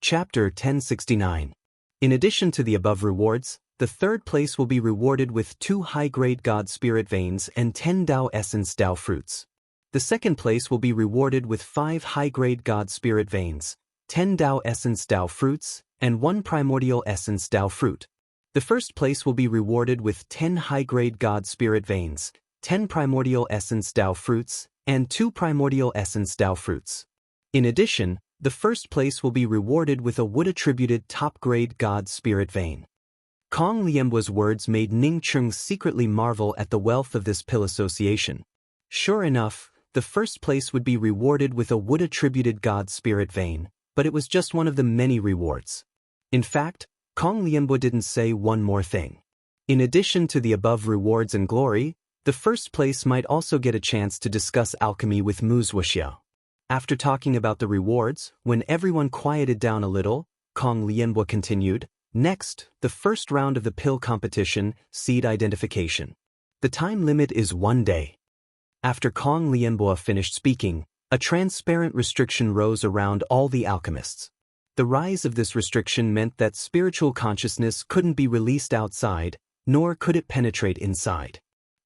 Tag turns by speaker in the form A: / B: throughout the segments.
A: Chapter 1069. In addition to the above rewards, the third place will be rewarded with 2 high-grade God Spirit veins and 10 Tao Essence Tao fruits. The second place will be rewarded with 5 high-grade God Spirit veins, 10 Tao Essence Tao fruits, and 1 Primordial Essence Tao fruit. The first place will be rewarded with 10 high-grade God Spirit veins, 10 Primordial Essence Tao fruits, and 2 Primordial Essence Tao fruits. In addition, the first place will be rewarded with a wood-attributed top-grade God Spirit vein. Kong Liembo's words made Ning Cheng secretly marvel at the wealth of this pill association. Sure enough, the first place would be rewarded with a wood-attributed God Spirit vein, but it was just one of the many rewards. In fact, Kong Liembo didn't say one more thing. In addition to the above rewards and glory, the first place might also get a chance to discuss alchemy with Mu Zuoxiao. After talking about the rewards, when everyone quieted down a little, Kong Liembo continued, "Next, the first round of the pill competition, seed identification. The time limit is 1 day." After Kong Liembo finished speaking, a transparent restriction rose around all the alchemists. The rise of this restriction meant that spiritual consciousness couldn't be released outside, nor could it penetrate inside.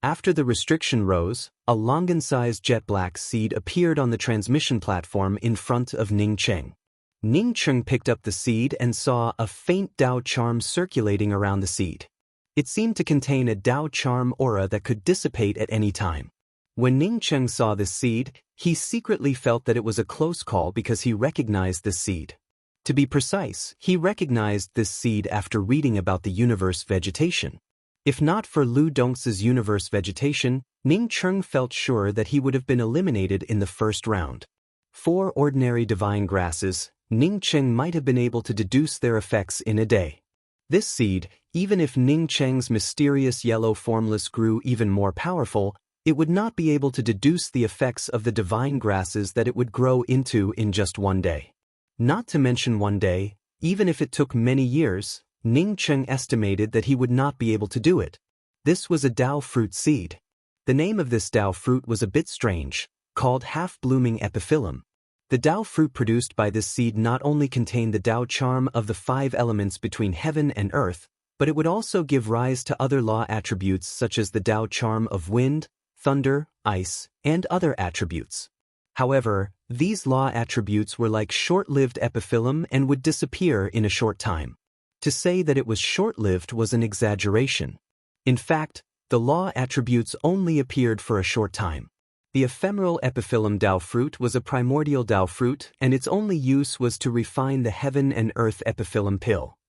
A: After the restriction rose, a Longan-sized jet-black seed appeared on the transmission platform in front of Ning Cheng. Ning Cheng picked up the seed and saw a faint Dao charm circulating around the seed. It seemed to contain a Dao charm aura that could dissipate at any time. When Ning Cheng saw this seed, he secretly felt that it was a close call because he recognized this seed. To be precise, he recognized this seed after reading about the universe vegetation. If not for Lu Dong's universe vegetation, Ning Cheng felt sure that he would have been eliminated in the first round. For ordinary divine grasses, Ning Cheng might have been able to deduce their effects in a day. This seed, even if Ning Cheng's mysterious yellow formless grew even more powerful, it would not be able to deduce the effects of the divine grasses that it would grow into in just 1 day. Not to mention 1 day, even if it took many years, Ning Cheng estimated that he would not be able to do it. This was a Dao fruit seed. The name of this Dao fruit was a bit strange, called half-blooming epiphyllum. The Dao fruit produced by this seed not only contained the Dao charm of the 5 elements between heaven and earth, but it would also give rise to other law attributes such as the Dao charm of wind, thunder, ice, and other attributes. However, these law attributes were like short-lived epiphyllum and would disappear in a short time. To say that it was short-lived was an exaggeration. In fact, the law attributes only appeared for a short time. The ephemeral epiphyllum Dao fruit was a primordial Dao fruit, and its only use was to refine the heaven and earth epiphyllum pill.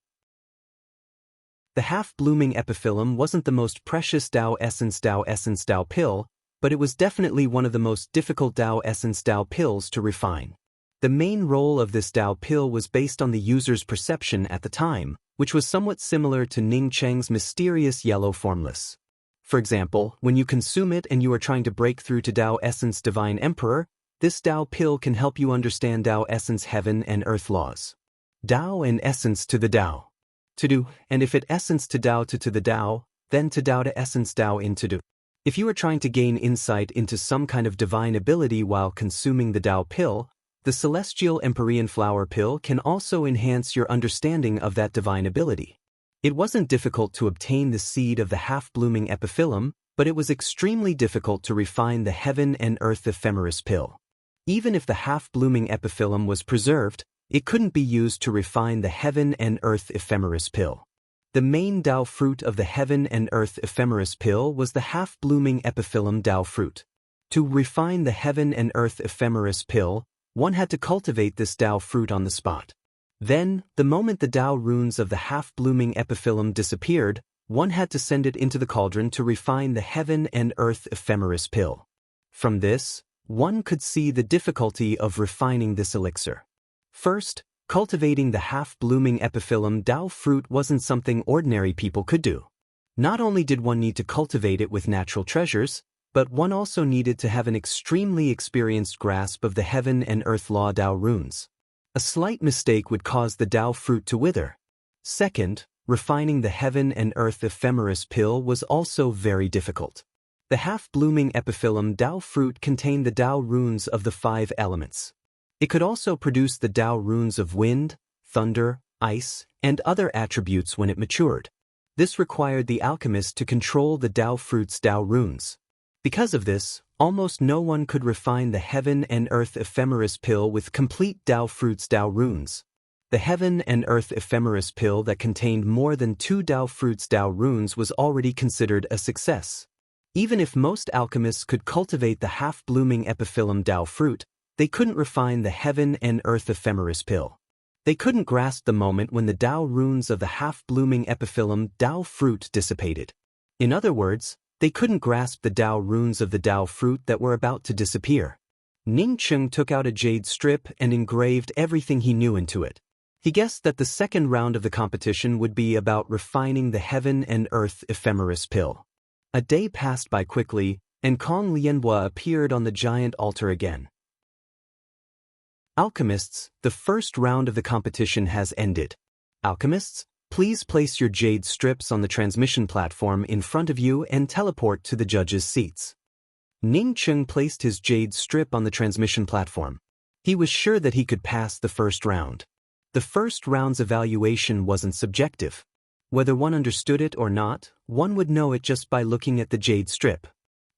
A: The half-blooming epiphyllum wasn't the most precious Dao Essence Dao pill, but it was definitely one of the most difficult Dao Essence Dao pills to refine. The main role of this Dao pill was based on the user's perception at the time, which was somewhat similar to Ning Cheng's mysterious yellow formless. For example, when you consume it and you are trying to break through to Dao Essence Divine Emperor, this Dao pill can help you understand Dao Essence Heaven and Earth laws. Dao and Essence to the Dao. To do, and if it Essence to Dao to the Dao, then to Dao to Essence Dao into do. If you are trying to gain insight into some kind of divine ability while consuming the Dao pill, the Celestial Empyrean Flower pill can also enhance your understanding of that divine ability. It wasn't difficult to obtain the seed of the half-blooming epiphyllum, but it was extremely difficult to refine the Heaven and Earth Ephemeris pill. Even if the half-blooming epiphyllum was preserved, it couldn't be used to refine the Heaven and Earth Ephemeris pill. The main Dao fruit of the Heaven and Earth Ephemeris pill was the half-blooming epiphyllum Dao fruit. To refine the Heaven and Earth Ephemeris pill, one had to cultivate this Dao fruit on the spot. Then, the moment the Dao runes of the half-blooming epiphyllum disappeared, one had to send it into the cauldron to refine the Heaven and Earth Ephemeris pill. From this, one could see the difficulty of refining this elixir. First, cultivating the half-blooming epiphyllum Dao fruit wasn't something ordinary people could do. Not only did one need to cultivate it with natural treasures, but one also needed to have an extremely experienced grasp of the Heaven and Earth Law Dao runes. A slight mistake would cause the Dao fruit to wither. Second, refining the Heaven and Earth Ephemeris pill was also very difficult. The half-blooming epiphyllum Dao fruit contained the Dao runes of the 5 elements. It could also produce the Dao runes of wind, thunder, ice, and other attributes when it matured. This required the alchemist to control the Dao fruit's Dao runes. Because of this, almost no one could refine the Heaven and Earth Ephemeris pill with complete Dao fruit's Dao runes. The Heaven and Earth Ephemeris pill that contained more than 2 Dao fruit's Dao runes was already considered a success. Even if most alchemists could cultivate the half-blooming epiphyllum Dao fruit, they couldn't refine the Heaven and Earth Ephemeris pill. They couldn't grasp the moment when the Dao runes of the half-blooming epiphyllum Dao fruit dissipated. In other words, they couldn't grasp the Dao runes of the Dao fruit that were about to disappear. Ning Cheng took out a jade strip and engraved everything he knew into it. He guessed that the second round of the competition would be about refining the Heaven and Earth Ephemeris pill. A day passed by quickly, and Kong Lianhua appeared on the giant altar again. Alchemists, the first round of the competition has ended. Alchemists, please place your jade strips on the transmission platform in front of you and teleport to the judges' seats. Ning Cheng placed his jade strip on the transmission platform. He was sure that he could pass the first round. The first round's evaluation wasn't subjective. Whether one understood it or not, one would know it just by looking at the jade strip.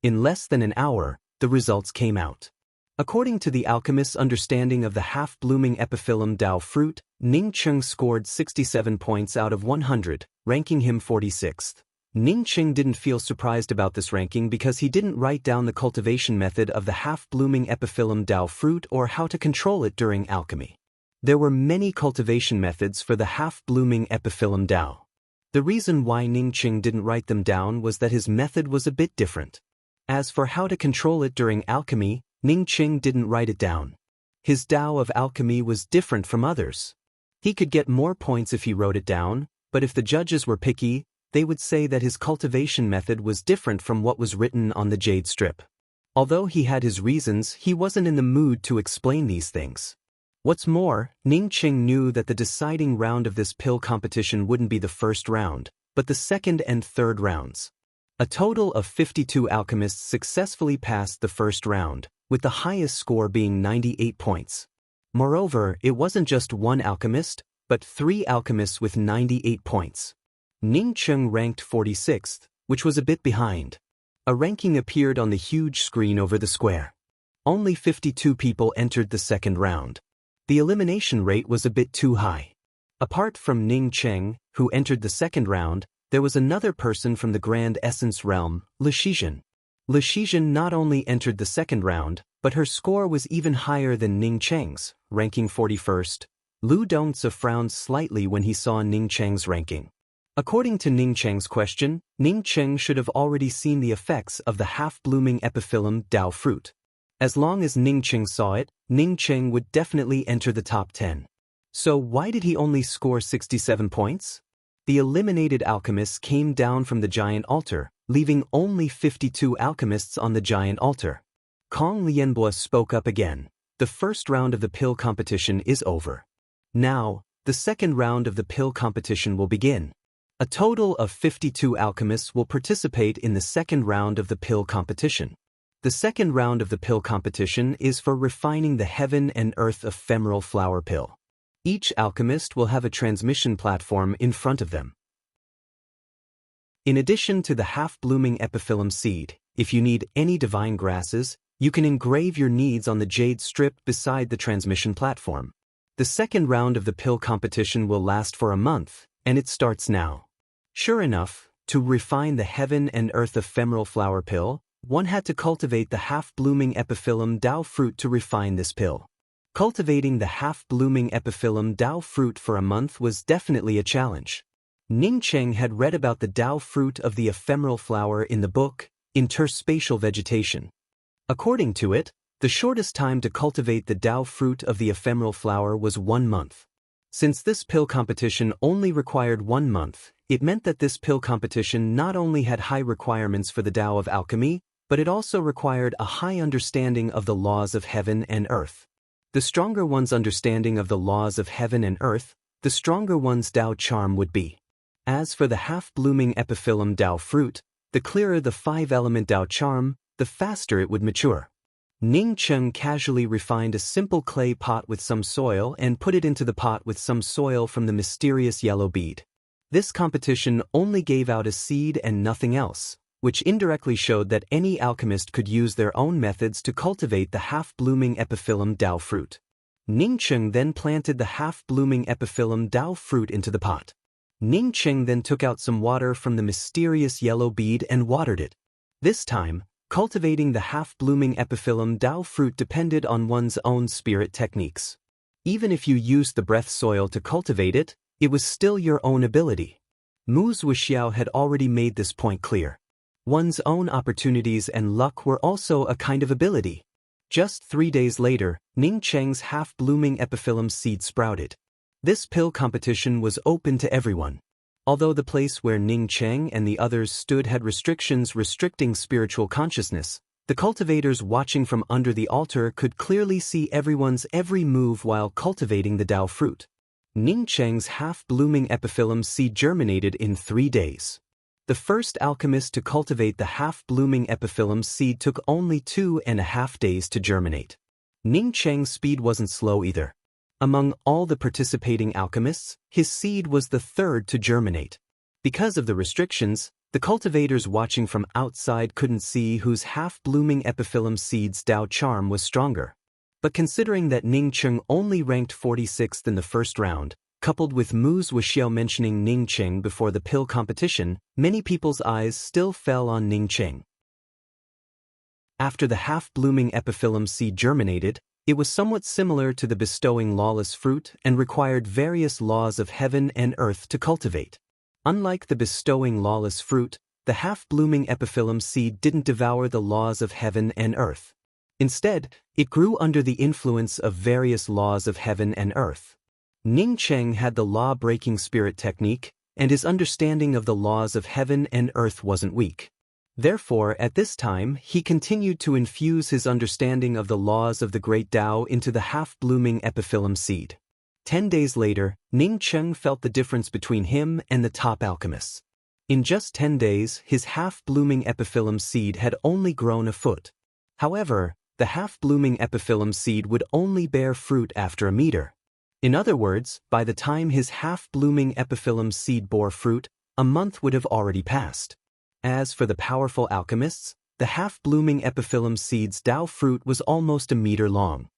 A: In less than an hour, the results came out. According to the alchemist's understanding of the half-blooming epiphyllum Dao fruit, Ning Cheng scored 67 points out of 100, ranking him 46th. Ning Cheng didn't feel surprised about this ranking because he didn't write down the cultivation method of the half-blooming epiphyllum Dao fruit or how to control it during alchemy. There were many cultivation methods for the half-blooming epiphyllum Dao. The reason why Ning Cheng didn't write them down was that his method was a bit different. As for how to control it during alchemy, Ning Cheng didn't write it down. His Dao of alchemy was different from others. He could get more points if he wrote it down, but if the judges were picky, they would say that his cultivation method was different from what was written on the jade strip. Although he had his reasons, he wasn't in the mood to explain these things. What's more, Ning Cheng knew that the deciding round of this pill competition wouldn't be the first round, but the second and third rounds. A total of 52 alchemists successfully passed the first round, with the highest score being 98 points. Moreover, it wasn't just one alchemist, but 3 alchemists with 98 points. Ning Cheng ranked 46th, which was a bit behind. A ranking appeared on the huge screen over the square. Only 52 people entered the second round. The elimination rate was a bit too high. Apart from Ning Cheng, who entered the second round, there was another person from the Grand Essence realm, Le Shizhen. Le Shizhen not only entered the second round, but her score was even higher than Ning Cheng's, ranking 41st. Lu Dongzi frowned slightly when he saw Ning Cheng's ranking. According to Ning Cheng's question, Ning Cheng should have already seen the effects of the half-blooming epiphyllum Dao fruit. As long as Ning Cheng saw it, Ning Cheng would definitely enter the top 10. So why did he only score 67 points? The eliminated alchemists came down from the giant altar, leaving only 52 alchemists on the giant altar. Kong Lianhua spoke up again. The first round of the pill competition is over. Now, the second round of the pill competition will begin. A total of 52 alchemists will participate in the second round of the pill competition. The second round of the pill competition is for refining the Heaven and Earth ephemeral flower pill. Each alchemist will have a transmission platform in front of them. In addition to the half-blooming epiphyllum seed, if you need any divine grasses, you can engrave your needs on the jade strip beside the transmission platform. The second round of the pill competition will last for a month, and it starts now. Sure enough, to refine the Heaven and Earth ephemeral flower pill, one had to cultivate the half-blooming epiphyllum Dao fruit to refine this pill. Cultivating the half-blooming epiphyllum Dao fruit for a month was definitely a challenge. Ning Cheng had read about the Dao fruit of the ephemeral flower in the book, Interspatial Vegetation. According to it, the shortest time to cultivate the Dao fruit of the ephemeral flower was 1 month. Since this pill competition only required 1 month, it meant that this pill competition not only had high requirements for the Dao of alchemy, but it also required a high understanding of the laws of heaven and earth. The stronger one's understanding of the laws of heaven and earth, the stronger one's Dao charm would be. As for the half-blooming epiphyllum Dao fruit, the clearer the 5-element Dao charm, the faster it would mature. Ning Cheng casually refined a simple clay pot with some soil and put it into the pot with some soil from the mysterious yellow bead. This competition only gave out a seed and nothing else, which indirectly showed that any alchemist could use their own methods to cultivate the half-blooming epiphyllum Dao fruit. Ning Cheng then planted the half-blooming epiphyllum Dao fruit into the pot. Ning Cheng then took out some water from the mysterious yellow bead and watered it. This time, cultivating the half-blooming epiphyllum Dao fruit depended on one's own spirit techniques. Even if you used the breath soil to cultivate it, it was still your own ability. Mu Zuoxiao had already made this point clear. One's own opportunities and luck were also a kind of ability. Just 3 days later, Ning Cheng's half-blooming epiphyllum seed sprouted. This pill competition was open to everyone. Although the place where Ning Cheng and the others stood had restrictions restricting spiritual consciousness, the cultivators watching from under the altar could clearly see everyone's every move while cultivating the Dao fruit. Ning Cheng's half-blooming epiphyllum seed germinated in 3 days. The first alchemist to cultivate the half-blooming epiphyllum seed took only 2.5 days to germinate. Ning Cheng's speed wasn't slow either. Among all the participating alchemists, his seed was the third to germinate. Because of the restrictions, the cultivators watching from outside couldn't see whose half-blooming epiphyllum seed's Dao charm was stronger. But considering that Ning Cheng only ranked 46th in the first round, coupled with Mu Zuoxiao mentioning Ning Cheng before the pill competition, many people's eyes still fell on Ning Cheng. After the half-blooming epiphyllum seed germinated, it was somewhat similar to the bestowing lawless fruit and required various laws of heaven and earth to cultivate. Unlike the bestowing lawless fruit, the half-blooming epiphyllum seed didn't devour the laws of heaven and earth. Instead, it grew under the influence of various laws of heaven and earth. Ning Cheng had the law-breaking spirit technique, and his understanding of the laws of heaven and earth wasn't weak. Therefore, at this time, he continued to infuse his understanding of the laws of the great Tao into the half-blooming epiphyllum seed. 10 days later, Ning Cheng felt the difference between him and the top alchemists. In just 10 days, his half-blooming epiphyllum seed had only grown a foot. However, the half-blooming epiphyllum seed would only bear fruit after a meter. In other words, by the time his half-blooming epiphyllum seed bore fruit, a month would have already passed. As for the powerful alchemists, the half-blooming epiphyllum seed's Dao fruit was almost a meter long.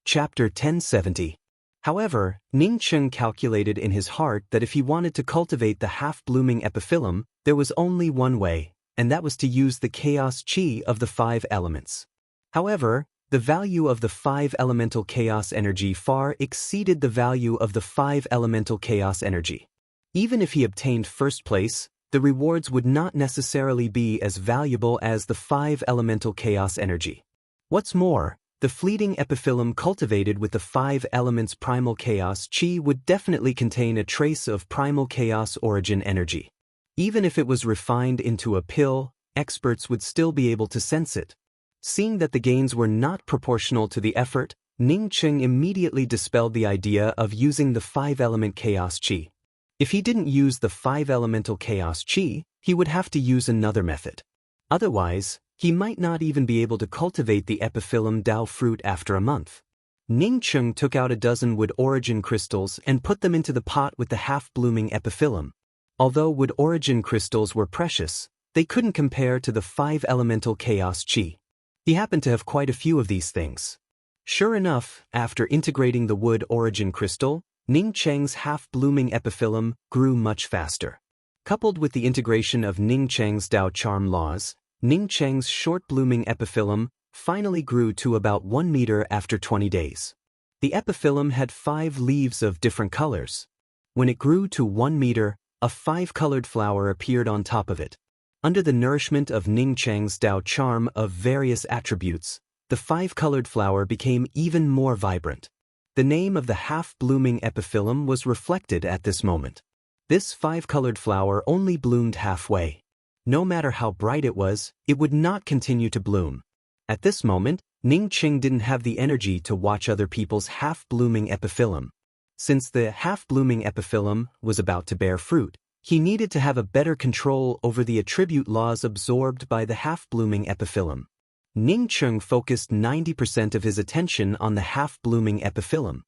A: Chapter 1070. However, Ning Cheng calculated in his heart that if he wanted to cultivate the half-blooming epiphyllum, there was only one way, and that was to use the chaos qi of the 5 elements. However, the value of the 5 elemental chaos energy far exceeded the value of the 5 elemental chaos energy. Even if he obtained first place, the rewards would not necessarily be as valuable as the 5 elemental chaos energy. What's more, the fleeting epiphyllum cultivated with the 5 elements primal chaos qi would definitely contain a trace of primal chaos origin energy. Even if it was refined into a pill, experts would still be able to sense it. Seeing that the gains were not proportional to the effort, Ning Cheng immediately dispelled the idea of using the 5-element chaos qi. If he didn't use the 5-elemental chaos qi, he would have to use another method. Otherwise, he might not even be able to cultivate the epiphyllum Dao fruit after a month. Ning Cheng took out a dozen wood origin crystals and put them into the pot with the half-blooming epiphyllum. Although wood origin crystals were precious, they couldn't compare to the 5-elemental chaos qi. He happened to have quite a few of these things. Sure enough, after integrating the wood origin crystal, Ning Cheng's half-blooming epiphyllum grew much faster. Coupled with the integration of Ning Cheng's Dao charm laws, Ning Cheng's short-blooming epiphyllum finally grew to about 1 meter after 20 days. The epiphyllum had 5 leaves of different colors. When it grew to 1 meter, a 5-colored flower appeared on top of it. Under the nourishment of Ning Cheng's Dao charm of various attributes, the 5-colored flower became even more vibrant. The name of the half-blooming epiphyllum was reflected at this moment. This 5-colored flower only bloomed halfway. No matter how bright it would not continue to bloom. At this moment, Ning Cheng didn't have the energy to watch other people's half-blooming epiphyllum. Since the half-blooming epiphyllum was about to bear fruit, He needed to have a better control over the attribute laws absorbed by the half-blooming epiphyllum. Ning Cheng focused 90% of his attention on the half-blooming epiphyllum.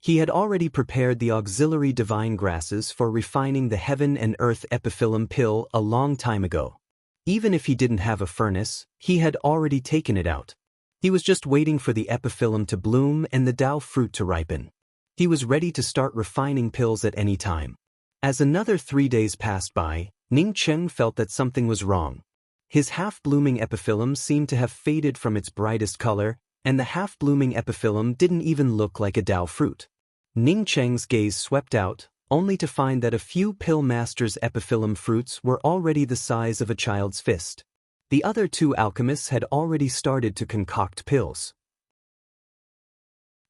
A: He had already prepared the auxiliary divine grasses for refining the heaven and earth epiphyllum pill a long time ago. Even if he didn't have a furnace, he had already taken it out. He was just waiting for the epiphyllum to bloom and the Dao fruit to ripen. He was ready to start refining pills at any time. As another 3 days passed by, Ning Cheng felt that something was wrong. His half-blooming epiphyllum seemed to have faded from its brightest color, and the half-blooming epiphyllum didn't even look like a Dao fruit. Ning Cheng's gaze swept out, only to find that a few pill masters' epiphyllum fruits were already the size of a child's fist. The other 2 alchemists had already started to concoct pills.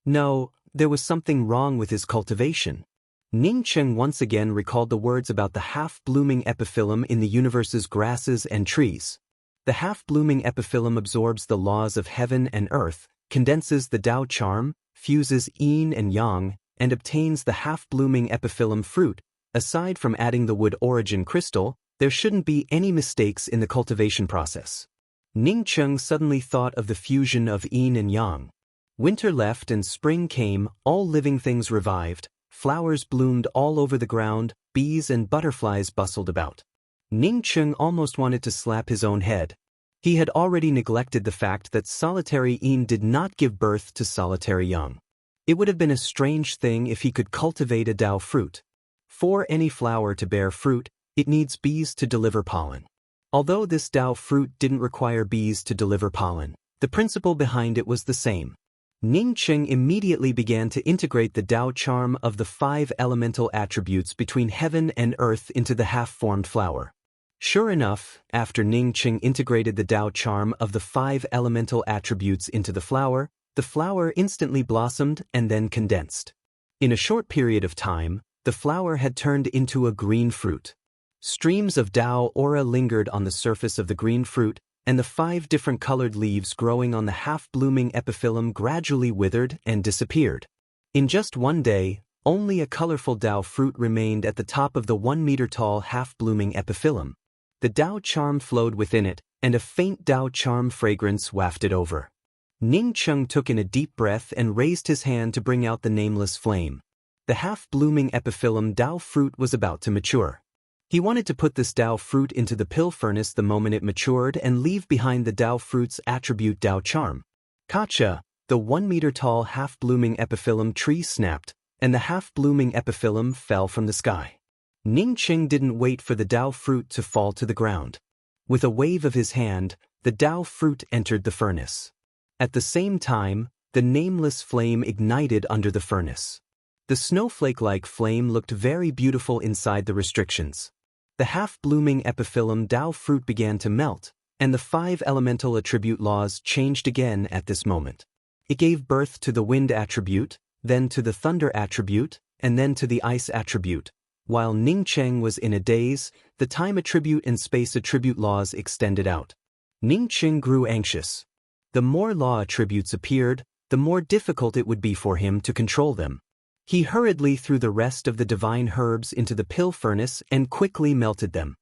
A: No, there was something wrong with his cultivation. Ning Cheng once again recalled the words about the half-blooming epiphyllum in the universe's grasses and trees. The half-blooming epiphyllum absorbs the laws of heaven and earth, condenses the Dao charm, fuses yin and yang, and obtains the half-blooming epiphyllum fruit. Aside from adding the wood origin crystal, there shouldn't be any mistakes in the cultivation process. Ning Cheng suddenly thought of the fusion of yin and yang. Winter left and spring came, all living things revived. Flowers bloomed all over the ground, bees and butterflies bustled about. Ning Cheng almost wanted to slap his own head. He had already neglected the fact that solitary yin did not give birth to solitary yang. It would have been a strange thing if he could cultivate a Dao fruit. For any flower to bear fruit, it needs bees to deliver pollen. Although this Dao fruit didn't require bees to deliver pollen, the principle behind it was the same. Ning Cheng immediately began to integrate the Dao charm of the 5 elemental attributes between heaven and earth into the half-formed flower. Sure enough, after Ning Cheng integrated the Dao charm of the 5 elemental attributes into the flower instantly blossomed and then condensed. In a short period of time, the flower had turned into a green fruit. Streams of Dao aura lingered on the surface of the green fruit, and the 5 different colored leaves growing on the half-blooming epiphyllum gradually withered and disappeared. In just one day, only a colorful Dao fruit remained at the top of the 1-meter-tall half-blooming epiphyllum. The Dao charm flowed within it, and a faint Dao charm fragrance wafted over. Ning Cheng took in a deep breath and raised his hand to bring out the nameless flame. The half-blooming epiphyllum Dao fruit was about to mature. He wanted to put this Dao fruit into the pill furnace the moment it matured and leave behind the Dao fruit's attribute Dao charm. Kacha, the 1-meter-tall half-blooming epiphyllum tree snapped, and the half-blooming epiphyllum fell from the sky. Ning Cheng didn't wait for the Dao fruit to fall to the ground. With a wave of his hand, the Dao fruit entered the furnace. At the same time, the nameless flame ignited under the furnace. The snowflake-like flame looked very beautiful inside the restrictions. The half-blooming epiphyllum Dao fruit began to melt, and the 5 elemental attribute laws changed again at this moment. It gave birth to the wind attribute, then to the thunder attribute, and then to the ice attribute. While Ning Cheng was in a daze, the time attribute and space attribute laws extended out. Ning Cheng grew anxious. The more law attributes appeared, the more difficult it would be for him to control them. He hurriedly threw the rest of the divine herbs into the pill furnace and quickly melted them.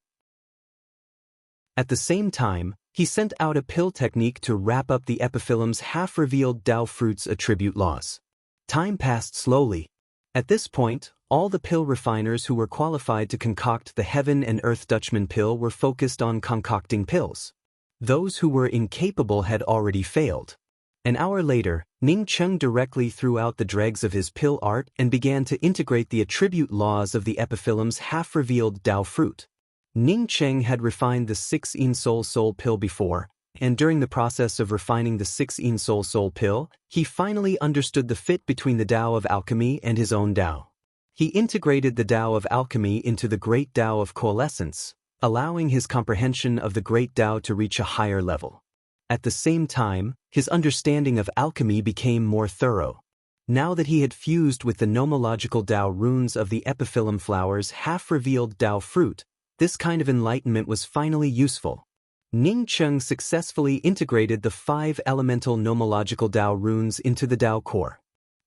A: At the same time, he sent out a pill technique to wrap up the epiphyllum's half-revealed Dao fruit's attribute laws. Time passed slowly. At this point, all the pill refiners who were qualified to concoct the Heaven and Earth Dutchman pill were focused on concocting pills. Those who were incapable had already failed. An hour later, Ning Cheng directly threw out the dregs of his pill art and began to integrate the attribute laws of the epiphyllum's half-revealed Dao fruit. Ning Cheng had refined the 6-in Soul pill before, and during the process of refining the 6-in Soul pill, he finally understood the fit between the Dao of alchemy and his own Dao. He integrated the Dao of alchemy into the great Dao of coalescence, allowing his comprehension of the great Dao to reach a higher level. At the same time, his understanding of alchemy became more thorough. Now that he had fused with the nomological Dao runes of the epiphyllum flower's half-revealed Dao fruit, this kind of enlightenment was finally useful. Ning Cheng successfully integrated the 5 elemental nomological Dao runes into the Dao core.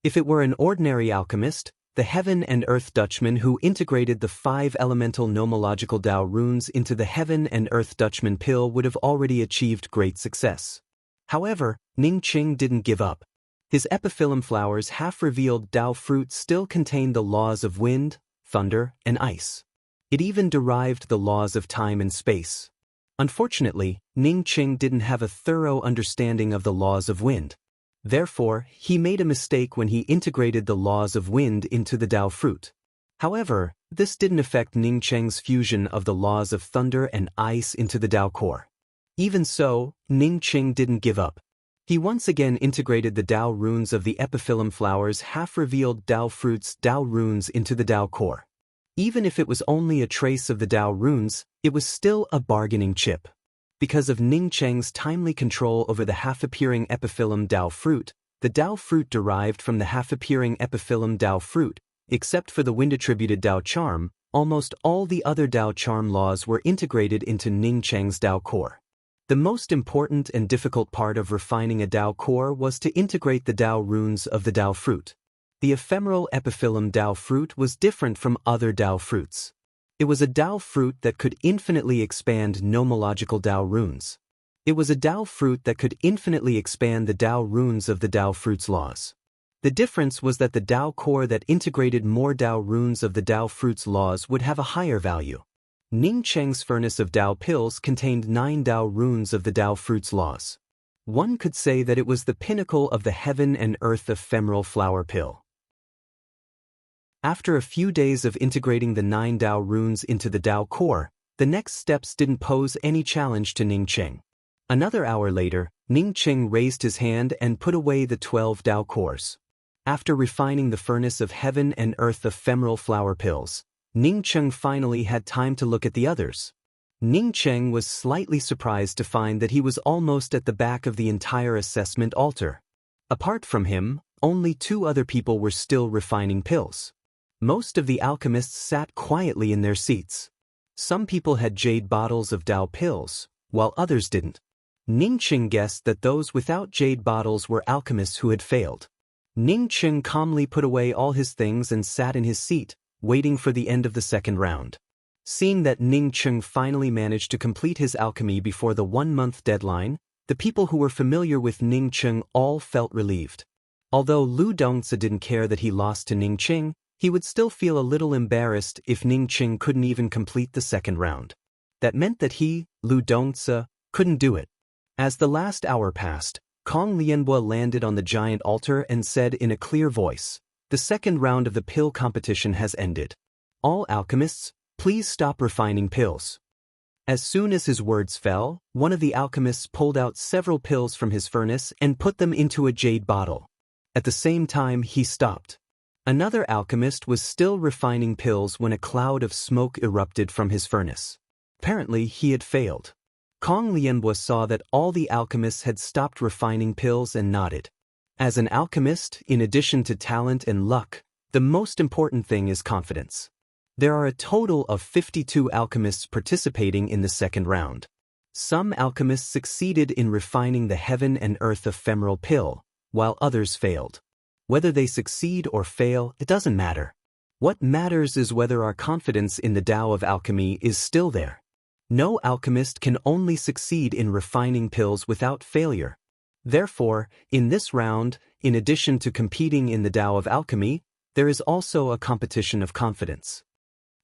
A: If it were an ordinary alchemist, the Heaven and Earth Dutchman who integrated the 5 elemental nomological Tao runes into the Heaven and Earth Dutchman pill would have already achieved great success. However, Ning Qing didn't give up. His epiphyllum flower's half-revealed Tao fruit still contained the laws of wind, thunder, and ice. It even derived the laws of time and space. Unfortunately, Ning Qing didn't have a thorough understanding of the laws of wind. Therefore, he made a mistake when he integrated the laws of wind into the Tao fruit. However, this didn't affect Ning Qing's fusion of the laws of thunder and ice into the Tao core. Even so, Ning Qing didn't give up. He once again integrated the Tao runes of the epiphyllum flower's half-revealed Tao fruit's Tao runes into the Tao core. Even if it was only a trace of the Tao runes, it was still a bargaining chip. Because of Ning Qing's timely control over the half-appearing epiphyllum Tao fruit, the Tao fruit derived from the half-appearing epiphyllum Tao fruit, except for the wind-attributed Tao charm, almost all the other Tao charm laws were integrated into Ning Qing's Tao core. The most important and difficult part of refining a Tao core was to integrate the Tao runes of the Tao fruit. The ephemeral epiphyllum Tao fruit was different from other Tao fruits. It was a Tao fruit that could infinitely expand nomological Tao runes. It was a Tao fruit that could infinitely expand the Tao runes of the Tao fruit's laws. The difference was that the Tao core that integrated more Tao runes of the Tao fruit's laws would have a higher value. Ning Qing's furnace of Tao pills contained 9 Tao runes of the Tao fruit's laws. One could say that it was the pinnacle of the Heaven and Earth ephemeral flower pill. After a few days of integrating the 9 Tao runes into the Tao core, the next steps didn't pose any challenge to Ning Qing. Another hour later, Ning Qing raised his hand and put away the 12 Tao cores. After refining the furnace of Heaven and Earth ephemeral flower pills, Ning Qing finally had time to look at the others. Ning Qing was slightly surprised to find that he was almost at the back of the entire assessment altar. Apart from him, only 2 other people were still refining pills. Most of the alchemists sat quietly in their seats. Some people had jade bottles of Tao pills, while others didn't. Ning Qing guessed that those without jade bottles were alchemists who had failed. Ning Qing calmly put away all his things and sat in his seat, waiting for the end of the second round. Seeing that Ning Qing finally managed to complete his alchemy before the 1-month deadline, the people who were familiar with Ning Qing all felt relieved. Although Lu Dongzi didn't care that he lost to Ning Qing, he would still feel a little embarrassed if Ning Qing couldn't even complete the second round. That meant that he, Lu Dongzi, couldn't do it. As the last hour passed, Kong Lianbo landed on the giant altar and said in a clear voice, "The second round of the pill competition has ended. All alchemists, please stop refining pills." As soon as his words fell, one of the alchemists pulled out several pills from his furnace and put them into a jade bottle. At the same time, he stopped. Another alchemist was still refining pills when a cloud of smoke erupted from his furnace. Apparently, he had failed. Kong Lianbo saw that all the alchemists had stopped refining pills and nodded. As an alchemist, in addition to talent and luck, the most important thing is confidence. There are a total of 52 alchemists participating in the second round. Some alchemists succeeded in refining the Heaven and Earth ephemeral pill, while others failed. Whether they succeed or fail, it doesn't matter. What matters is whether our confidence in the Tao of alchemy is still there. No alchemist can only succeed in refining pills without failure. Therefore, in this round, in addition to competing in the Tao of alchemy, there is also a competition of confidence.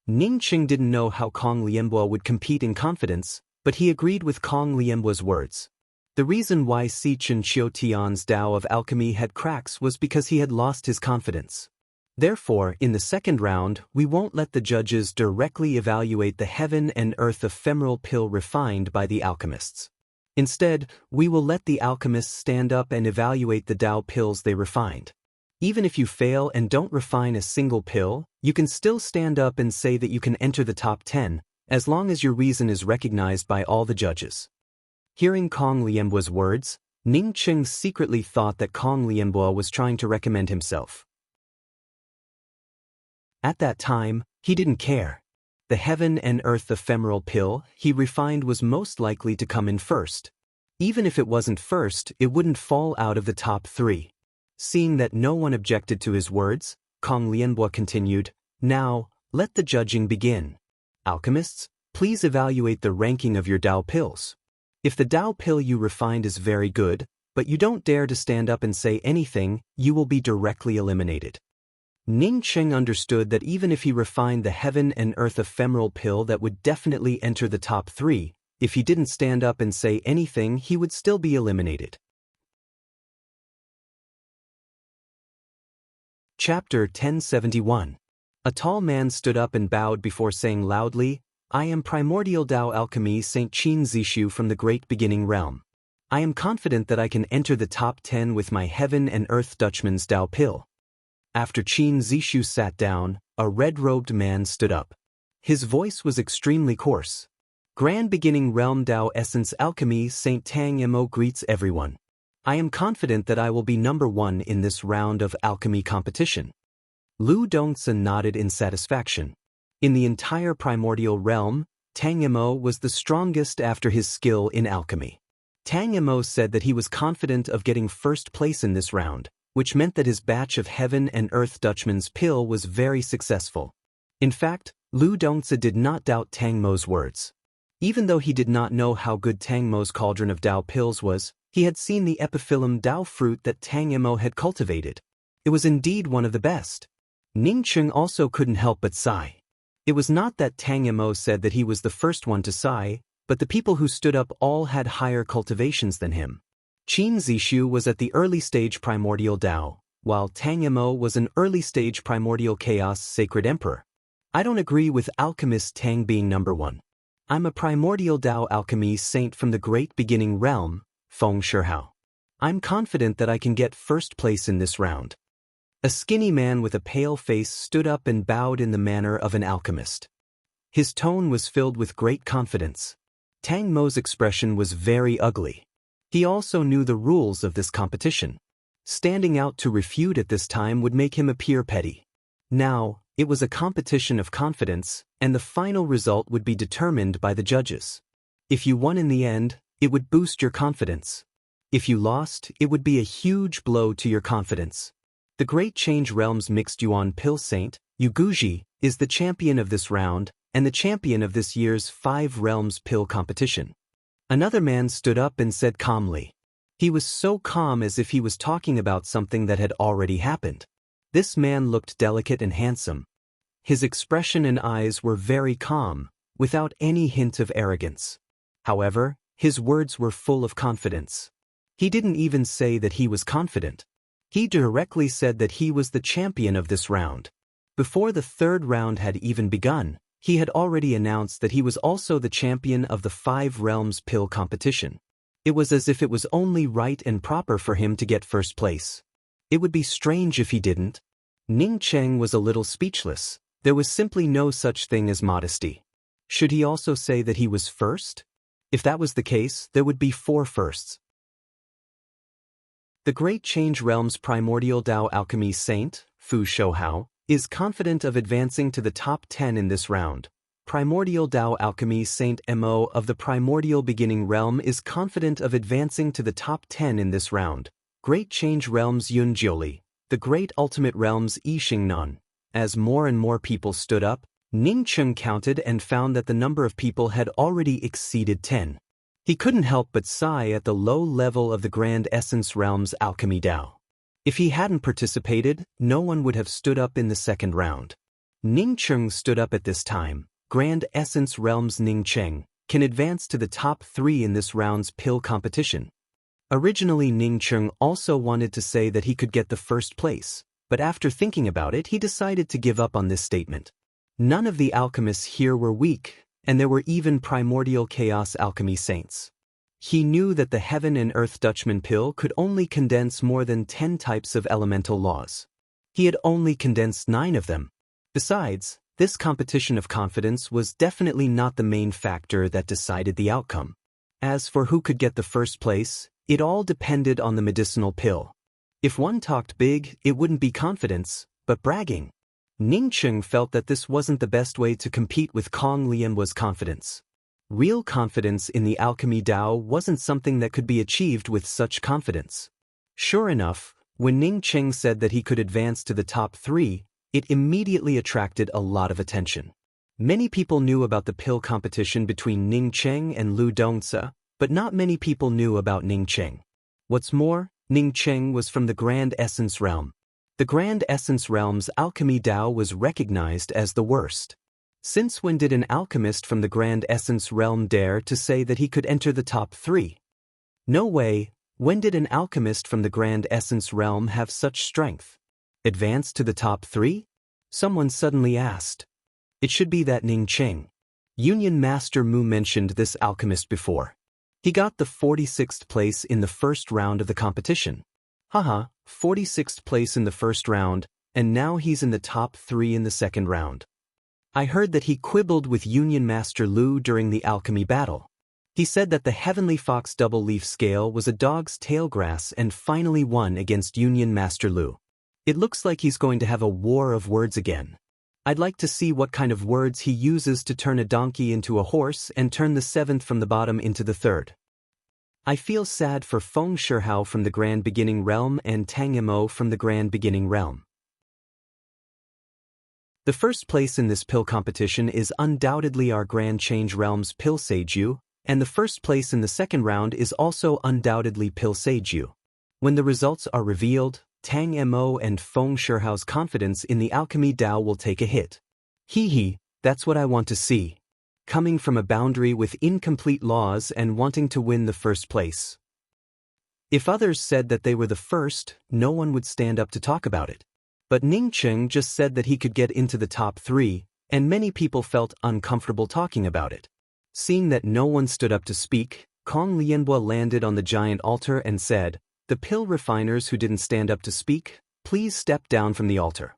A: Ning Qing didn't know how Kong Lianbo would compete in confidence, but he agreed with Kong Lianbo's words. The reason why Si Chen Qiutian's Tao of alchemy had cracks was because he had lost his confidence. Therefore, in the second round, we won't let the judges directly evaluate the Heaven and Earth ephemeral pill refined by the alchemists. Instead, we will let the alchemists stand up and evaluate the Tao pills they refined. Even if you fail and don't refine a single pill, you can still stand up and say that you can enter the top 10, as long as your reason is recognized by all the judges. Hearing Kong Lianbo's words, Ning Qing secretly thought that Kong Lianbo was trying to recommend himself. At that time, he didn't care. The Heaven and Earth ephemeral pill he refined was most likely to come in first. Even if it wasn't first, it wouldn't fall out of the top 3. Seeing that no one objected to his words, Kong Lianbo continued. Now, let the judging begin. Alchemists, please evaluate the ranking of your Dao pills. If the Dao pill you refined is very good, but you don't dare to stand up and say anything, you will be directly eliminated. Ning Cheng understood that even if he refined the heaven and earth ephemeral pill that would definitely enter the top 3, if he didn't stand up and say anything, he would still be eliminated. Chapter 1071. A tall man stood up and bowed before saying loudly, I am Primordial Dao Alchemy Saint Qin Zishu from the Great Beginning Realm. I am confident that I can enter the top 10 with my Heaven and Earth Dutchman's Dao pill. After Qin Zishu sat down, a red-robed man stood up. His voice was extremely coarse. Grand Beginning Realm Dao Essence Alchemy Saint Tang Mo greets everyone. I am confident that I will be number 1 in this round of alchemy competition. Lu Dongzhen nodded in satisfaction. In the entire primordial realm, Tang Mo was the strongest after his skill in alchemy. Tang Mo said that he was confident of getting first place in this round, which meant that his batch of Heaven and Earth Dutchman's pill was very successful. In fact, Lu Dongzhen did not doubt Tang Mo's words. Even though he did not know how good Tang Mo's cauldron of Dao pills was, he had seen the epiphyllum Dao fruit that Tang Mo had cultivated. It was indeed one of the best. Ning Cheng also couldn't help but sigh. It was not that Tang Mo said that he was the first one to sigh, but the people who stood up all had higher cultivations than him. Qin Zishu was at the early stage primordial Dao, while Tang Mo was an early stage primordial chaos sacred emperor. I don't agree with alchemist Tang being number 1. I'm a primordial Dao alchemy saint from the Great Beginning Realm, Feng Shihao. I'm confident that I can get first place in this round. A skinny man with a pale face stood up and bowed in the manner of an alchemist. His tone was filled with great confidence. Tang Mo's expression was very ugly. He also knew the rules of this competition. Standing out to refute at this time would make him appear petty. Now, it was a competition of confidence, and the final result would be determined by the judges. If you won in the end, it would boost your confidence. If you lost, it would be a huge blow to your confidence. The Great Change Realm's Mixed Yuan Pill Saint, Yu Guji, is the champion of this round, and the champion of this year's 5 Realms Pill competition. Another man stood up and said calmly. He was so calm as if he was talking about something that had already happened. This man looked delicate and handsome. His expression and eyes were very calm, without any hint of arrogance. However, his words were full of confidence. He didn't even say that he was confident. He directly said that he was the champion of this round. Before the 3rd round had even begun, he had already announced that he was also the champion of the 5 Realms Pill competition. It was as if it was only right and proper for him to get first place. It would be strange if he didn't. Ning Cheng was a little speechless. There was simply no such thing as modesty. Should he also say that he was first? If that was the case, there would be 4 firsts. The Great Change Realm's primordial Dao alchemy saint, Fu Shouhao, is confident of advancing to the top 10 in this round. Primordial Dao alchemy Saint Mo of the Primordial Beginning Realm is confident of advancing to the top 10 in this round. Great Change Realm's Yun Jiuli, the Great Ultimate Realm's Yi Xingnan. As more and more people stood up, Ning Cheng counted and found that the number of people had already exceeded 10. He couldn't help but sigh at the low level of the Grand Essence Realm's Alchemy Dao. If he hadn't participated, no one would have stood up in the 2nd round. Ning Cheng stood up at this time. Grand Essence Realm's Ning Cheng can advance to the top 3 in this round's pill competition. Originally, Ning Cheng also wanted to say that he could get the first place, but after thinking about it, he decided to give up on this statement. None of the alchemists here were weak, and there were even primordial chaos alchemy saints. He knew that the Heaven and Earth Dutchman pill could only condense more than 10 types of elemental laws. He had only condensed 9 of them. Besides, this competition of confidence was definitely not the main factor that decided the outcome. As for who could get the first place, it all depended on the medicinal pill. If one talked big, it wouldn't be confidence, but bragging. Ning Cheng felt that this wasn't the best way to compete with Kong Lianhua's confidence. Real confidence in the alchemy Dao wasn't something that could be achieved with such confidence. Sure enough, when Ning Cheng said that he could advance to the top 3, It immediately attracted a lot of attention. Many people knew about the pill competition between Ning Cheng and Lu Dongzi, but not many people knew about Ning Cheng. What's more, Ning Cheng was from the Grand Essence Realm. The Grand Essence Realm's alchemy Dao was recognized as the worst. Since when did an alchemist from the Grand Essence Realm dare to say that he could enter the top 3? No way. When did an alchemist from the Grand Essence Realm have such strength? Advance to the top 3? Someone suddenly asked. It should be that Ning Cheng. Union Master Mu mentioned this alchemist before. He got the 46th place in the first round of the competition. Haha, 46th place in the first round, and now he's in the top 3 in the second round. I heard that he quibbled with Union Master Lu during the alchemy battle. He said that the Heavenly Fox double leaf scale was a dog's tail grass and finally won against Union Master Lu. It looks like he's going to have a war of words again. I'd like to see what kind of words he uses to turn a donkey into a horse and turn the 7th from the bottom into the 3rd. I feel sad for Feng Shihao from the Grand Beginning Realm and Tang Mo from the Grand Beginning Realm. The first place in this pill competition is undoubtedly our Grand Change Realm's Pill Seiju, and the first place in the second round is also undoubtedly Pill Seiju. When the results are revealed, Tang Mo and Feng Shihao's confidence in the alchemy Dao will take a hit. Hee, that's what I want to see. Coming from a boundary with incomplete laws and wanting to win the first place. If others said that they were the first, no one would stand up to talk about it. But Ning Cheng just said that he could get into the top 3, and many people felt uncomfortable talking about it. Seeing that no one stood up to speak, Kong Lianbo landed on the giant altar and said, "The pill refiners who didn't stand up to speak, please step down from the altar."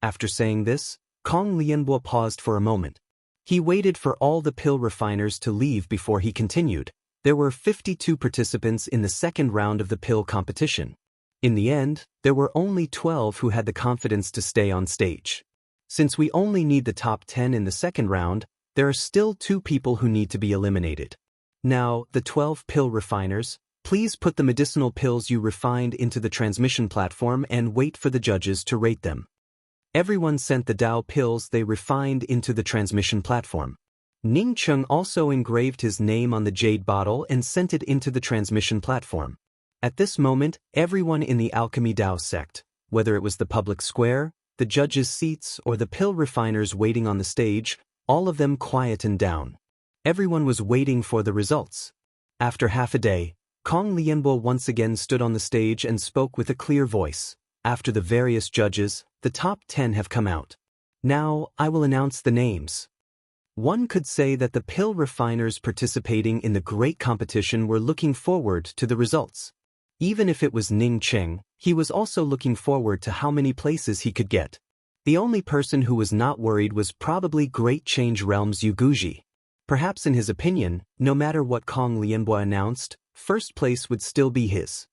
A: After saying this, Kong Lianbo paused for a moment. He waited for all the pill refiners to leave before he continued. There were 52 participants in the second round of the pill competition. In the end, there were only 12 who had the confidence to stay on stage. Since we only need the top 10 in the second round, there are still 2 people who need to be eliminated. Now, the 12 pill refiners, please put the medicinal pills you refined into the transmission platform and wait for the judges to rate them. Everyone sent the Dao pills they refined into the transmission platform. Ning Cheng also engraved his name on the jade bottle and sent it into the transmission platform. At this moment, everyone in the Alchemy Dao sect, whether it was the public square, the judges' seats, or the pill refiners waiting on the stage, all of them quietened down. Everyone was waiting for the results. After half a day, Kong Lianbo once again stood on the stage and spoke with a clear voice. After the various judges, the top 10 have come out. Now, I will announce the names. One could say that the pill refiners participating in the great competition were looking forward to the results. Even if it was Ning Cheng, he was also looking forward to how many places he could get. The only person who was not worried was probably Great Change Realm's Yu Guji. Perhaps in his opinion, no matter what Kong Lianbo announced, first place would still be his.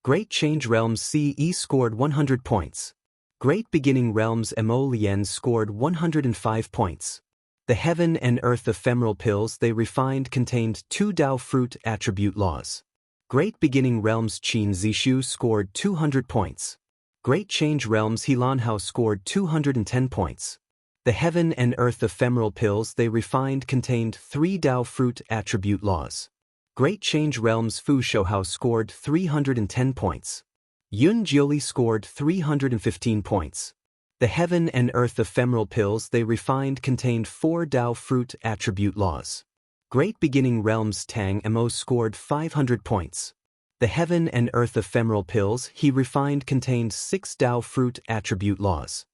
A: Great Change Realm's CE scored 100 points. Great Beginning Realm's Mo Lien scored 105 points. The Heaven and Earth ephemeral pills they refined contained 2 Dao fruit attribute laws. Great Beginning Realm's Qin Zishu scored 200 points. Great Change Realm's Helanhao scored 210 points. The Heaven and Earth ephemeral pills they refined contained 3 Dao fruit attribute laws. Great Change Realm's Fu Shouhao scored 310 points. Yun Jiuli scored 315 points. The Heaven and Earth ephemeral pills they refined contained 4 Dao fruit attribute laws. Great Beginning Realm's Tang Mo scored 500 points. The Heaven and Earth ephemeral pills he refined contained 6 Dao fruit attribute laws.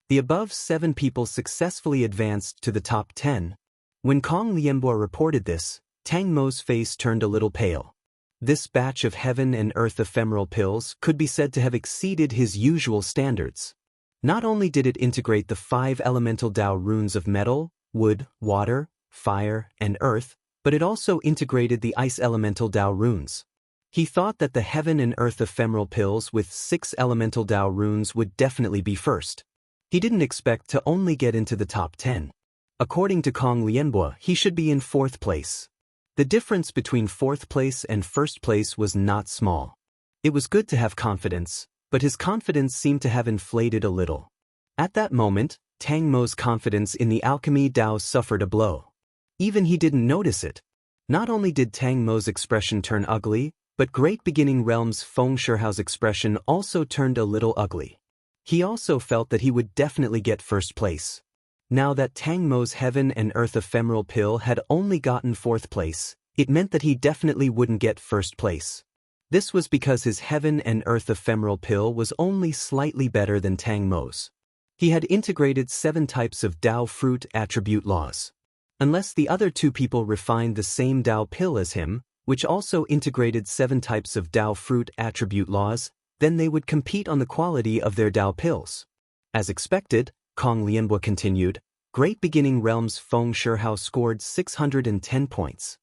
A: The above 7 people successfully advanced to the top 10. When Kong Lianbo reported this, Tang Mo's face turned a little pale. This batch of Heaven and Earth ephemeral pills could be said to have exceeded his usual standards. Not only did it integrate the 5 elemental Dao runes of metal, wood, water, fire, and earth, but it also integrated the ice elemental Dao runes. He thought that the Heaven and Earth ephemeral pills with 6 elemental Dao runes would definitely be first. He didn't expect to only get into the top 10. According to Kong Lianbo, he should be in 4th place. The difference between 4th place and 1st place was not small. It was good to have confidence, but his confidence seemed to have inflated a little. At that moment, Tang Mo's confidence in the alchemy Dao suffered a blow. Even he didn't notice it. Not only did Tang Mo's expression turn ugly, but Great Beginning Realm's Feng Shihao's expression also turned a little ugly. He also felt that he would definitely get first place. Now that Tang Mo's Heaven and Earth ephemeral pill had only gotten fourth place, it meant that he definitely wouldn't get first place. This was because his Heaven and Earth ephemeral pill was only slightly better than Tang Mo's. He had integrated 7 types of Dao fruit attribute laws. Unless the other 2 people refined the same Dao pill as him, which also integrated 7 types of Dao fruit attribute laws, then they would compete on the quality of their Dao pills. As expected, Kong Lianbo continued, Great Beginning Realm's Feng Shihao scored 610 points.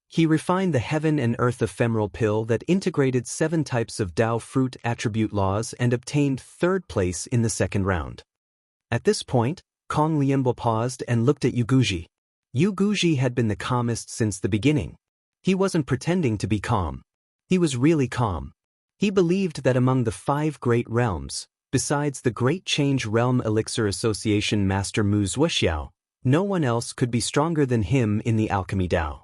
A: He refined the Heaven and Earth ephemeral pill that integrated 7 types of Dao fruit attribute laws and obtained third place in the second round. At this point, Kong Lianbo paused and looked at Yu Guji. Yu Guji had been the calmest since the beginning. He wasn't pretending to be calm. He was really calm. He believed that among the 5 great realms, besides the Great Change Realm Elixir Association Master Mu Zuoxiao, no one else could be stronger than him in the alchemy Dao.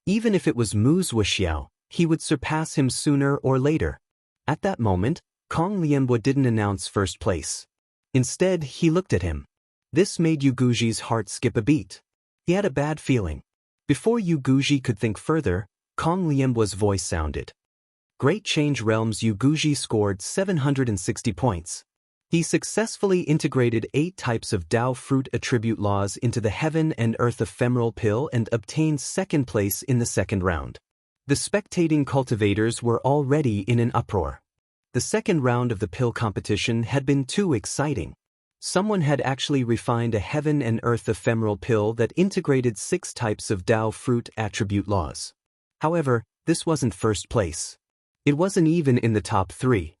A: Even if it was Mu Zuoxiao, he would surpass him sooner or later. At that moment, Kong Lianbo didn't announce first place. Instead, he looked at him. This made Yu Guji's heart skip a beat. He had a bad feeling. Before Yu Guji could think further, Kong Lianbo's voice sounded. Great Change Realm's Yu Guji scored 760 points. He successfully integrated 8 types of Dao fruit attribute laws into the Heaven and Earth ephemeral pill and obtained second place in the second round. The spectating cultivators were already in an uproar. The second round of the pill competition had been too exciting. Someone had actually refined a Heaven and Earth ephemeral pill that integrated 6 types of Dao fruit attribute laws. However, this wasn't first place. It wasn't even in the top 3.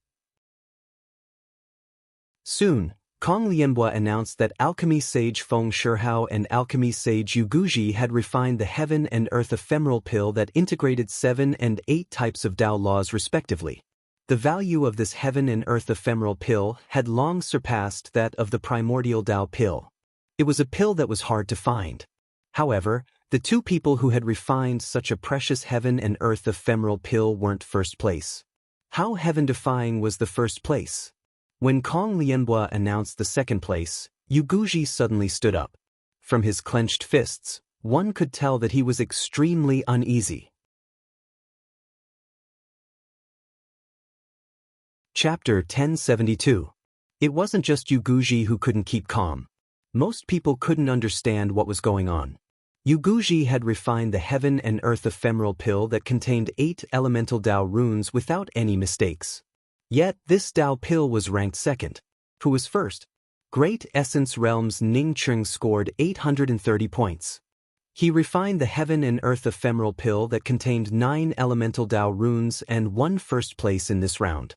A: Soon, Kong Lianbo announced that Alchemy Sage Feng Shihao and Alchemy Sage Yu Guji had refined the Heaven and Earth ephemeral pill that integrated 7 and 8 types of Dao laws respectively. The value of this Heaven and Earth ephemeral pill had long surpassed that of the primordial Dao pill. It was a pill that was hard to find. However, the 2 people who had refined such a precious Heaven and Earth ephemeral pill weren't first place. How heaven-defying was the first place? When Kong Lianbo announced the second place, Yu Guji suddenly stood up. From his clenched fists, one could tell that he was extremely uneasy. Chapter 1072. It wasn't just Yu Guji who couldn't keep calm. Most people couldn't understand what was going on. Yu Guji had refined the Heaven and Earth ephemeral pill that contained 8 elemental Dao runes without any mistakes. Yet this Dao pill was ranked second. Who was first? Great Essence Realm's Ning Cheng scored 830 points. He refined the Heaven and Earth ephemeral pill that contained 9 elemental Dao runes and won first place in this round.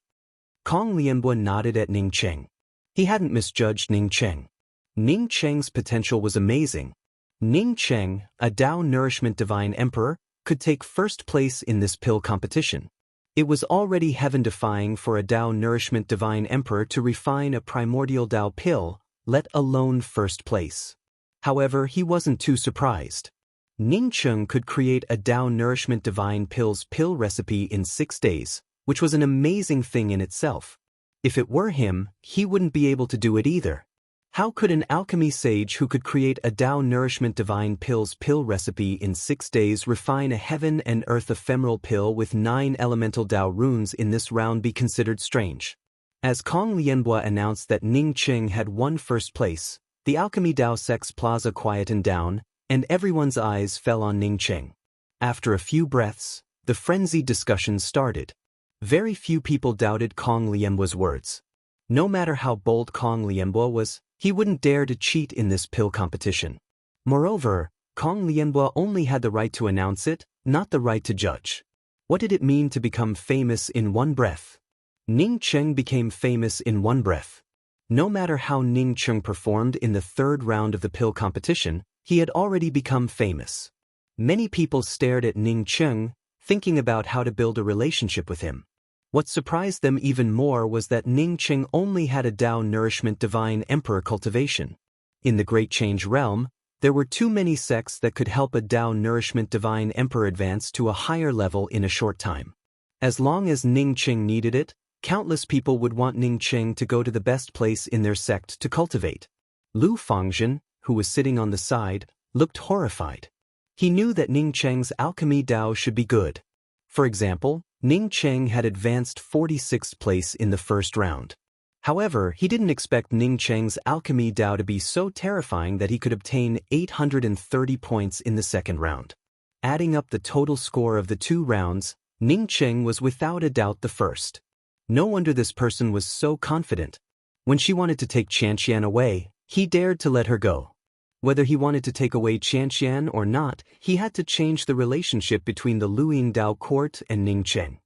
A: Kong Lianbo nodded at Ning Cheng. He hadn't misjudged Ning Cheng. Ning Cheng's potential was amazing. Ning Cheng, a Dao Nourishment Divine Emperor, could take first place in this pill competition. It was already heaven-defying for a Dao Nourishment Divine Emperor to refine a primordial Dao pill, let alone first place. However, he wasn't too surprised. Ning Cheng could create a Dao Nourishment Divine Pill's pill recipe in 6 days, which was an amazing thing in itself. If it were him, he wouldn't be able to do it either. How could an alchemy sage who could create a Dao Nourishment Divine Pill's pill recipe in 6 days refine a Heaven and Earth ephemeral pill with 9 elemental Dao runes in this round be considered strange? As Kong Lianbo announced that Ning Cheng had won first place, the Alchemy Dao Sex Plaza quietened down, and everyone's eyes fell on Ning Cheng. After a few breaths, the frenzied discussion started. Very few people doubted Kong Lianbo's words. No matter how bold Kong Lianbo was, he wouldn't dare to cheat in this pill competition. Moreover, Kong Lianbo only had the right to announce it, not the right to judge. What did it mean to become famous in one breath? Ning Cheng became famous in one breath. No matter how Ning Cheng performed in the 3rd round of the pill competition, he had already become famous. Many people stared at Ning Cheng, thinking about how to build a relationship with him. What surprised them even more was that Ning Qing only had a Tao Nourishment Divine Emperor cultivation. In the Great Change realm, there were too many sects that could help a Tao Nourishment Divine Emperor advance to a higher level in a short time. As long as Ning Qing needed it, countless people would want Ning Qing to go to the best place in their sect to cultivate. Lu Fangzhen, who was sitting on the side, looked horrified. He knew that Ning Cheng's alchemy Tao should be good. For example, Ning Cheng had advanced 46th place in the first round. However, he didn't expect Ning Cheng's alchemy Tao to be so terrifying that he could obtain 830 points in the second round. Adding up the total score of the 2 rounds, Ning Cheng was without a doubt the first. No wonder this person was so confident. When she wanted to take Qianqian away, he dared to let her go. Whether he wanted to take away Qianqian or not, he had to change the relationship between the Luyin Dao court and Ning Cheng.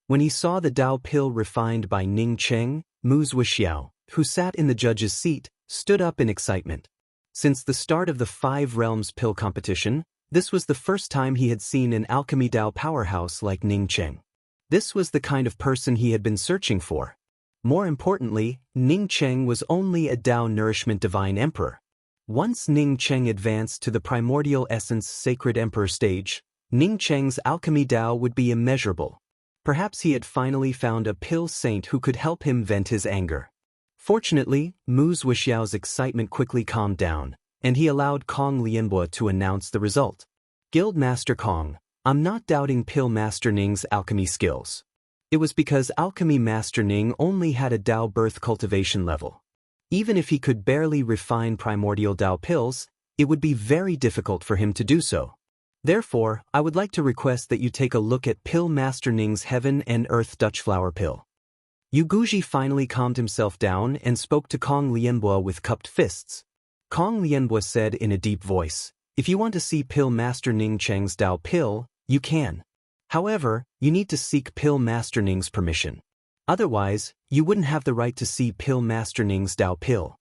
A: When he saw the Dao pill refined by Ning Cheng, Mu Zhuxiao, who sat in the judge's seat, stood up in excitement. Since the start of the 5 Realms pill competition, this was the first time he had seen an alchemy Dao powerhouse like Ning Cheng. This was the kind of person he had been searching for. More importantly, Ning Cheng was only a Tao Nourishment Divine Emperor. Once Ning Cheng advanced to the Primordial Essence Sacred Emperor stage, Ning Cheng's alchemy Tao would be immeasurable. Perhaps he had finally found a pill saint who could help him vent his anger. Fortunately, Mu Zhuxiao's excitement quickly calmed down, and he allowed Kong Lianbo to announce the result. Guild Master Kong, I'm not doubting Pill Master Ning's alchemy skills. It was because Alchemy Master Ning only had a Dao birth cultivation level. Even if he could barely refine primordial Dao pills, it would be very difficult for him to do so. Therefore, I would like to request that you take a look at Pill Master Ning's Heaven and Earth Dutch Flower Pill. Yu Guji finally calmed himself down and spoke to Kong Lianbo with cupped fists. Kong Lianbo said in a deep voice, if you want to see Pill Master Ning Cheng's Dao pill, you can. However, you need to seek Pill Master Ning's permission. Otherwise, you wouldn't have the right to see Pill Master Ning's Dao pill.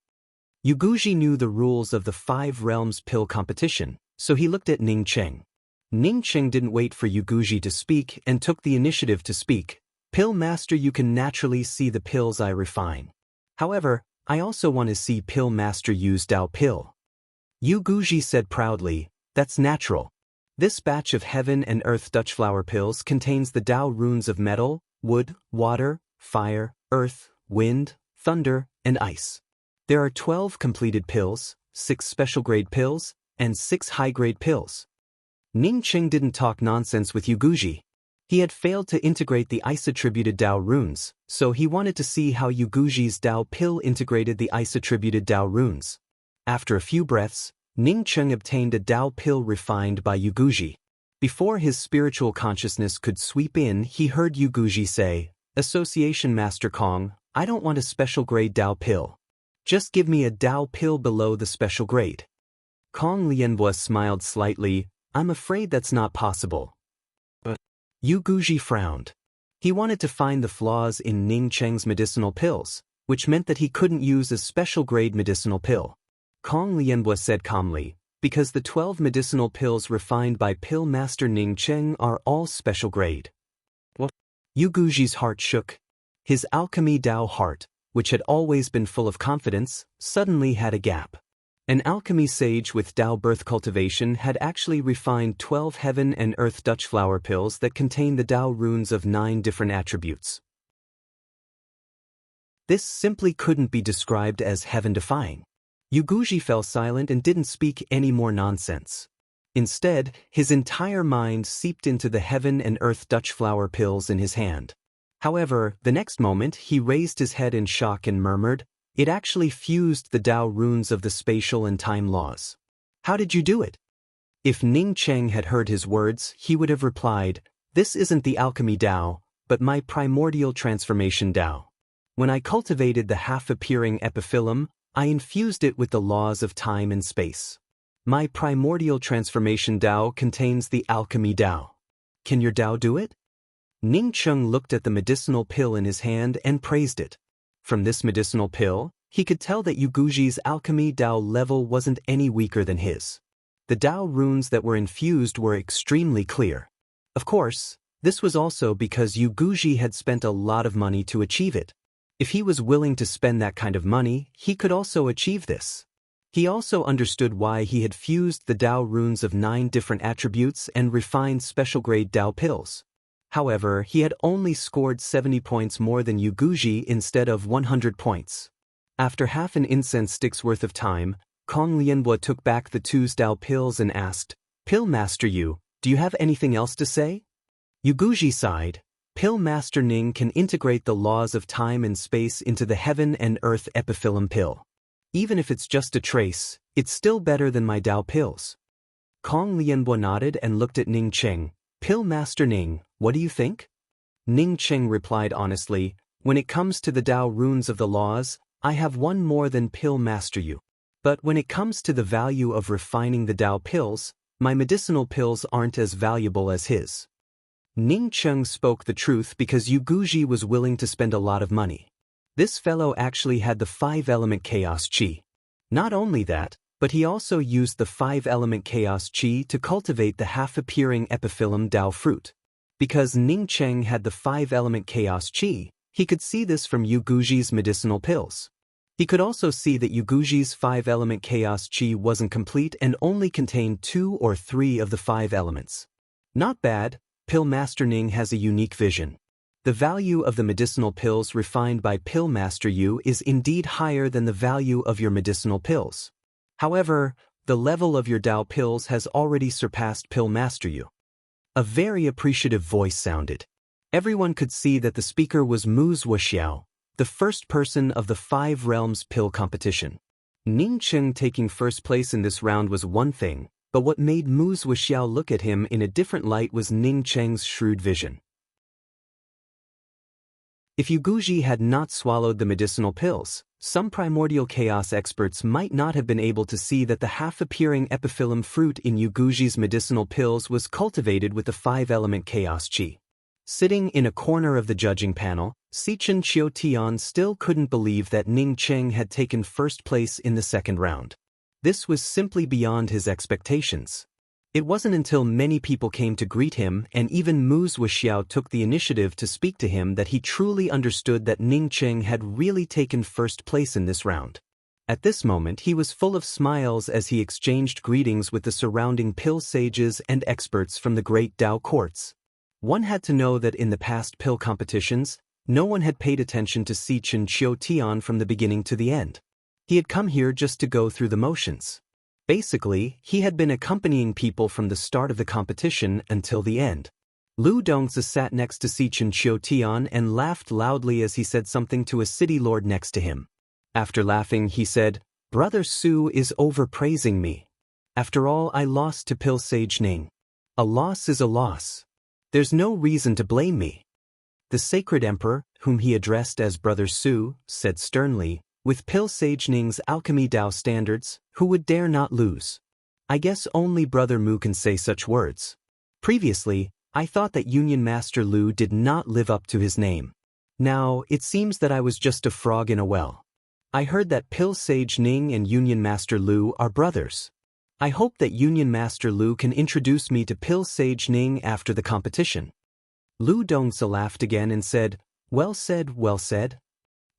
A: Yu Guji knew the rules of the 5 Realms pill competition, so he looked at Ning Cheng. Ning Cheng didn't wait for Yu Guji to speak and took the initiative to speak. Pill Master, you can naturally see the pills I refine. However, I also want to see Pill Master use Dao pill. Yu Guji said proudly, that's natural. This batch of Heaven and Earth Dutch Flower pills contains the Dao runes of metal, wood, water, fire, earth, wind, thunder, and ice. There are 12 completed pills, 6 special grade pills, and 6 high grade pills. Ning Cheng didn't talk nonsense with Yu Guji. He had failed to integrate the ice-attributed Dao runes, so he wanted to see how Yu Guji's Dao pill integrated the ice-attributed Dao runes. After a few breaths, Ning Cheng obtained a Dao pill refined by Yu Guji. Before his spiritual consciousness could sweep in, he heard Yu Guji say, Association Master Kong, I don't want a special grade Dao pill. Just give me a Dao pill below the special grade. Kong Lianbo smiled slightly, I'm afraid that's not possible. But Yu Guji frowned. He wanted to find the flaws in Ning Cheng's medicinal pills, which meant that he couldn't use a special grade medicinal pill. Kong Lianbo said calmly, because the 12 medicinal pills refined by Pill Master Ning Cheng are all special grade. What? Yu Guji's heart shook. His alchemy Dao heart, which had always been full of confidence, suddenly had a gap. An alchemy sage with Dao birth cultivation had actually refined 12 Heaven and Earth Dutch flower pills that contain the Dao runes of 9 different attributes. This simply couldn't be described as heaven-defying. Yu Guji fell silent and didn't speak any more nonsense. Instead, his entire mind seeped into the Heaven and Earth Dutch flower pills in his hand. However, the next moment he raised his head in shock and murmured, it actually fused the Dao runes of the spatial and time laws. How did you do it? If Ning Cheng had heard his words, he would have replied, this isn't the alchemy Dao, but my primordial transformation Dao. When I cultivated the half-appearing epiphyllum, I infused it with the laws of time and space. My primordial transformation Dao contains the alchemy Dao. Can your Dao do it? Ning Cheng looked at the medicinal pill in his hand and praised it. From this medicinal pill, he could tell that Yu Guji's alchemy Dao level wasn't any weaker than his. The Dao runes that were infused were extremely clear. Of course, This was also because Yu Guji had spent a lot of money to achieve it. If he was willing to spend that kind of money, he could also achieve this. He also understood why he had fused the Dao runes of 9 different attributes and refined special-grade Dao pills. However, he had only scored 70 points more than Yu Guji instead of 100 points. After half an incense stick's worth of time, Kong Lianbo took back the 2 Dao pills and asked, "Pill Master Yu, do you have anything else to say?" Yu Guji sighed. Pill Master Ning can integrate the laws of time and space into the heaven and earth epiphyllum pill. Even if it's just a trace, it's still better than my Dao pills. Kong Lianbo nodded and looked at Ning Cheng. Pill Master Ning, what do you think? Ning Cheng replied honestly, when it comes to the Dao runes of the laws, I have one more than Pill Master Yu. But when it comes to the value of refining the Dao pills, my medicinal pills aren't as valuable as his. Ning Cheng spoke the truth because Yu Guji was willing to spend a lot of money. This fellow actually had the 5-element chaos chi. Not only that, but he also used the 5-element chaos chi to cultivate the half-appearing epiphyllum Dao fruit. Because Ning Cheng had the 5-element chaos chi, he could see this from Yu Guji's medicinal pills. He could also see that Yu Guji's 5-element chaos chi wasn't complete and only contained 2 or 3 of the 5 elements. Not bad, Pill Master Ning has a unique vision. The value of the medicinal pills refined by Pill Master Yu is indeed higher than the value of your medicinal pills. However, the level of your Dao pills has already surpassed Pill Master Yu. A very appreciative voice sounded. Everyone could see that the speaker was Mu Zuoxiao, the first person of the 5 Realms pill competition. Ning Cheng taking first place in this round was one thing, but what made Mu Zuoxiao look at him in a different light was Ning Cheng's shrewd vision. If Yu Guji had not swallowed the medicinal pills, some primordial chaos experts might not have been able to see that the half-appearing epiphyllum fruit in Yu Guji's medicinal pills was cultivated with the 5-element chaos chi. Sitting in a corner of the judging panel, Sichen Qiutian still couldn't believe that Ning Cheng had taken first place in the second round. This was simply beyond his expectations. It wasn't until many people came to greet him and even Mu Zuoxiao took the initiative to speak to him that he truly understood that Ning Cheng had really taken first place in this round. At this moment he was full of smiles as he exchanged greetings with the surrounding pill sages and experts from the great Dao courts. One had to know that in the past pill competitions, no one had paid attention to Sichen Qiutian from the beginning to the end. He had come here just to go through the motions. Basically, he had been accompanying people from the start of the competition until the end. Lu Dongzi sat next to Sichen Qiutian and laughed loudly as he said something to a city lord next to him. After laughing, he said, "Brother Su is overpraising me. After all, I lost to Pill Sage Ning. A loss is a loss. There's no reason to blame me." The sacred emperor, whom he addressed as Brother Su, said sternly, "With Pill Sage Ning's alchemy Dao standards, who would dare not lose? I guess only Brother Mu can say such words. Previously, I thought that Union Master Lu did not live up to his name. Now, it seems that I was just a frog in a well. I heard that Pill Sage Ning and Union Master Lu are brothers. I hope that Union Master Lu can introduce me to Pill Sage Ning after the competition." Lu Dongzi laughed again and said, "Well said, well said."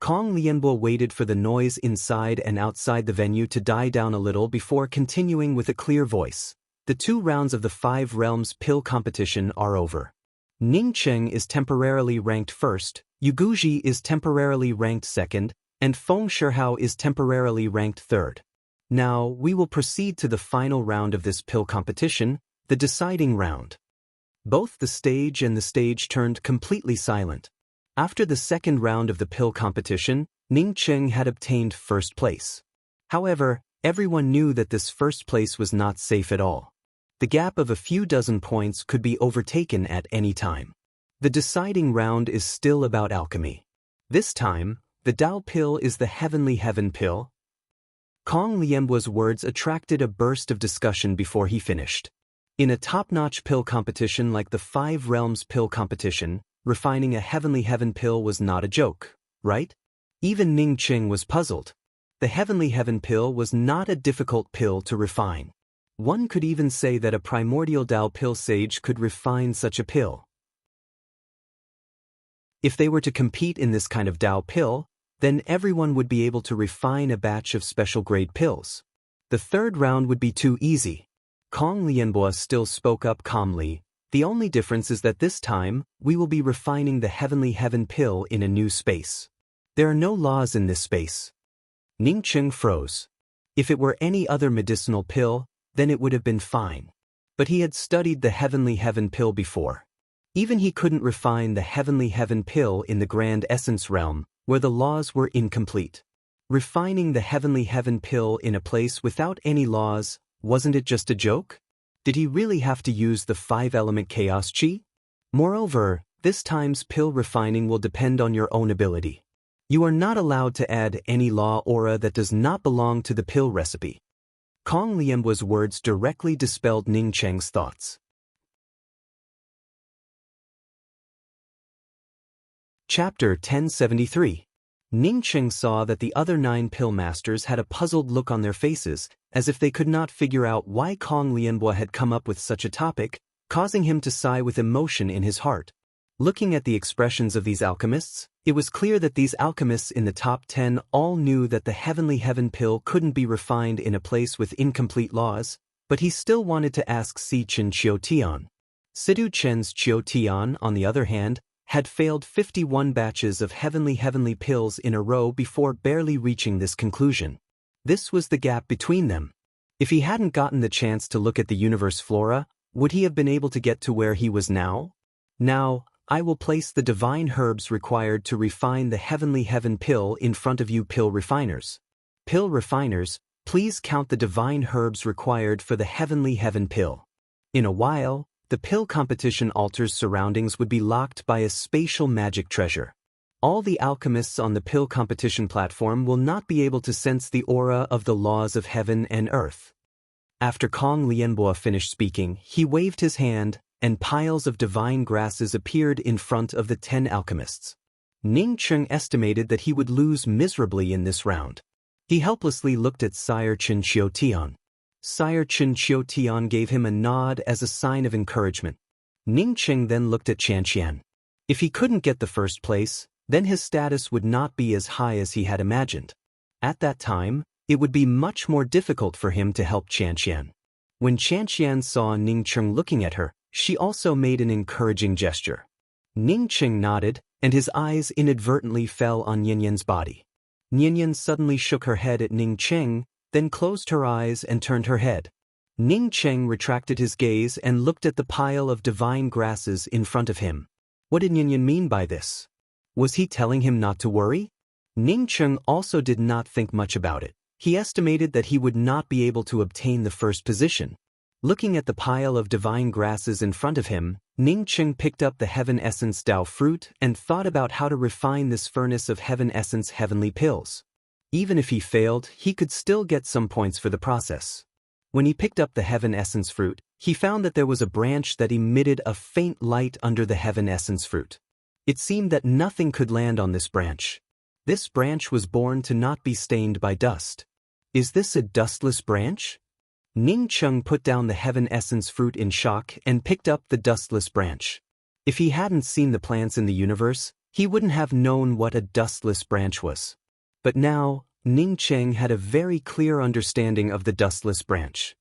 A: Kong Lianbo waited for the noise inside and outside the venue to die down a little before continuing with a clear voice. The 2 rounds of the 5 Realms pill competition are over. Ning Cheng is temporarily ranked first, Yu Guji is temporarily ranked second, and Feng Shihao is temporarily ranked third. Now, we will proceed to the final round of this pill competition, the deciding round. Both the stage and the stage turned completely silent. After the second round of the pill competition, Ning Cheng had obtained first place. However, everyone knew that this first place was not safe at all. The gap of a few dozen points could be overtaken at any time. The deciding round is still about alchemy. This time, the Dao pill is the Heavenly Heaven pill. Kong Lianbo's words attracted a burst of discussion before he finished. In a top-notch pill competition like the 5 Realms pill competition, refining a Heavenly Heaven pill was not a joke, right? Even Ning Cheng was puzzled. The Heavenly Heaven pill was not a difficult pill to refine. One could even say that a primordial Dao pill sage could refine such a pill. If they were to compete in this kind of Dao pill, then everyone would be able to refine a batch of special grade pills. The third round would be too easy. Kong Lianbo still spoke up calmly. The only difference is that this time, we will be refining the heavenly heaven pill in a new space. There are no laws in this space. Ning Cheng froze. If it were any other medicinal pill, then it would have been fine. But he had studied the heavenly heaven pill before. Even he couldn't refine the heavenly heaven pill in the grand essence realm, where the laws were incomplete. Refining the heavenly heaven pill in a place without any laws, wasn't it just a joke? Did he really have to use the 5-element chaos chi? Moreover, this time's pill refining will depend on your own ability. You are not allowed to add any law aura that does not belong to the pill recipe. Kong Lianbo's words directly dispelled Ning Cheng's thoughts. Chapter 1073. Ning Cheng saw that the other 9 pill masters had a puzzled look on their faces, as if they could not figure out why Kong Lianbo had come up with such a topic, causing him to sigh with emotion in his heart. Looking at the expressions of these alchemists, it was clear that these alchemists in the top 10 all knew that the heavenly heaven pill couldn't be refined in a place with incomplete laws, but he still wanted to ask Si Chen Chiu Tian. Sidu Chen's Chiu Tian, on the other hand, had failed 51 batches of heavenly pills in a row before barely reaching this conclusion. This was the gap between them. If he hadn't gotten the chance to look at the universe flora, would he have been able to get to where he was now? Now, I will place the divine herbs required to refine the heavenly heaven pill in front of you pill refiners. Pill refiners, please count the divine herbs required for the heavenly heaven pill. In a while, the pill competition altar's surroundings would be locked by a spatial magic treasure. All the alchemists on the pill competition platform will not be able to sense the aura of the laws of heaven and earth. After Kong Lianbo finished speaking, he waved his hand, and piles of divine grasses appeared in front of the 10 alchemists. Ning Cheng estimated that he would lose miserably in this round. He helplessly looked at Sire Chen Chiu Tian. Sire Chen Chiu Tian gave him a nod as a sign of encouragement. Ning Cheng then looked at Qian. If he couldn't get the first place, then his status would not be as high as he had imagined. At that time, it would be much more difficult for him to help Qian. When Qian saw Ning Cheng looking at her, she also made an encouraging gesture. Ning Cheng nodded, and his eyes inadvertently fell on Yan's body. Yan suddenly shook her head at Ning Cheng, then closed her eyes and turned her head. Ning Cheng retracted his gaze and looked at the pile of divine grasses in front of him. What did Yan mean by this? Was he telling him not to worry? Ning Cheng also did not think much about it. He estimated that he would not be able to obtain the first position. Looking at the pile of divine grasses in front of him, Ning Cheng picked up the Heaven Essence Dao fruit and thought about how to refine this furnace of Heaven Essence heavenly pills. Even if he failed, he could still get some points for the process. When he picked up the Heaven Essence fruit, he found that there was a branch that emitted a faint light under the Heaven Essence fruit. It seemed that nothing could land on this branch. This branch was born to not be stained by dust. Is this a dustless branch? Ning Cheng put down the Heaven Essence fruit in shock and picked up the dustless branch. If he hadn't seen the plants in the universe, he wouldn't have known what a dustless branch was. But now, Ning Cheng had a very clear understanding of the dustless branch.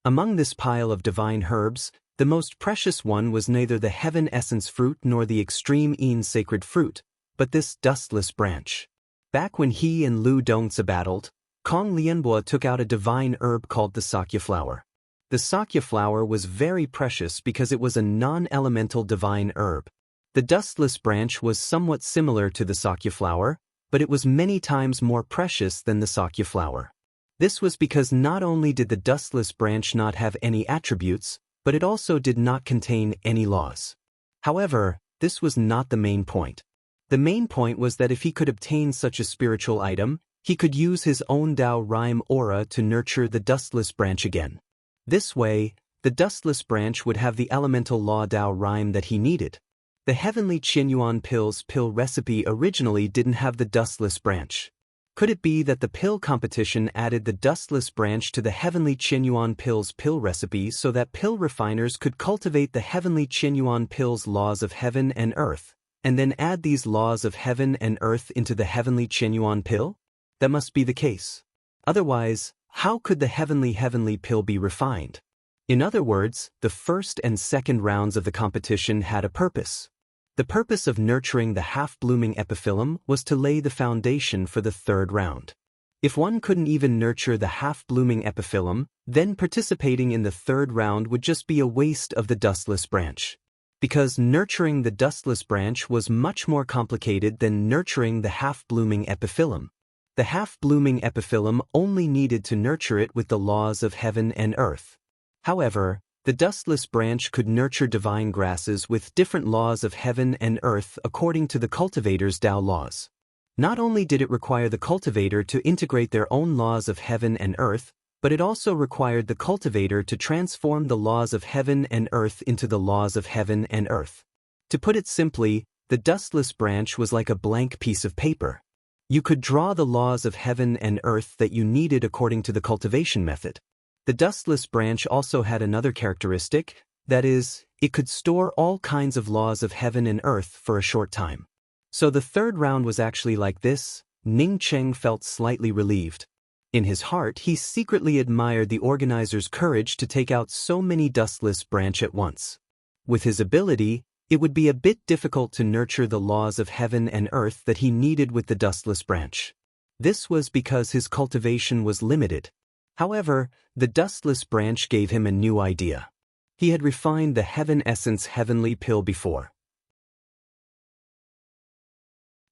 A: Among this pile of divine herbs, the most precious one was neither the Heaven Essence fruit nor the Extreme Een sacred fruit, but this dustless branch. Back when he and Lu Dongzi battled, Kong Lianbo took out a divine herb called the Sakya flower. The Sakya flower was very precious because it was a non-elemental divine herb. The dustless branch was somewhat similar to the Sakya flower, but it was many times more precious than the Sakya flower. This was because not only did the dustless branch not have any attributes, but it also did not contain any laws. However, this was not the main point. The main point was that if he could obtain such a spiritual item, he could use his own Dao Rhyme aura to nurture the dustless branch again. This way, the dustless branch would have the elemental law Dao Rhyme that he needed. The heavenly Qianyuan pill recipe originally didn't have the dustless branch. Could it be that the pill competition added the dustless branch to the heavenly Qinyuan pills pill recipe so that pill refiners could cultivate the heavenly Qinyuan pills laws of heaven and earth, and then add these laws of heaven and earth into the heavenly Qinyuan pill? That must be the case. Otherwise, how could the heavenly pill be refined? In other words, the first and second rounds of the competition had a purpose. The purpose of nurturing the half-blooming epiphyllum was to lay the foundation for the third round. If one couldn't even nurture the half-blooming epiphyllum, then participating in the third round would just be a waste of the dustless branch. Because nurturing the dustless branch was much more complicated than nurturing the half-blooming epiphyllum. The half-blooming epiphyllum only needed to nurture it with the laws of heaven and earth. However, the dustless branch could nurture divine grasses with different laws of heaven and earth according to the cultivator's Tao laws. Not only did it require the cultivator to integrate their own laws of heaven and earth, but it also required the cultivator to transform the laws of heaven and earth into the laws of heaven and earth. To put it simply, the dustless branch was like a blank piece of paper. You could draw the laws of heaven and earth that you needed according to the cultivation method. The dustless branch also had another characteristic, that is, it could store all kinds of laws of heaven and earth for a short time. So the third round was actually like this. Ning Cheng felt slightly relieved. In his heart, he secretly admired the organizer's courage to take out so many dustless branch at once. With his ability, it would be a bit difficult to nurture the laws of heaven and earth that he needed with the dustless branch. This was because his cultivation was limited. However, the dustless branch gave him a new idea. He had refined the Heaven Essence Heavenly Pill before.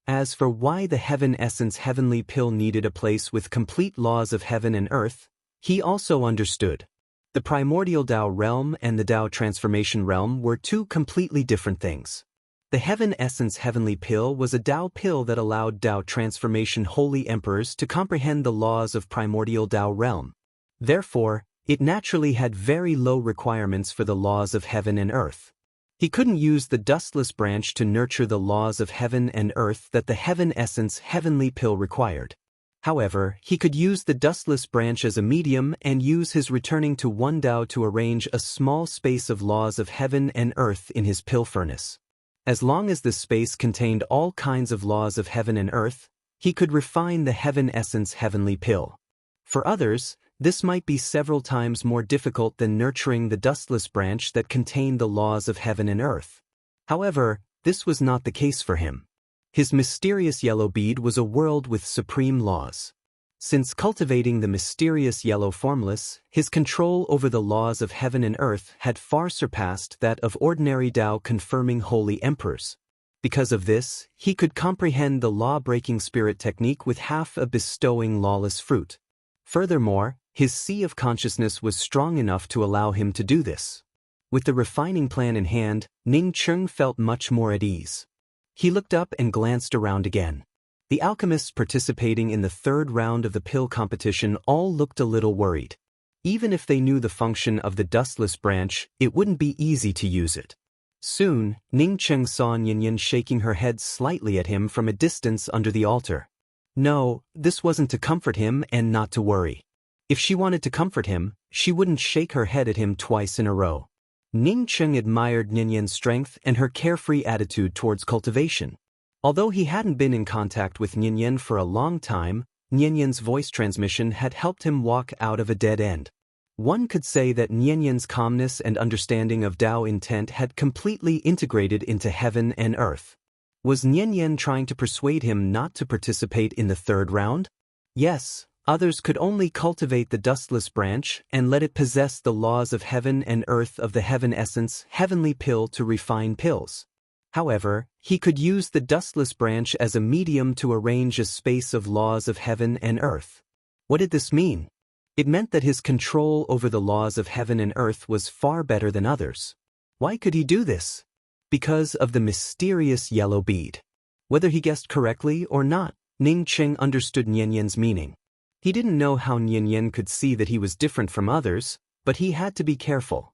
A: As for why the Heaven Essence Heavenly Pill needed a place with complete laws of heaven and earth, he also understood. The primordial Tao realm and the Tao transformation realm were two completely different things. The Heaven Essence Heavenly Pill was a Tao pill that allowed Tao transformation holy emperors to comprehend the laws of primordial Tao realm. Therefore, it naturally had very low requirements for the laws of heaven and earth. He couldn't use the dustless branch to nurture the laws of heaven and earth that the Heaven Essence Heavenly Pill required. However, he could use the dustless branch as a medium and use his returning to one Tao to arrange a small space of laws of heaven and earth in his pill furnace. As long as this space contained all kinds of laws of heaven and earth, he could refine the Heaven Essence Heavenly Pill. For others, this might be several times more difficult than nurturing the dustless branch that contained the laws of heaven and earth. However, this was not the case for him. His mysterious yellow bead was a world with supreme laws. Since cultivating the mysterious yellow formless, his control over the laws of heaven and earth had far surpassed that of ordinary Tao confirming holy emperors. Because of this, he could comprehend the law-breaking spirit technique with half a bestowing lawless fruit. Furthermore, his sea of consciousness was strong enough to allow him to do this. With the refining plan in hand, Ning Cheng felt much more at ease. He looked up and glanced around again. The alchemists participating in the third round of the pill competition all looked a little worried. Even if they knew the function of the dustless branch, it wouldn't be easy to use it. Soon, Ning Cheng saw Nyanyan shaking her head slightly at him from a distance under the altar. No, this wasn't to comfort him and not to worry. If she wanted to comfort him, she wouldn't shake her head at him twice in a row. Ning Cheng admired Nyanyan's strength and her carefree attitude towards cultivation. Although he hadn't been in contact with Nyanyan for a long time, Nyanyan's voice transmission had helped him walk out of a dead end. One could say that Nyanyan's calmness and understanding of Tao intent had completely integrated into heaven and earth. Was Nyanyan trying to persuade him not to participate in the third round? Yes. Others could only cultivate the dustless branch and let it possess the laws of heaven and earth of the Heaven Essence Heavenly Pill to refine pills. However, he could use the dustless branch as a medium to arrange a space of laws of heaven and earth. What did this mean? It meant that his control over the laws of heaven and earth was far better than others. Why could he do this? Because of the mysterious yellow bead. Whether he guessed correctly or not, Ning Cheng understood Nyanyan's meaning. He didn't know how Nyanyan could see that he was different from others, but he had to be careful.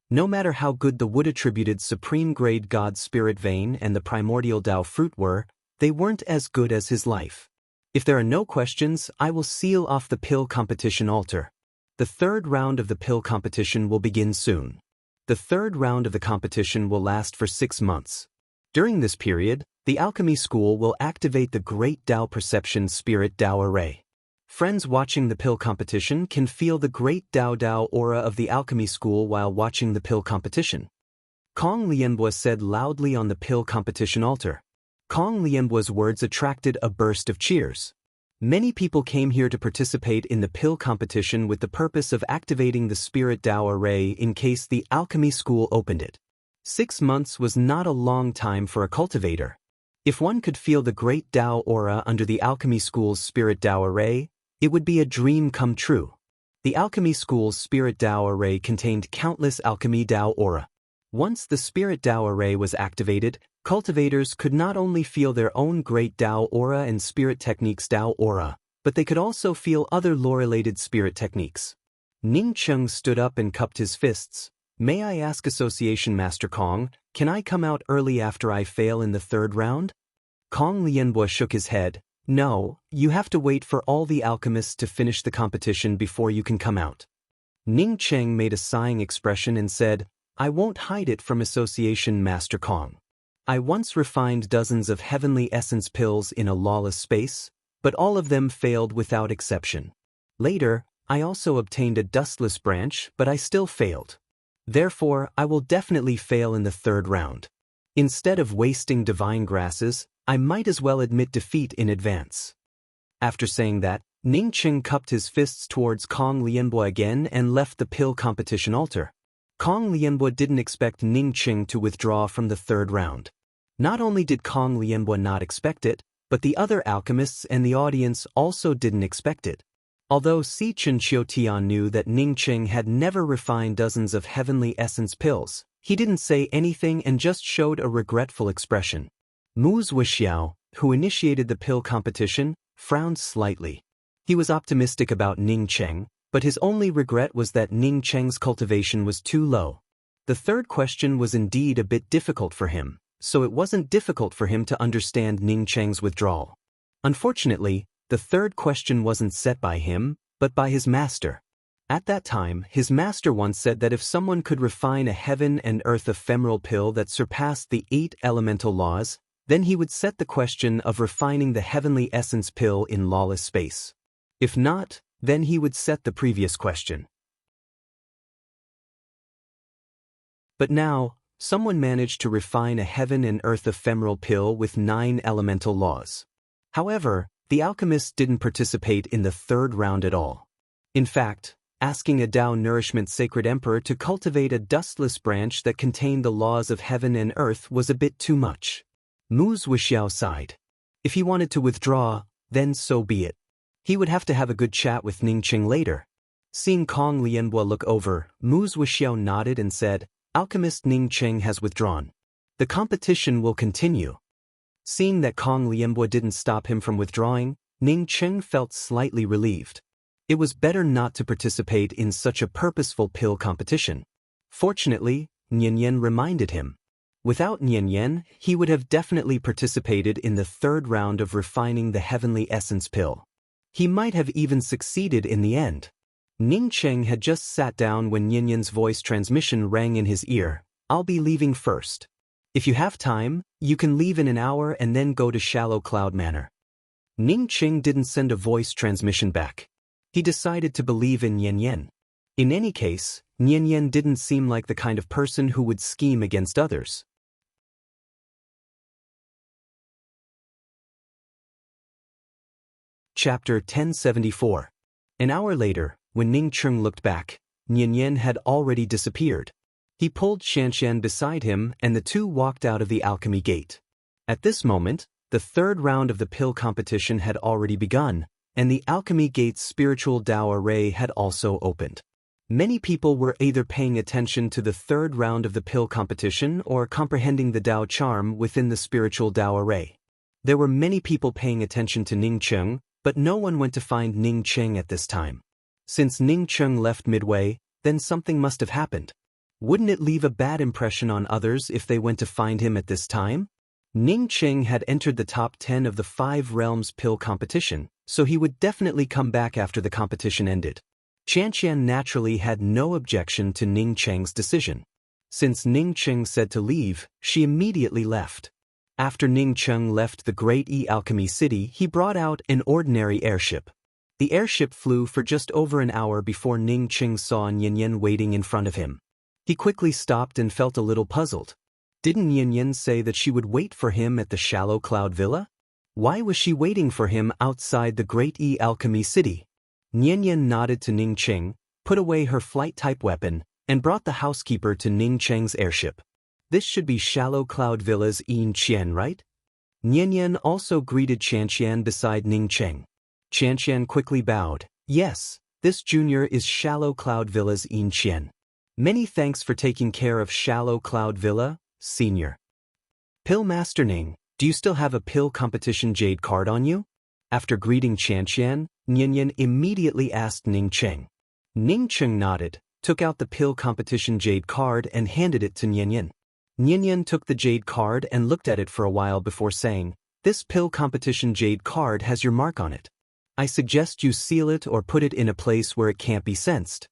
A: No matter how good the wood-attributed supreme-grade God spirit vein and the primordial Tao fruit were, they weren't as good as his life. If there are no questions, I will seal off the pill competition altar. The third round of the pill competition will begin soon. The third round of the competition will last for 6 months. During this period, the alchemy school will activate the Great Tao Perception Spirit Tao Array. Friends watching the pill competition can feel the Great Tao aura of the alchemy school while watching the pill competition. Kong Lianbo said loudly on the pill competition altar. Kong Lianbo's words attracted a burst of cheers. Many people came here to participate in the pill competition with the purpose of activating the Spirit Tao Array in case the alchemy school opened it. 6 months was not a long time for a cultivator. If one could feel the Great Tao aura under the alchemy school's Spirit Tao Array, it would be a dream come true. The alchemy school's Spirit Tao Array contained countless alchemy Tao aura. Once the Spirit Tao Array was activated, cultivators could not only feel their own Great Tao aura and Spirit Techniques Tao aura, but they could also feel other lore-related spirit techniques. Ning Cheng stood up and cupped his fists. May I ask Association Master Kong, can I come out early after I fail in the third round? Kong Lianbo shook his head. No, you have to wait for all the alchemists to finish the competition before you can come out. Ning Cheng made a sighing expression and said, I won't hide it from Association Master Kong. I once refined dozens of heavenly essence pills in a lawless space, but all of them failed without exception. Later, I also obtained a dustless branch, but I still failed. Therefore, I will definitely fail in the third round. Instead of wasting divine grasses, I might as well admit defeat in advance. After saying that, Ning Cheng cupped his fists towards Kong Lianbo again and left the pill competition altar. Kong Lianbo didn't expect Ning Cheng to withdraw from the third round. Not only did Kong Lianbo not expect it, but the other alchemists and the audience also didn't expect it. Although Si Chen Qiutian knew that Ning Cheng had never refined dozens of heavenly essence pills, he didn't say anything and just showed a regretful expression. Mu Zhuxiao, who initiated the pill competition, frowned slightly. He was optimistic about Ning Cheng, but his only regret was that Ning Cheng's cultivation was too low. The third question was indeed a bit difficult for him, so it wasn't difficult for him to understand Ning Cheng's withdrawal. Unfortunately, the third question wasn't set by him, but by his master. At that time, his master once said that if someone could refine a heaven and earth ephemeral pill that surpassed the 8 elemental laws, then he would set the question of refining the heavenly essence pill in lawless space. If not, then he would set the previous question. But now, someone managed to refine a heaven and earth ephemeral pill with 9 elemental laws. However, the alchemists didn't participate in the third round at all. In fact, asking a Tao Nourishment Sacred Emperor to cultivate a dustless branch that contained the laws of heaven and earth was a bit too much. Mu Zhuxiao sighed. If he wanted to withdraw, then so be it. He would have to have a good chat with Ning Cheng later. Seeing Kong Lianbo look over, Mu Zhuxiao nodded and said, Alchemist Ning Cheng has withdrawn. The competition will continue. Seeing that Kong Lianbo didn't stop him from withdrawing, Ning Cheng felt slightly relieved. It was better not to participate in such a purposeful pill competition. Fortunately, Nian Yan reminded him. Without Nian Yan, he would have definitely participated in the third round of refining the heavenly essence pill. He might have even succeeded in the end. Ning Cheng had just sat down when Nian Yan's voice transmission rang in his ear. I'll be leaving first. If you have time, you can leave in an hour and then go to Shallow Cloud Manor. Ning Cheng didn't send a voice transmission back. He decided to believe in Nian Yan. In any case, Nian Yan didn't seem like the kind of person who would scheme against others. Chapter 1074. An hour later, when Ning Cheng looked back, Nian Yan had already disappeared. He pulled Shanshan beside him and the two walked out of the alchemy gate. At this moment, the third round of the pill competition had already begun, and the alchemy gate's spiritual Tao array had also opened. Many people were either paying attention to the third round of the pill competition or comprehending the Tao charm within the spiritual Tao array. There were many people paying attention to Ning Cheng, but no one went to find Ning Cheng at this time. Since Ning Cheng left midway, then something must have happened. Wouldn't it leave a bad impression on others if they went to find him at this time? Ning Cheng had entered the top 10 of the 5 Realms Pill competition, so he would definitely come back after the competition ended. Qianqian naturally had no objection to Ning Cheng's decision. Since Ning Cheng said to leave, she immediately left. After Ning Cheng left the Great Alchemy City, he brought out an ordinary airship. The airship flew for just over an hour before Ning Cheng saw Nianyan waiting in front of him. He quickly stopped and felt a little puzzled. Didn't Nianyan say that she would wait for him at the Shallow Cloud Villa? Why was she waiting for him outside the Great Alchemy City? Nianyan nodded to Ning Cheng, put away her flight-type weapon, and brought the housekeeper to Ning Cheng's airship. This should be Shallow Cloud Villa's Yin Qian, right? Nianyan also greeted Qianqian beside Ning Cheng. Qianqian quickly bowed. Yes, this junior is Shallow Cloud Villa's Yin Qian. Many thanks for taking care of Shallow Cloud Villa, Senior. Pill Master Ning, do you still have a pill competition jade card on you? After greeting Qianqian, Nianyan immediately asked Ning Cheng. Ning Cheng nodded, took out the pill competition jade card and handed it to Nianyan. Nianyan took the jade card and looked at it for a while before saying, "This pill competition jade card has your mark on it. I suggest you seal it or put it in a place where it can't be sensed."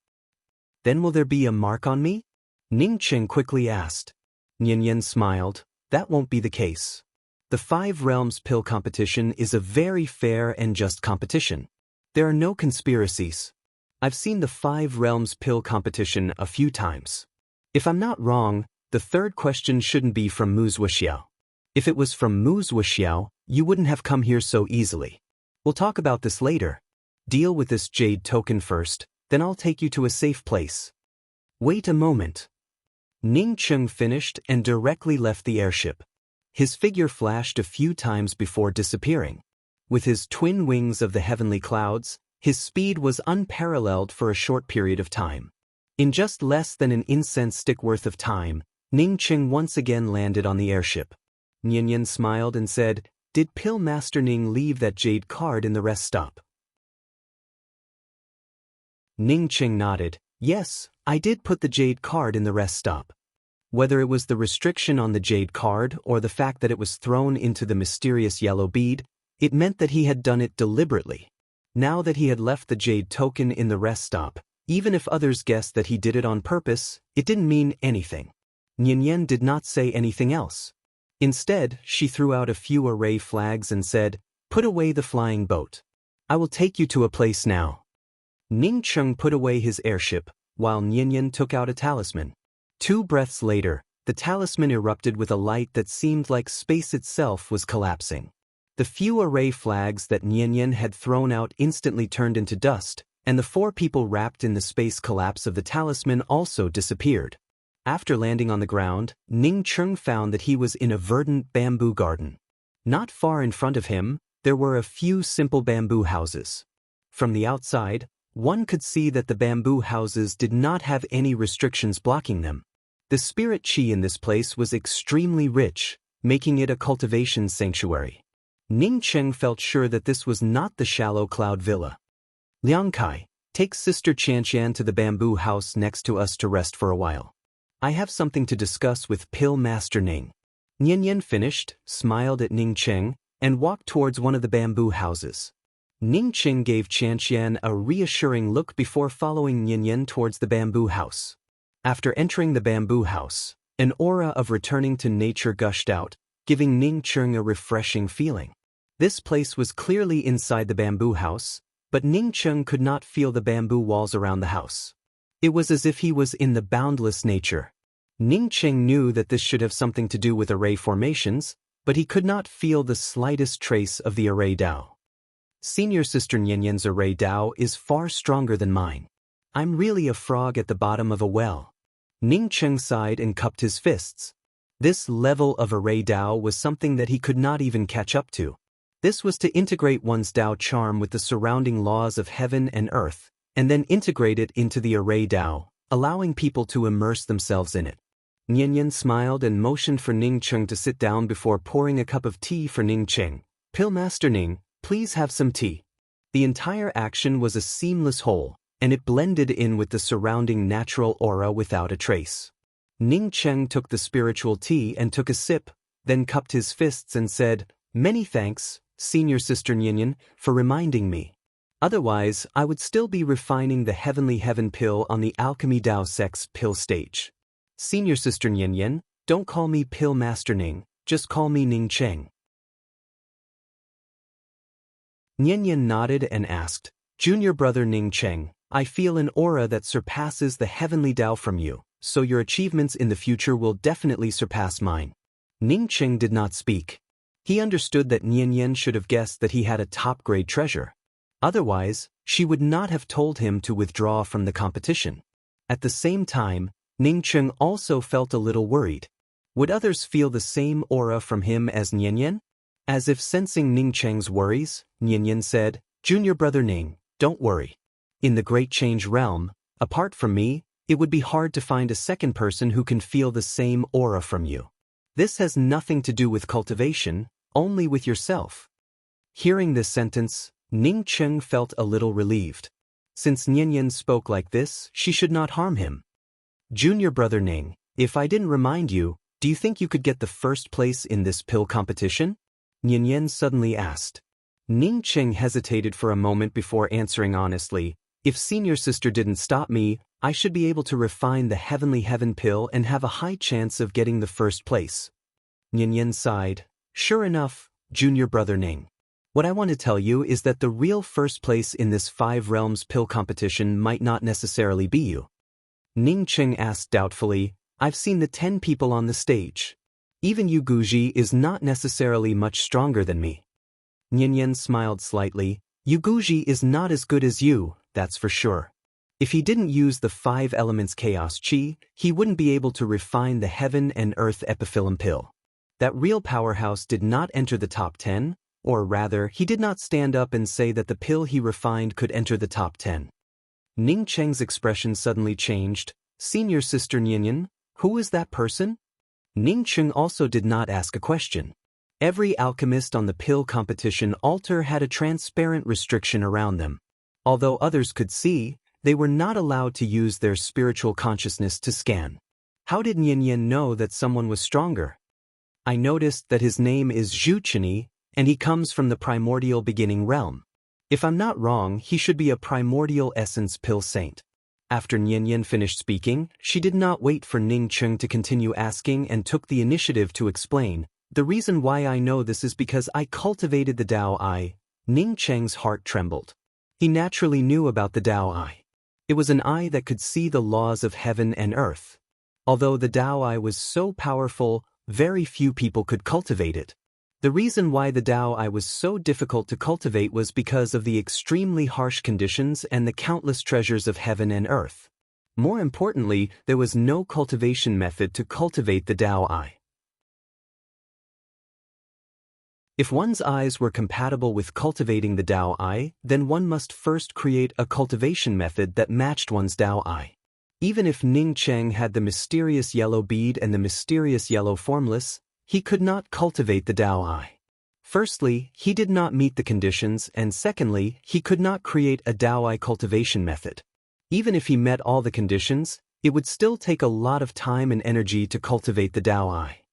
A: "Then will there be a mark on me?" Ning Cheng quickly asked. Nianyan smiled. "That won't be the case. The 5 Realms Pill competition is a very fair and just competition. There are no conspiracies. I've seen the 5 Realms Pill competition a few times. If I'm not wrong, the 3rd question shouldn't be from Mu Zuoxiao. If it was from Mu Zuoxiao, you wouldn't have come here so easily. We'll talk about this later. Deal with this jade token first, then I'll take you to a safe place." "Wait a moment." Ning Cheng finished and directly left the airship. His figure flashed a few times before disappearing. With his twin wings of the heavenly clouds, his speed was unparalleled for a short period of time. In just less than an incense stick worth of time, Ning Cheng once again landed on the airship. Nianyan smiled and said, "Did Pill Master Ning leave that jade card in the rest stop?" Ning Cheng nodded. "Yes, I did put the jade card in the rest stop." Whether it was the restriction on the jade card or the fact that it was thrown into the mysterious yellow bead, it meant that he had done it deliberately. Now that he had left the jade token in the rest stop, even if others guessed that he did it on purpose, it didn't mean anything. Nianyan did not say anything else. Instead, she threw out a few array flags and said, "Put away the flying boat. I will take you to a place now." Ning Cheng put away his airship, while Nianyan took out a talisman. 2 breaths later, the talisman erupted with a light that seemed like space itself was collapsing. The few array flags that Nianyan had thrown out instantly turned into dust, and the 4 people wrapped in the space collapse of the talisman also disappeared. After landing on the ground, Ning Cheng found that he was in a verdant bamboo garden. Not far in front of him, there were a few simple bamboo houses. From the outside, one could see that the bamboo houses did not have any restrictions blocking them. The spirit qi in this place was extremely rich, making it a cultivation sanctuary. Ning Cheng felt sure that this was not the Shallow Cloud Villa. "Liang Kai, take Sister Qianqian to the bamboo house next to us to rest for a while. I have something to discuss with Pill Master Ning." Nianyan finished, smiled at Ning Cheng, and walked towards one of the bamboo houses. Ning Cheng gave Qianqian a reassuring look before following Nianyan towards the bamboo house. After entering the bamboo house, an aura of returning to nature gushed out, giving Ning Cheng a refreshing feeling. This place was clearly inside the bamboo house, but Ning Cheng could not feel the bamboo walls around the house. It was as if he was in the boundless nature. Ning Cheng knew that this should have something to do with array formations, but he could not feel the slightest trace of the array Dao. Senior Sister Nianyan's array Dao is far stronger than mine. I'm really a frog at the bottom of a well. Ning Cheng sighed and cupped his fists. This level of array Dao was something that he could not even catch up to. This was to integrate one's Dao charm with the surrounding laws of heaven and earth, and then integrate it into the array Dao, allowing people to immerse themselves in it. Nianyan smiled and motioned for Ning Cheng to sit down before pouring a cup of tea for Ning Cheng. "Pill Master Ning, please have some tea." The entire action was a seamless whole, and it blended in with the surrounding natural aura without a trace. Ning Cheng took the spiritual tea and took a sip, then cupped his fists and said, "Many thanks, Senior Sister Nyenyen, for reminding me. Otherwise, I would still be refining the Heavenly Heaven pill on the Alchemy Dao Sex pill stage. Senior Sister Nyenyen, don't call me Pill Master Ning, just call me Ning Cheng." Nyenyen nodded and asked, "Junior brother Ning Cheng, I feel an aura that surpasses the Heavenly Dao from you, so your achievements in the future will definitely surpass mine." Ning Cheng did not speak. He understood that Nyenyen should have guessed that he had a top-grade treasure. Otherwise, she would not have told him to withdraw from the competition. At the same time, Ning Cheng also felt a little worried. Would others feel the same aura from him as Nyenyen? As if sensing Ning Cheng's worries, Nyenyen said, "Junior brother Ning, don't worry. In the Great Change realm, apart from me, it would be hard to find a second person who can feel the same aura from you. This has nothing to do with cultivation, only with yourself." Hearing this sentence, Ning Cheng felt a little relieved. Since Nyenyen spoke like this, she should not harm him. "Junior brother Ning, if I didn't remind you, do you think you could get the first place in this pill competition?" Nyenyen suddenly asked. Ning Cheng hesitated for a moment before answering honestly, "If Senior Sister didn't stop me, I should be able to refine the Heavenly Heaven pill and have a high chance of getting the first place." Nyenyen sighed. "Sure enough, Junior brother Ning. What I want to tell you is that the real first place in this 5 realms pill competition might not necessarily be you." Ning Cheng asked doubtfully, "I've seen the 10 people on the stage. Even Yu Guji is not necessarily much stronger than me." Nyenyen smiled slightly. "Yu Guji is not as good as you, that's for sure. If he didn't use the 5 elements chaos chi, he wouldn't be able to refine the Heaven and Earth epiphyllum pill. That real powerhouse did not enter the top 10, or rather, he did not stand up and say that the pill he refined could enter the top 10. Ning Cheng's expression suddenly changed. "Senior Sister Nyenyen, who is that person?" Ning Cheng also did not ask a question. Every alchemist on the pill competition altar had a transparent restriction around them. Although others could see, they were not allowed to use their spiritual consciousness to scan. How did Nyenyen know that someone was stronger? "I noticed that his name is Zhu Chini, and he comes from the primordial beginning realm. If I'm not wrong, he should be a primordial essence pill saint." After Nyenyen finished speaking, she did not wait for Ning Cheng to continue asking and took the initiative to explain, "The reason why I know this is because I cultivated the Dao Eye." Ning Cheng's heart trembled. He naturally knew about the Dao Eye. It was an eye that could see the laws of heaven and earth. Although the Dao Eye was so powerful, very few people could cultivate it. The reason why the Dao Eye was so difficult to cultivate was because of the extremely harsh conditions and the countless treasures of heaven and earth. More importantly, there was no cultivation method to cultivate the Dao Eye. If one's eyes were compatible with cultivating the Dao Eye, then one must first create a cultivation method that matched one's Dao Eye. Even if Ning Cheng had the mysterious yellow bead and the mysterious yellow formless, he could not cultivate the Dao Eye. Firstly, he did not meet the conditions, and secondly, he could not create a Dao Eye cultivation method. Even if he met all the conditions, it would still take a lot of time and energy to cultivate the Dao Eye.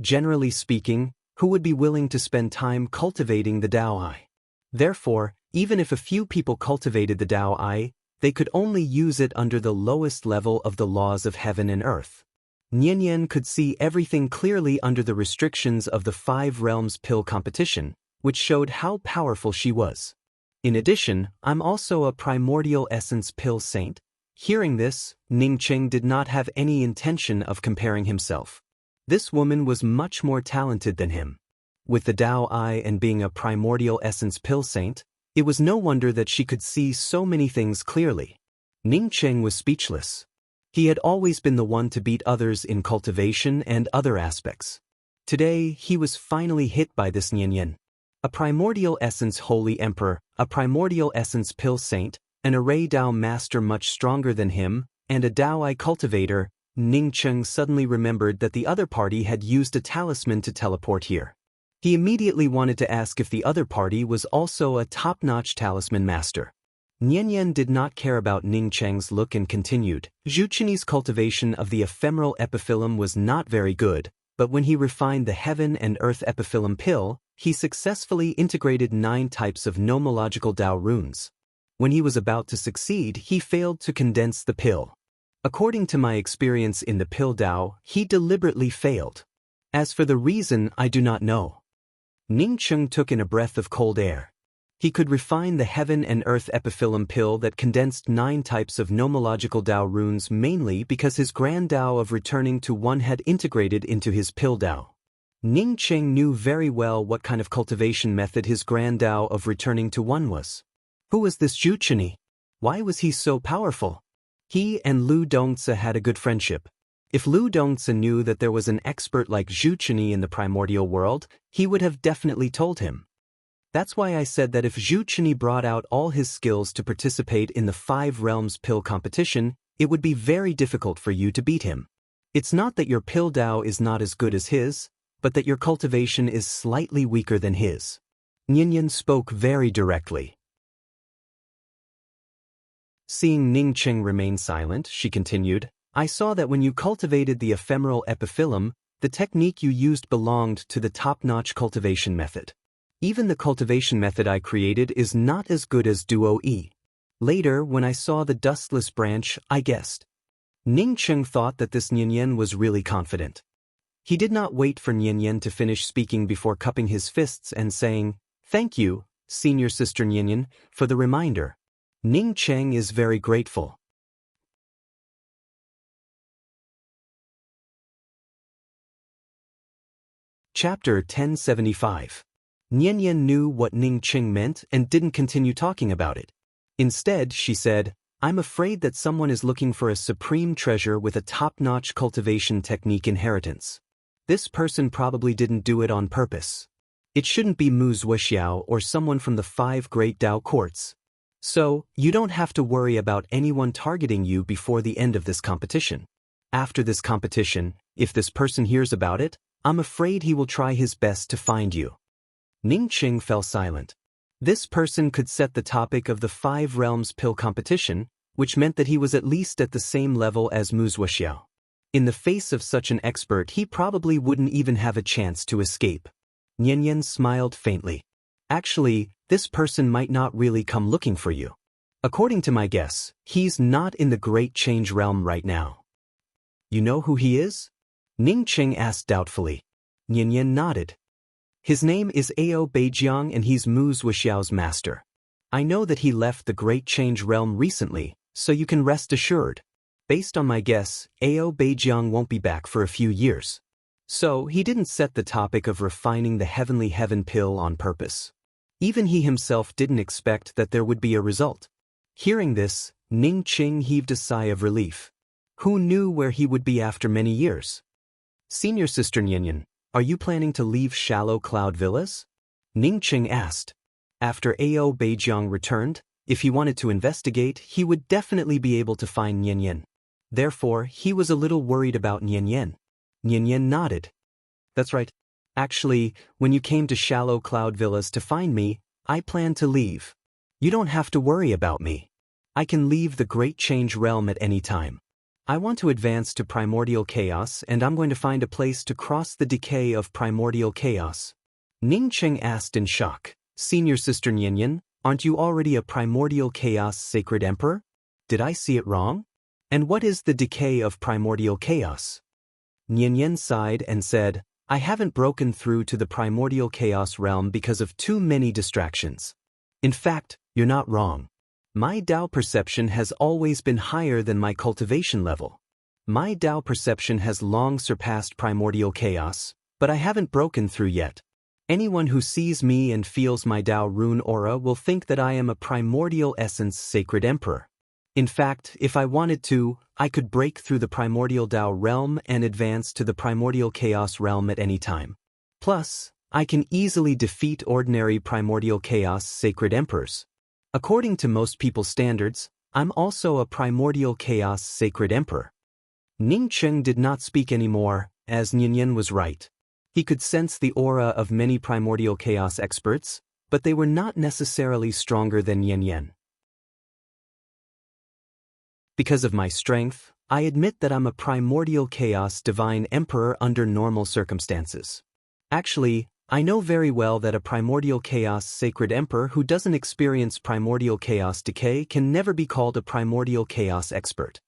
A: Generally speaking, who would be willing to spend time cultivating the Dao Eye? Therefore, even if a few people cultivated the Dao Eye, they could only use it under the lowest level of the laws of heaven and earth. Nyenyen could see everything clearly under the restrictions of the 5 realms pill competition, which showed how powerful she was. In addition, I'm also a primordial essence pill saint. Hearing this, Ning Cheng did not have any intention of comparing himself. This woman was much more talented than him. With the Dao Eye and being a primordial essence pill saint, it was no wonder that she could see so many things clearly. Ning Cheng was speechless. He had always been the one to beat others in cultivation and other aspects. Today, he was finally hit by this Nyenyen. A primordial essence holy emperor, a primordial essence pill saint, an array Dao master much stronger than him, and a Dao Eye cultivator. Ning Cheng suddenly remembered that the other party had used a talisman to teleport here. He immediately wanted to ask if the other party was also a top-notch talisman master. Nyenyen did not care about Ning Cheng's look and continued, "Zhu Chini's cultivation of the ephemeral epiphyllum was not very good, But when he refined the heaven and earth epiphyllum pill, he successfully integrated 9 types of nomological Dao runes. When he was about to succeed, he failed to condense the pill. According to my experience in the pill Dao, he deliberately failed. As for the reason, I do not know. Ning Cheng took in a breath of cold air. He could refine the heaven and earth epiphyllum pill that condensed 9 types of nomological Dao runes mainly because his grand Dao of returning to one had integrated into his pill Dao. Ning Cheng knew very well what kind of cultivation method his grand Dao of returning to one was. Who was this Zhu Chini? Why was he so powerful? He and Lu Dongzi had a good friendship. If Lu Dongzi knew that there was an expert like Zhu Chini in the primordial world, he would have definitely told him. That's why I said that if Zhu Chini brought out all his skills to participate in the 5 Realms pill competition, it would be very difficult for you to beat him. It's not that your pill Dao is not as good as his, but that your cultivation is slightly weaker than his. Nyenyen spoke very directly. Seeing Ning Cheng remain silent, she continued, I saw that when you cultivated the ephemeral epiphyllum, the technique you used belonged to the top-notch cultivation method. Even the cultivation method I created is not as good as Duo E. Later, when I saw the dustless branch, I guessed. Ning Cheng thought that this Nyenyen was really confident. He did not wait for Nyenyen to finish speaking before cupping his fists and saying, Thank you, Senior Sister Nyenyen, for the reminder. Ning Cheng is very grateful. Chapter 1075. Nyenyen knew what Ning Cheng meant and didn't continue talking about it. Instead, she said, I'm afraid that someone is looking for a supreme treasure with a top-notch cultivation technique inheritance. This person probably didn't do it on purpose. It shouldn't be Mu Zuoxiao or someone from the 5 great Dao courts. So, you don't have to worry about anyone targeting you before the end of this competition. After this competition, if this person hears about it, I'm afraid he will try his best to find you. Ning Cheng fell silent. This person could set the topic of the 5 Realms pill competition, which meant that he was at least at the same level as Mu Zuoxiao. In the face of such an expert, he probably wouldn't even have a chance to escape. Nyenyen smiled faintly. Actually, this person might not really come looking for you. According to my guess, he's not in the Great Change realm right now. You know who he is? Ning Cheng asked doubtfully. Nyenyen nodded. His name is Ao Beijiang and he's Mu Zuoxiao's master. I know that he left the Great Change realm recently, so you can rest assured. Based on my guess, Ao Beijiang won't be back for a few years. So, he didn't set the topic of refining the heavenly heaven pill on purpose. Even he himself didn't expect that there would be a result. Hearing this, Ning Cheng heaved a sigh of relief. Who knew where he would be after many years? Senior Sister Nyenyen, are you planning to leave Shallow Cloud Villas? Ning Cheng asked. After Ao Beijiang returned, if he wanted to investigate, he would definitely be able to find Nyenyen. Therefore, he was a little worried about Nyenyen. Nyenyen nodded. That's right. Actually, when you came to Shallow Cloud Villas to find me, I planned to leave. You don't have to worry about me. I can leave the Great Change realm at any time. I want to advance to primordial chaos and I'm going to find a place to cross the decay of primordial chaos. Ning Cheng asked in shock, Senior Sister Nyenyen, aren't you already a primordial chaos sacred emperor? Did I see it wrong? And what is the decay of primordial chaos? Nyenyen sighed and said, I haven't broken through to the primordial chaos realm because of too many distractions. In fact, you're not wrong. My Dao perception has always been higher than my cultivation level. My Dao perception has long surpassed primordial chaos, but I haven't broken through yet. Anyone who sees me and feels my Dao rune aura will think that I am a primordial essence sacred emperor. In fact, if I wanted to, I could break through the primordial Dao realm and advance to the primordial chaos realm at any time. Plus, I can easily defeat ordinary primordial chaos sacred emperors. According to most people's standards, I'm also a primordial chaos sacred emperor. Ning Cheng did not speak anymore, as Nyenyen was right. He could sense the aura of many primordial chaos experts, but they were not necessarily stronger than Nyenyen. Because of my strength, I admit that I'm a primordial chaos divine emperor under normal circumstances. Actually, I know very well that a primordial chaos sacred emperor who doesn't experience primordial chaos decay can never be called a primordial chaos expert.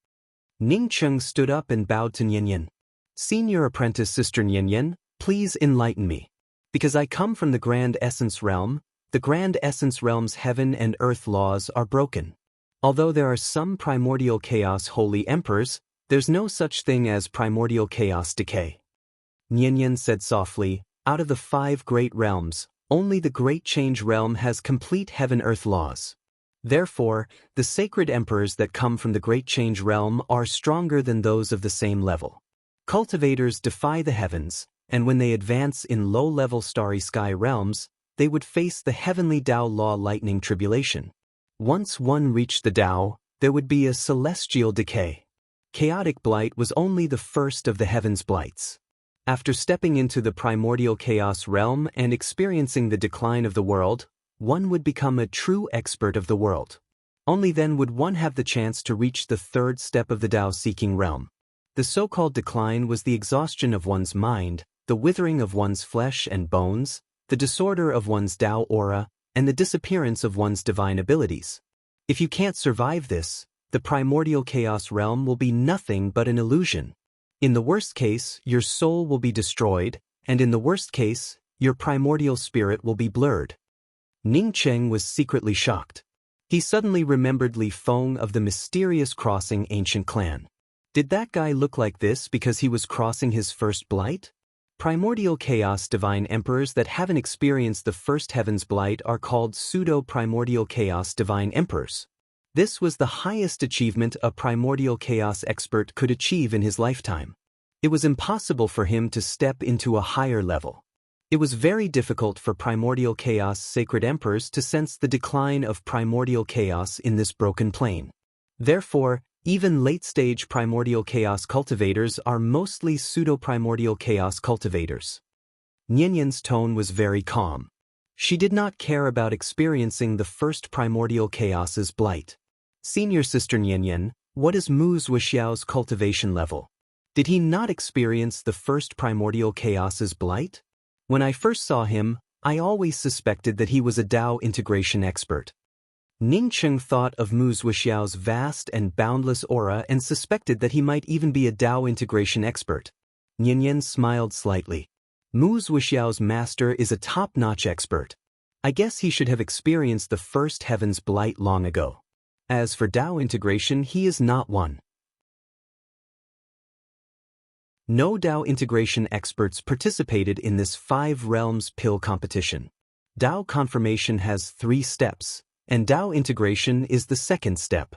A: Ning Cheng stood up and bowed to Nianyan. Senior apprentice Sister Nianyan, please enlighten me. Because I come from the Grand Essence Realm, the Grand Essence Realm's heaven and earth laws are broken. Although there are some primordial chaos holy emperors, there's no such thing as primordial chaos decay. Nianyan said softly, out of the 5 great realms, only the Great Change Realm has complete heaven-earth laws. Therefore, the sacred emperors that come from the Great Change Realm are stronger than those of the same level. Cultivators defy the heavens, and when they advance in low-level starry sky realms, they would face the heavenly Tao law lightning tribulation. Once one reached the Tao, there would be a celestial decay. Chaotic blight was only the first of the heavens' blights. After stepping into the primordial chaos realm and experiencing the decline of the world, one would become a true expert of the world. Only then would one have the chance to reach the 3rd step of the Tao-seeking realm. The so-called decline was the exhaustion of one's mind, the withering of one's flesh and bones, the disorder of one's Tao aura, and the disappearance of one's divine abilities. If you can't survive this, the primordial chaos realm will be nothing but an illusion. In the worst case, your soul will be destroyed, and in the worst case, your primordial spirit will be blurred. Ning Cheng was secretly shocked. He suddenly remembered Li Feng of the mysterious crossing ancient clan. Did that guy look like this because he was crossing his first blight? Primordial chaos divine emperors that haven't experienced the first heaven's blight are called pseudo-primordial chaos divine emperors. This was the highest achievement a primordial chaos expert could achieve in his lifetime. It was impossible for him to step into a higher level. It was very difficult for primordial chaos sacred emperors to sense the decline of primordial chaos in this broken plane. Therefore, even late-stage primordial chaos cultivators are mostly pseudo-primordial chaos cultivators. Nianyan's tone was very calm. She did not care about experiencing the first primordial chaos's blight. Senior Sister Nianyan, what is Mu Zhuxiao's cultivation level? Did he not experience the first primordial chaos's blight? When I first saw him, I always suspected that he was a Tao integration expert. Ning Cheng thought of Mu Zhuxiao's vast and boundless aura and suspected that he might even be a Tao integration expert. Nianyan smiled slightly. Mu Zhuxiao's master is a top-notch expert. I guess he should have experienced the first heaven's blight long ago. As for Tao integration, he is not one. No Tao integration experts participated in this 5 realms pill competition. Tao confirmation has 3 steps, and Tao integration is the 2nd step.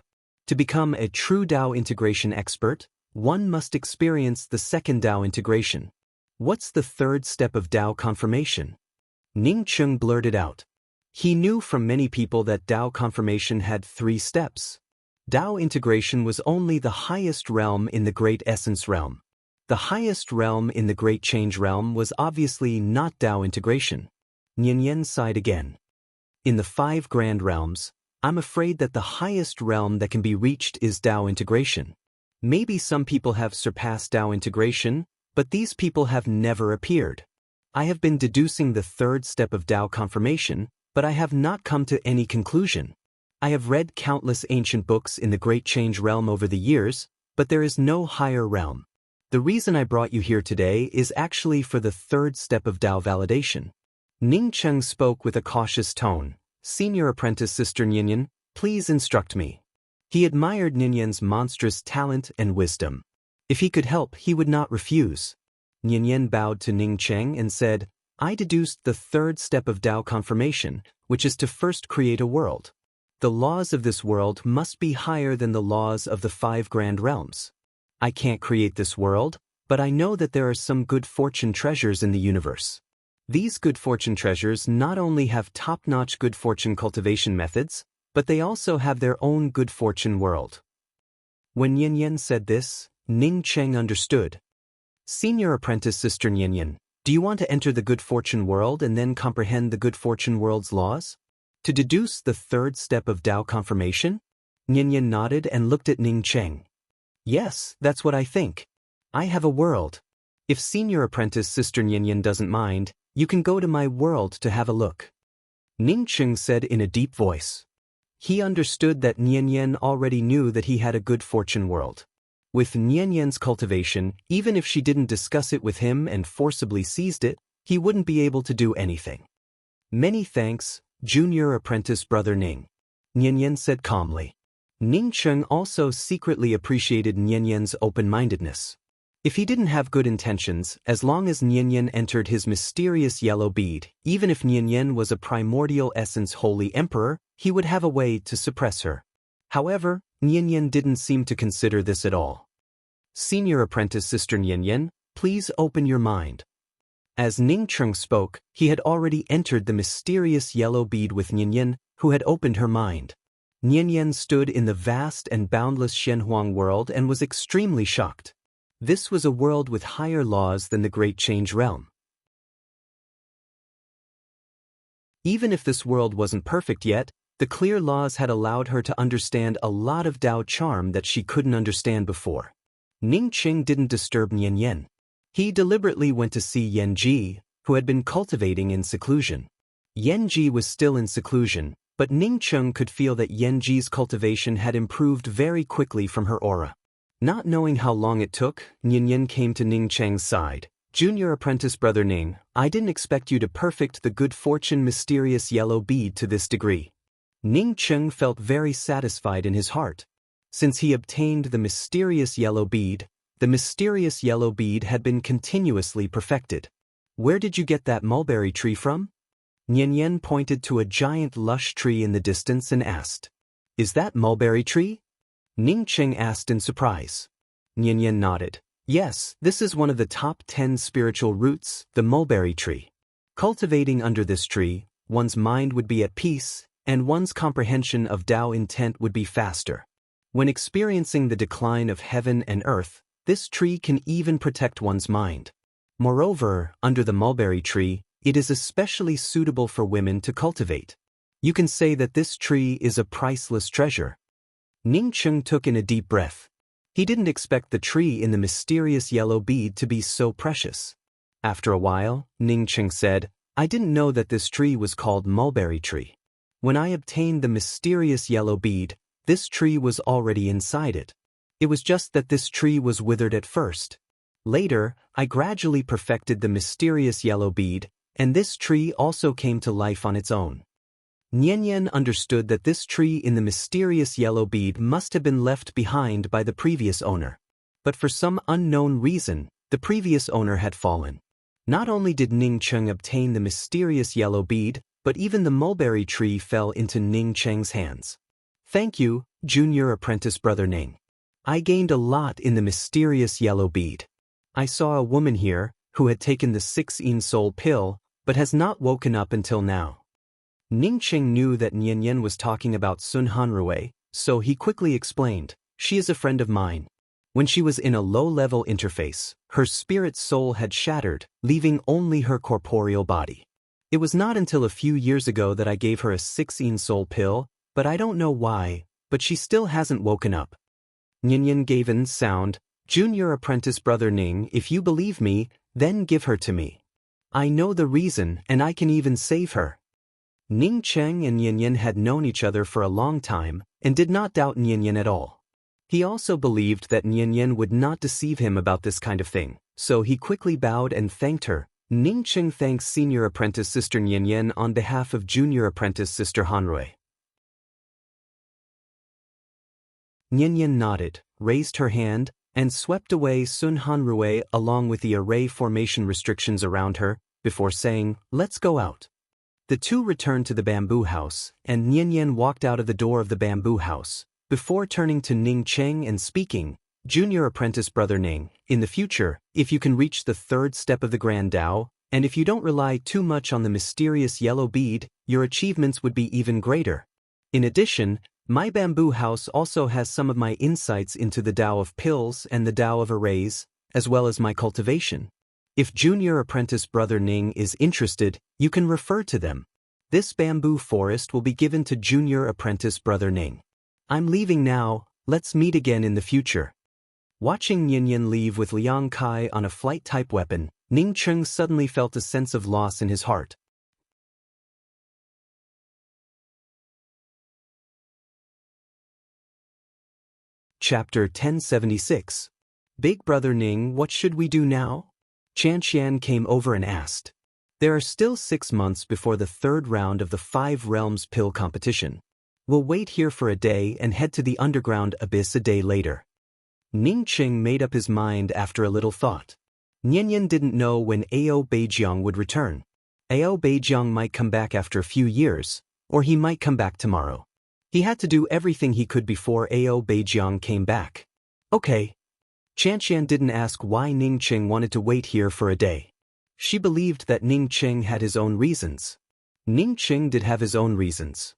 A: To become a true Tao integration expert, one must experience the 2nd Tao integration. What's the 3rd step of Tao confirmation? Ning Cheng blurted out. He knew from many people that Tao confirmation had 3 steps. Tao integration was only the highest realm in the Great Essence Realm. The highest realm in the Great Change Realm was obviously not Tao integration. Nianyan sighed again. In the 5 grand realms, I'm afraid that the highest realm that can be reached is Tao integration. Maybe some people have surpassed Tao integration, but these people have never appeared. I have been deducing the 3rd step of Tao confirmation, but I have not come to any conclusion. I have read countless ancient books in the Great Change Realm over the years, but there is no higher realm. The reason I brought you here today is actually for the 3rd step of Tao validation. Ning Cheng spoke with a cautious tone. Senior apprentice Sister Nianyan, please instruct me. He admired Nianyan's monstrous talent and wisdom. If he could help, he would not refuse. Nianyan bowed to Ning Cheng and said, I deduced the 3rd step of Tao confirmation, which is to first create a world. The laws of this world must be higher than the laws of the 5 grand realms. I can't create this world, but I know that there are some good fortune treasures in the universe. These good fortune treasures not only have top-notch good fortune cultivation methods, but they also have their own good fortune world. When Nianyan said this, Ning Cheng understood. Senior apprentice Sister Nianyan, do you want to enter the good fortune world and then comprehend the good fortune world's laws? To deduce the 3rd step of Tao confirmation? Nianyan nodded and looked at Ning Cheng. Yes, that's what I think. I have a world. If Senior Apprentice Sister Nianyan doesn't mind, you can go to my world to have a look. Ning Cheng said in a deep voice. He understood that Nianyan already knew that he had a good fortune world. With Nianyan's cultivation, even if she didn't discuss it with him and forcibly seized it, he wouldn't be able to do anything. Many thanks, Junior Apprentice Brother Ning, Nianyan said calmly. Ning Cheng also secretly appreciated Nianyan's open-mindedness. If he didn't have good intentions, as long as Nianyan entered his mysterious yellow bead, even if Nianyan was a primordial essence holy emperor, he would have a way to suppress her. However, Nianyan didn't seem to consider this at all. Senior Apprentice Sister Nianyan, please open your mind. As Ning Cheng spoke, he had already entered the mysterious yellow bead with Nianyan, who had opened her mind. Nianyan stood in the vast and boundless Shenhuang world and was extremely shocked. This was a world with higher laws than the Great Change Realm. Even if this world wasn't perfect yet, the clear laws had allowed her to understand a lot of Dao charm that she couldn't understand before. Ning Cheng didn't disturb Nianyan. He deliberately went to see Yanji, who had been cultivating in seclusion. Yanji was still in seclusion, but Ning Cheng could feel that Yanji's cultivation had improved very quickly from her aura. Not knowing how long it took, Nianyan came to Ning Cheng's side. Junior Apprentice Brother Ning, I didn't expect you to perfect the good fortune mysterious yellow bead to this degree. Ning Cheng felt very satisfied in his heart. Since he obtained the mysterious yellow bead had been continuously perfected. Where did you get that mulberry tree from? Nianyan pointed to a giant lush tree in the distance and asked. Is that mulberry tree? Ning Cheng asked in surprise. Nianyan nodded. Yes, this is one of the top 10 spiritual roots, the mulberry tree. Cultivating under this tree, one's mind would be at peace, and one's comprehension of Tao intent would be faster. When experiencing the decline of heaven and earth, this tree can even protect one's mind. Moreover, under the mulberry tree, it is especially suitable for women to cultivate. You can say that this tree is a priceless treasure. Ning Cheng took in a deep breath. He didn't expect the tree in the mysterious yellow bead to be so precious. After a while, Ning Cheng said, I didn't know that this tree was called mulberry tree. When I obtained the mysterious yellow bead, this tree was already inside it. It was just that this tree was withered at first. Later, I gradually perfected the mysterious yellow bead, and this tree also came to life on its own. Nianyan understood that this tree in the mysterious yellow bead must have been left behind by the previous owner. But for some unknown reason, the previous owner had fallen. Not only did Ning Cheng obtain the mysterious yellow bead, but even the mulberry tree fell into Ning Cheng's hands. Thank you, Junior Apprentice Brother Ning. I gained a lot in the mysterious yellow bead. I saw a woman here who had taken the 6-in soul pill, but has not woken up until now. Ning Cheng knew that Nianyan was talking about Sun Hanrui, so he quickly explained, she is a friend of mine. When she was in a low-level interface, her spirit soul had shattered, leaving only her corporeal body. It was not until a few years ago that I gave her a 6-in soul pill, but I don't know why, but she still hasn't woken up. Nianyan gave in sound, Junior Apprentice Brother Ning, if you believe me, then give her to me. I know the reason and I can even save her. Ning Cheng and Nianyan had known each other for a long time and did not doubt Nianyan at all. He also believed that Nianyan would not deceive him about this kind of thing, so he quickly bowed and thanked her. Ning Cheng thanks Senior Apprentice Sister Nianyan on behalf of Junior Apprentice Sister Hanrui. Nianyan nodded, raised her hand, and swept away Sun Hanrui along with the array formation restrictions around her, before saying, let's go out. The two returned to the bamboo house, and Nianyan walked out of the door of the bamboo house, before turning to Ning Cheng and speaking, Junior Apprentice Brother Ning, in the future, if you can reach the 3rd step of the Grand Tao, and if you don't rely too much on the mysterious yellow bead, your achievements would be even greater. In addition, my bamboo house also has some of my insights into the Tao of pills and the Tao of arrays, as well as my cultivation. If Junior Apprentice Brother Ning is interested, you can refer to them. This bamboo forest will be given to Junior Apprentice Brother Ning. I'm leaving now, let's meet again in the future. Watching Nyenyen leave with Liang Kai on a flight-type weapon, Ning Cheng suddenly felt a sense of loss in his heart. Chapter 1076. Big Brother Ning, what should we do now? Qian came over and asked. There are still 6 months before the third round of the 5 Realms pill competition. We'll wait here for a day and head to the underground abyss a day later. Ning Cheng made up his mind after a little thought. Nyenyen didn't know when Ao Beijiang would return. Ao Beijiang might come back after a few years, or he might come back tomorrow. He had to do everything he could before Ao Beijiang came back. Okay. Qian didn't ask why Ning Cheng wanted to wait here for a day. She believed that Ning Cheng had his own reasons. Ning Cheng did have his own reasons.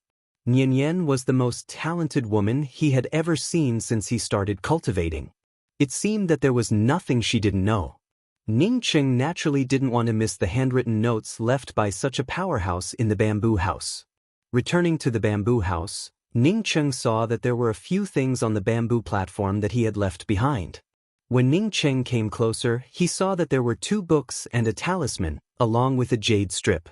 A: Nyenyen was the most talented woman he had ever seen since he started cultivating. It seemed that there was nothing she didn't know. Ning Cheng naturally didn't want to miss the handwritten notes left by such a powerhouse in the bamboo house. Returning to the bamboo house, Ning Cheng saw that there were a few things on the bamboo platform that he had left behind. When Ning Cheng came closer, he saw that there were 2 books and a talisman, along with a jade strip.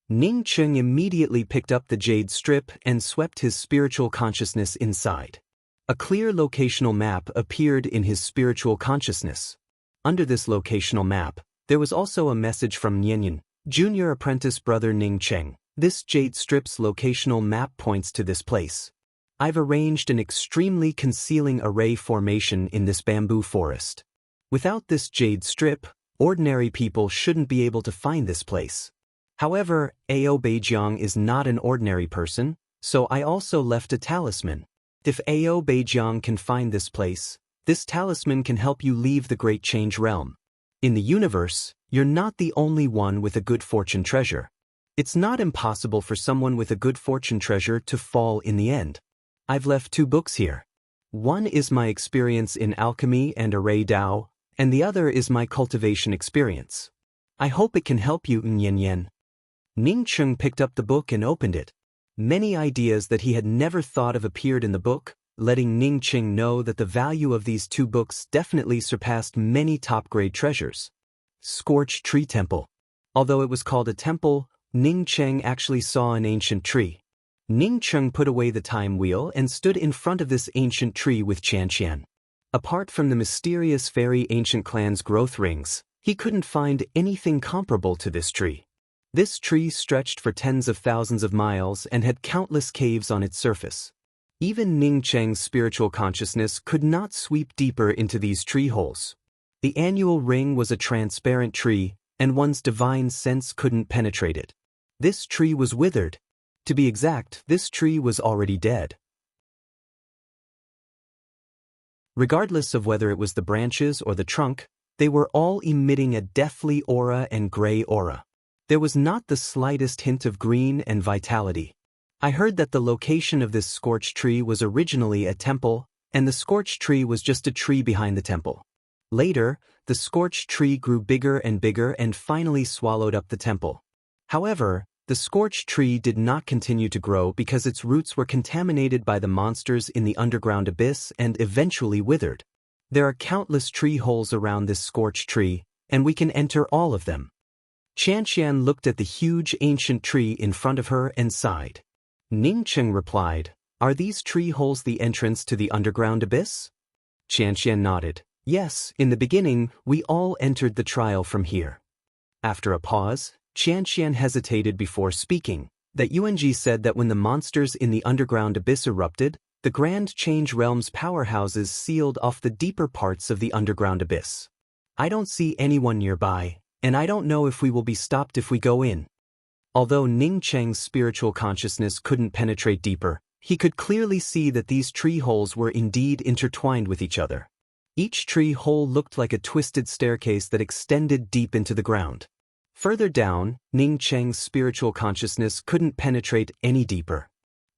A: Ning Cheng immediately picked up the jade strip and swept his spiritual consciousness inside. A clear locational map appeared in his spiritual consciousness. Under this locational map, there was also a message from Nyenyen, junior apprentice brother Ning Cheng. This jade strip's locational map points to this place. I've arranged an extremely concealing array formation in this bamboo forest. Without this jade strip, ordinary people shouldn't be able to find this place. However, Ao Beijiang is not an ordinary person, so I also left a talisman. If Ao Beijiang can find this place, this talisman can help you leave the Great Change Realm. In the universe, you're not the only one with a good fortune treasure. It's not impossible for someone with a good fortune treasure to fall in the end. I've left 2 books here. One is my experience in alchemy and array Dao, and the other is my cultivation experience. I hope it can help you, Nyenyen. Ning Cheng picked up the book and opened it. Many ideas that he had never thought of appeared in the book, letting Ning Cheng know that the value of these 2 books definitely surpassed many top-grade treasures. Scorched Tree Temple. Although it was called a temple, Ning Cheng actually saw an ancient tree. Ning Cheng put away the time wheel and stood in front of this ancient tree with Qian. Apart from the mysterious very ancient clan's growth rings, he couldn't find anything comparable to this tree. This tree stretched for tens of thousands of miles and had countless caves on its surface. Even Ning Cheng's spiritual consciousness could not sweep deeper into these tree holes. The annual ring was a transparent tree, and one's divine sense couldn't penetrate it. This tree was withered. To be exact, this tree was already dead. Regardless of whether it was the branches or the trunk, they were all emitting a deathly aura and gray aura. There was not the slightest hint of green and vitality. I heard that the location of this scorched tree was originally a temple, and the scorched tree was just a tree behind the temple. Later, the scorched tree grew bigger and finally swallowed up the temple. However, the scorched tree did not continue to grow because its roots were contaminated by the monsters in the underground abyss and eventually withered. There are countless tree holes around this scorched tree, and we can enter all of them. Qian looked at the huge ancient tree in front of her and sighed. Ning Cheng replied, "Are these tree holes the entrance to the underground abyss?" Qian nodded. "Yes, in the beginning, we all entered the trial from here." After a pause, Qian hesitated before speaking. That Yuanji said that when the monsters in the underground abyss erupted, the Grand Change Realm's powerhouses sealed off the deeper parts of the underground abyss. I don't see anyone nearby, and I don't know if we will be stopped if we go in. Although Ning Cheng's spiritual consciousness couldn't penetrate deeper, he could clearly see that these tree holes were indeed intertwined with each other. Each tree hole looked like a twisted staircase that extended deep into the ground. Further down, Ning Cheng's spiritual consciousness couldn't penetrate any deeper.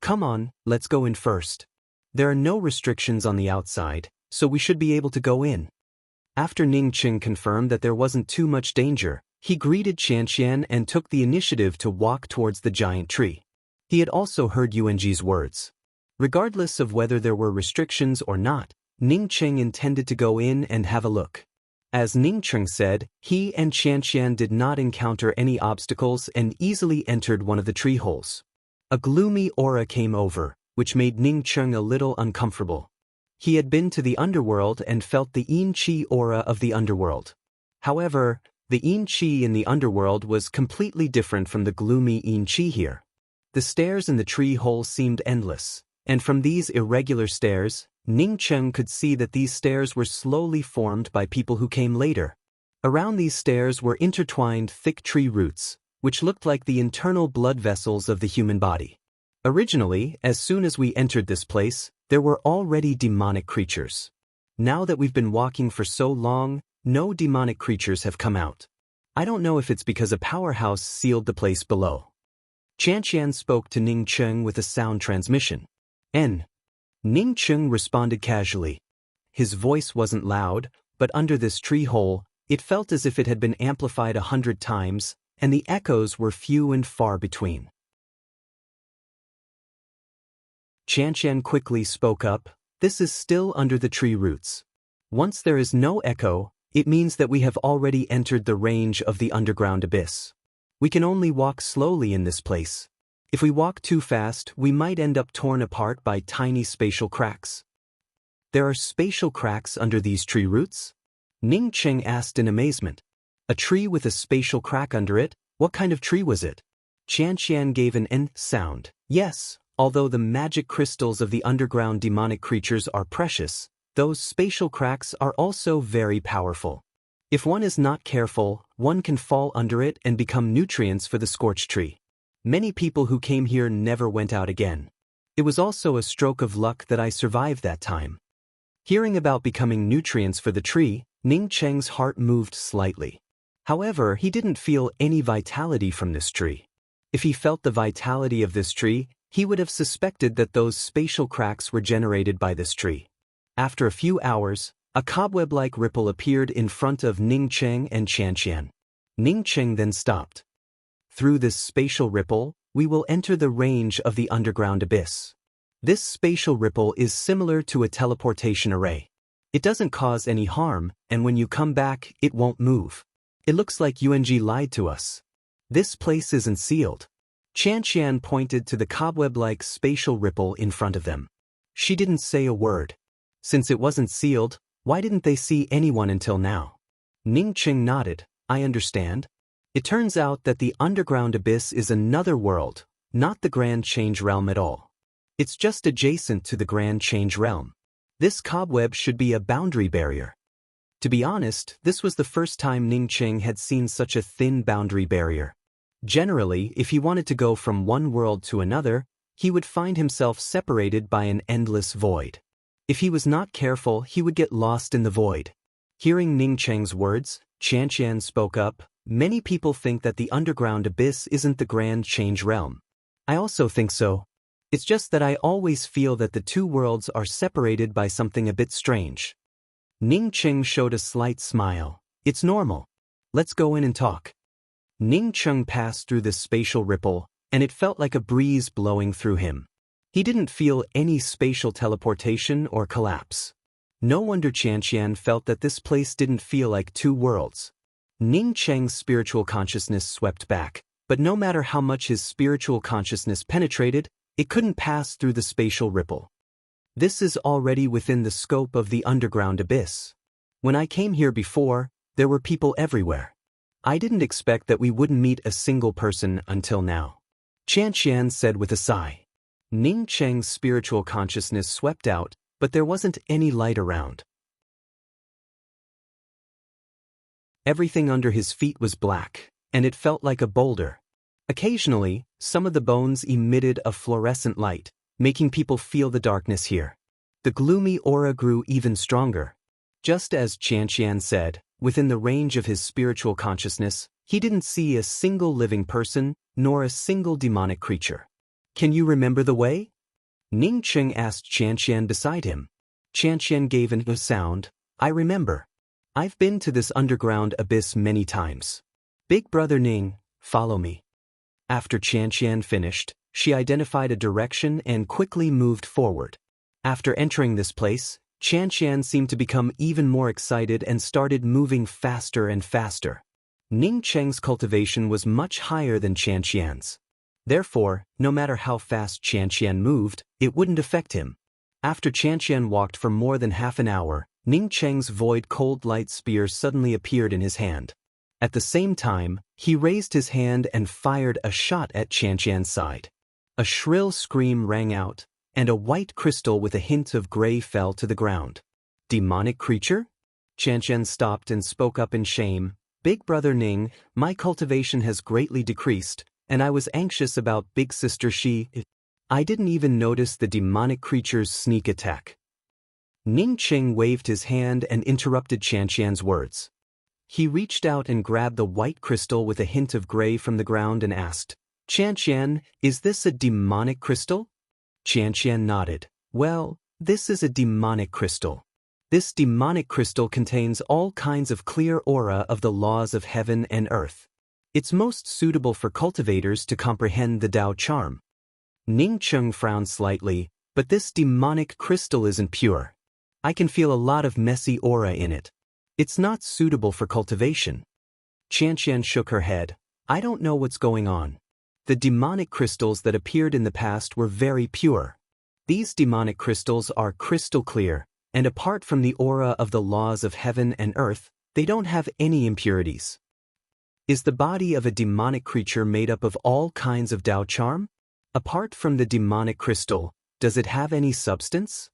A: "Come on, let's go in first. There are no restrictions on the outside, so we should be able to go in." After Ning Cheng confirmed that there wasn't too much danger, he greeted Qian and took the initiative to walk towards the giant tree. He had also heard Yuanji's words. Regardless of whether there were restrictions or not, Ning Cheng intended to go in and have a look. As Ning Cheng said, he and Qianqian did not encounter any obstacles and easily entered one of the tree holes. A gloomy aura came over, which made Ning Cheng a little uncomfortable. He had been to the underworld and felt the yin qi aura of the underworld. However, the yin qi in the underworld was completely different from the gloomy yin qi here. The stairs in the tree hole seemed endless, and from these irregular stairs, Ning Cheng could see that these stairs were slowly formed by people who came later. Around these stairs were intertwined thick tree roots, which looked like the internal blood vessels of the human body. Originally, as soon as we entered this place, there were already demonic creatures. Now that we've been walking for so long, no demonic creatures have come out. I don't know if it's because a powerhouse sealed the place below. Qianqian spoke to Ning Cheng with a sound transmission. Ning Cheng responded casually. His voice wasn't loud, but under this tree hole, it felt as if it had been amplified 100 times, and the echoes were few and far between. Qianqian quickly spoke up, "This is still under the tree roots. Once there is no echo, it means that we have already entered the range of the underground abyss. We can only walk slowly in this place. If we walk too fast, we might end up torn apart by tiny spatial cracks." "There are spatial cracks under these tree roots?" Ning Cheng asked in amazement. "A tree with a spatial crack under it? What kind of tree was it?" Qianqian gave an N sound. "Yes, although the magic crystals of the underground demonic creatures are precious, those spatial cracks are also very powerful. If one is not careful, one can fall under it and become nutrients for the scorched tree. Many people who came here never went out again. It was also a stroke of luck that I survived that time." Hearing about becoming nutrients for the tree, Ning Cheng's heart moved slightly. However, he didn't feel any vitality from this tree. If he felt the vitality of this tree, he would have suspected that those spatial cracks were generated by this tree. After a few hours, a cobweb-like ripple appeared in front of Ning Cheng and Qianqian. Ning Cheng then stopped. "Through this spatial ripple, we will enter the range of the underground abyss. This spatial ripple is similar to a teleportation array. It doesn't cause any harm, and when you come back, it won't move. It looks like UNG lied to us. This place isn't sealed." Qianqian pointed to the cobweb-like spatial ripple in front of them. She didn't say a word. Since it wasn't sealed, why didn't they see anyone until now? Ning Cheng nodded. "I understand. It turns out that the underground abyss is another world, not the Grand Change Realm at all. It's just adjacent to the Grand Change Realm. This cobweb should be a boundary barrier." To be honest, this was the first time Ning Cheng had seen such a thin boundary barrier. Generally, if he wanted to go from one world to another, he would find himself separated by an endless void. If he was not careful, he would get lost in the void. Hearing Ning Cheng's words, Qianqian spoke up, "Many people think that the underground abyss isn't the Grand Change Realm. I also think so. It's just that I always feel that the two worlds are separated by something a bit strange." Ning Cheng showed a slight smile. "It's normal. Let's go in and talk." Ning Cheng passed through this spatial ripple, and it felt like a breeze blowing through him. He didn't feel any spatial teleportation or collapse. No wonder Qianqian felt that this place didn't feel like two worlds. Ning Cheng's spiritual consciousness swept back, but no matter how much his spiritual consciousness penetrated, it couldn't pass through the spatial ripple. "This is already within the scope of the underground abyss. When I came here before, there were people everywhere. I didn't expect that we wouldn't meet a single person until now," Qianqian said with a sigh. Ning Cheng's spiritual consciousness swept out, but there wasn't any light around. Everything under his feet was black, and it felt like a boulder. Occasionally, some of the bones emitted a fluorescent light, making people feel the darkness here. The gloomy aura grew even stronger. Just as Qianqian said, within the range of his spiritual consciousness, he didn't see a single living person, nor a single demonic creature. "Can you remember the way?" Ning Cheng asked Qianqian beside him. Qianqian gave a sound. "I remember. I've been to this underground abyss many times. Big brother Ning, follow me." After Qianqian finished, she identified a direction and quickly moved forward. After entering this place, Qian seemed to become even more excited and started moving faster and faster. Ning Cheng's cultivation was much higher than Qian's. Therefore, no matter how fast Qian moved, it wouldn't affect him. After Qian walked for more than half an hour, Ning Cheng's void cold light spear suddenly appeared in his hand. At the same time, he raised his hand and fired a shot at Qian's side. A shrill scream rang out, and a white crystal with a hint of gray fell to the ground. Demonic creature? Qian stopped and spoke up in shame. Big brother Ning, my cultivation has greatly decreased, and I was anxious about big sister Shi. I didn't even notice the demonic creature's sneak attack. Ning Cheng waved his hand and interrupted Qian's words. He reached out and grabbed the white crystal with a hint of gray from the ground and asked, Qian, is this a demonic crystal? Qian nodded. Well, this is a demonic crystal. This demonic crystal contains all kinds of clear aura of the laws of heaven and earth. It's most suitable for cultivators to comprehend the Tao charm. Ning Cheng frowned slightly, but this demonic crystal isn't pure. I can feel a lot of messy aura in it. It's not suitable for cultivation. Qian shook her head. I don't know what's going on. The demonic crystals that appeared in the past were very pure. These demonic crystals are crystal clear, and apart from the aura of the laws of heaven and earth, they don't have any impurities. Is the body of a demonic creature made up of all kinds of Tao charm? Apart from the demonic crystal, does it have any substance?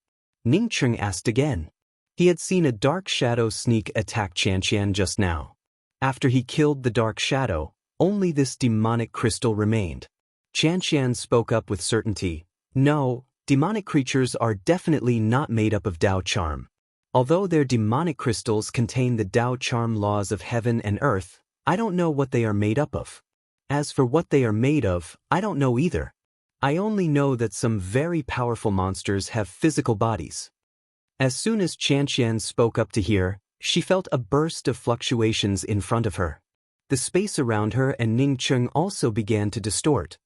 A: Ning Cheng asked again. He had seen a dark shadow sneak attack Qian just now. After he killed the dark shadow, only this demonic crystal remained. Qian spoke up with certainty. No, demonic creatures are definitely not made up of Tao charm. Although their demonic crystals contain the Tao charm laws of heaven and earth, I don't know what they are made up of. As for what they are made of, I don't know either. I only know that some very powerful monsters have physical bodies. As soon as Qian spoke up to hear, she felt a burst of fluctuations in front of her. The space around her and Ning Cheng also began to distort.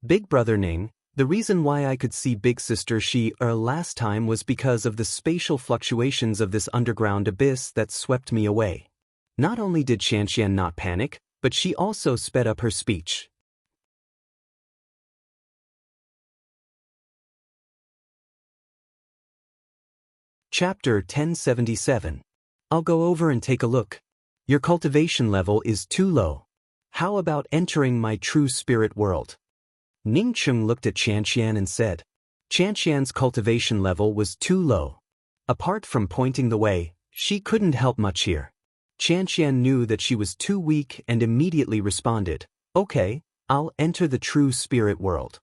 A: Big brother Ning, the reason why I could see big sister Shi last time was because of the spatial fluctuations of this underground abyss that swept me away. Not only did Qian not panic, but she also sped up her speech. Chapter 1077. I'll go over and take a look. Your cultivation level is too low. How about entering my true spirit world? Ning Cheng looked at Qian and said. Qian's cultivation level was too low. Apart from pointing the way, she couldn't help much here. Qian knew that she was too weak and immediately responded, Okay, I'll enter the true spirit world.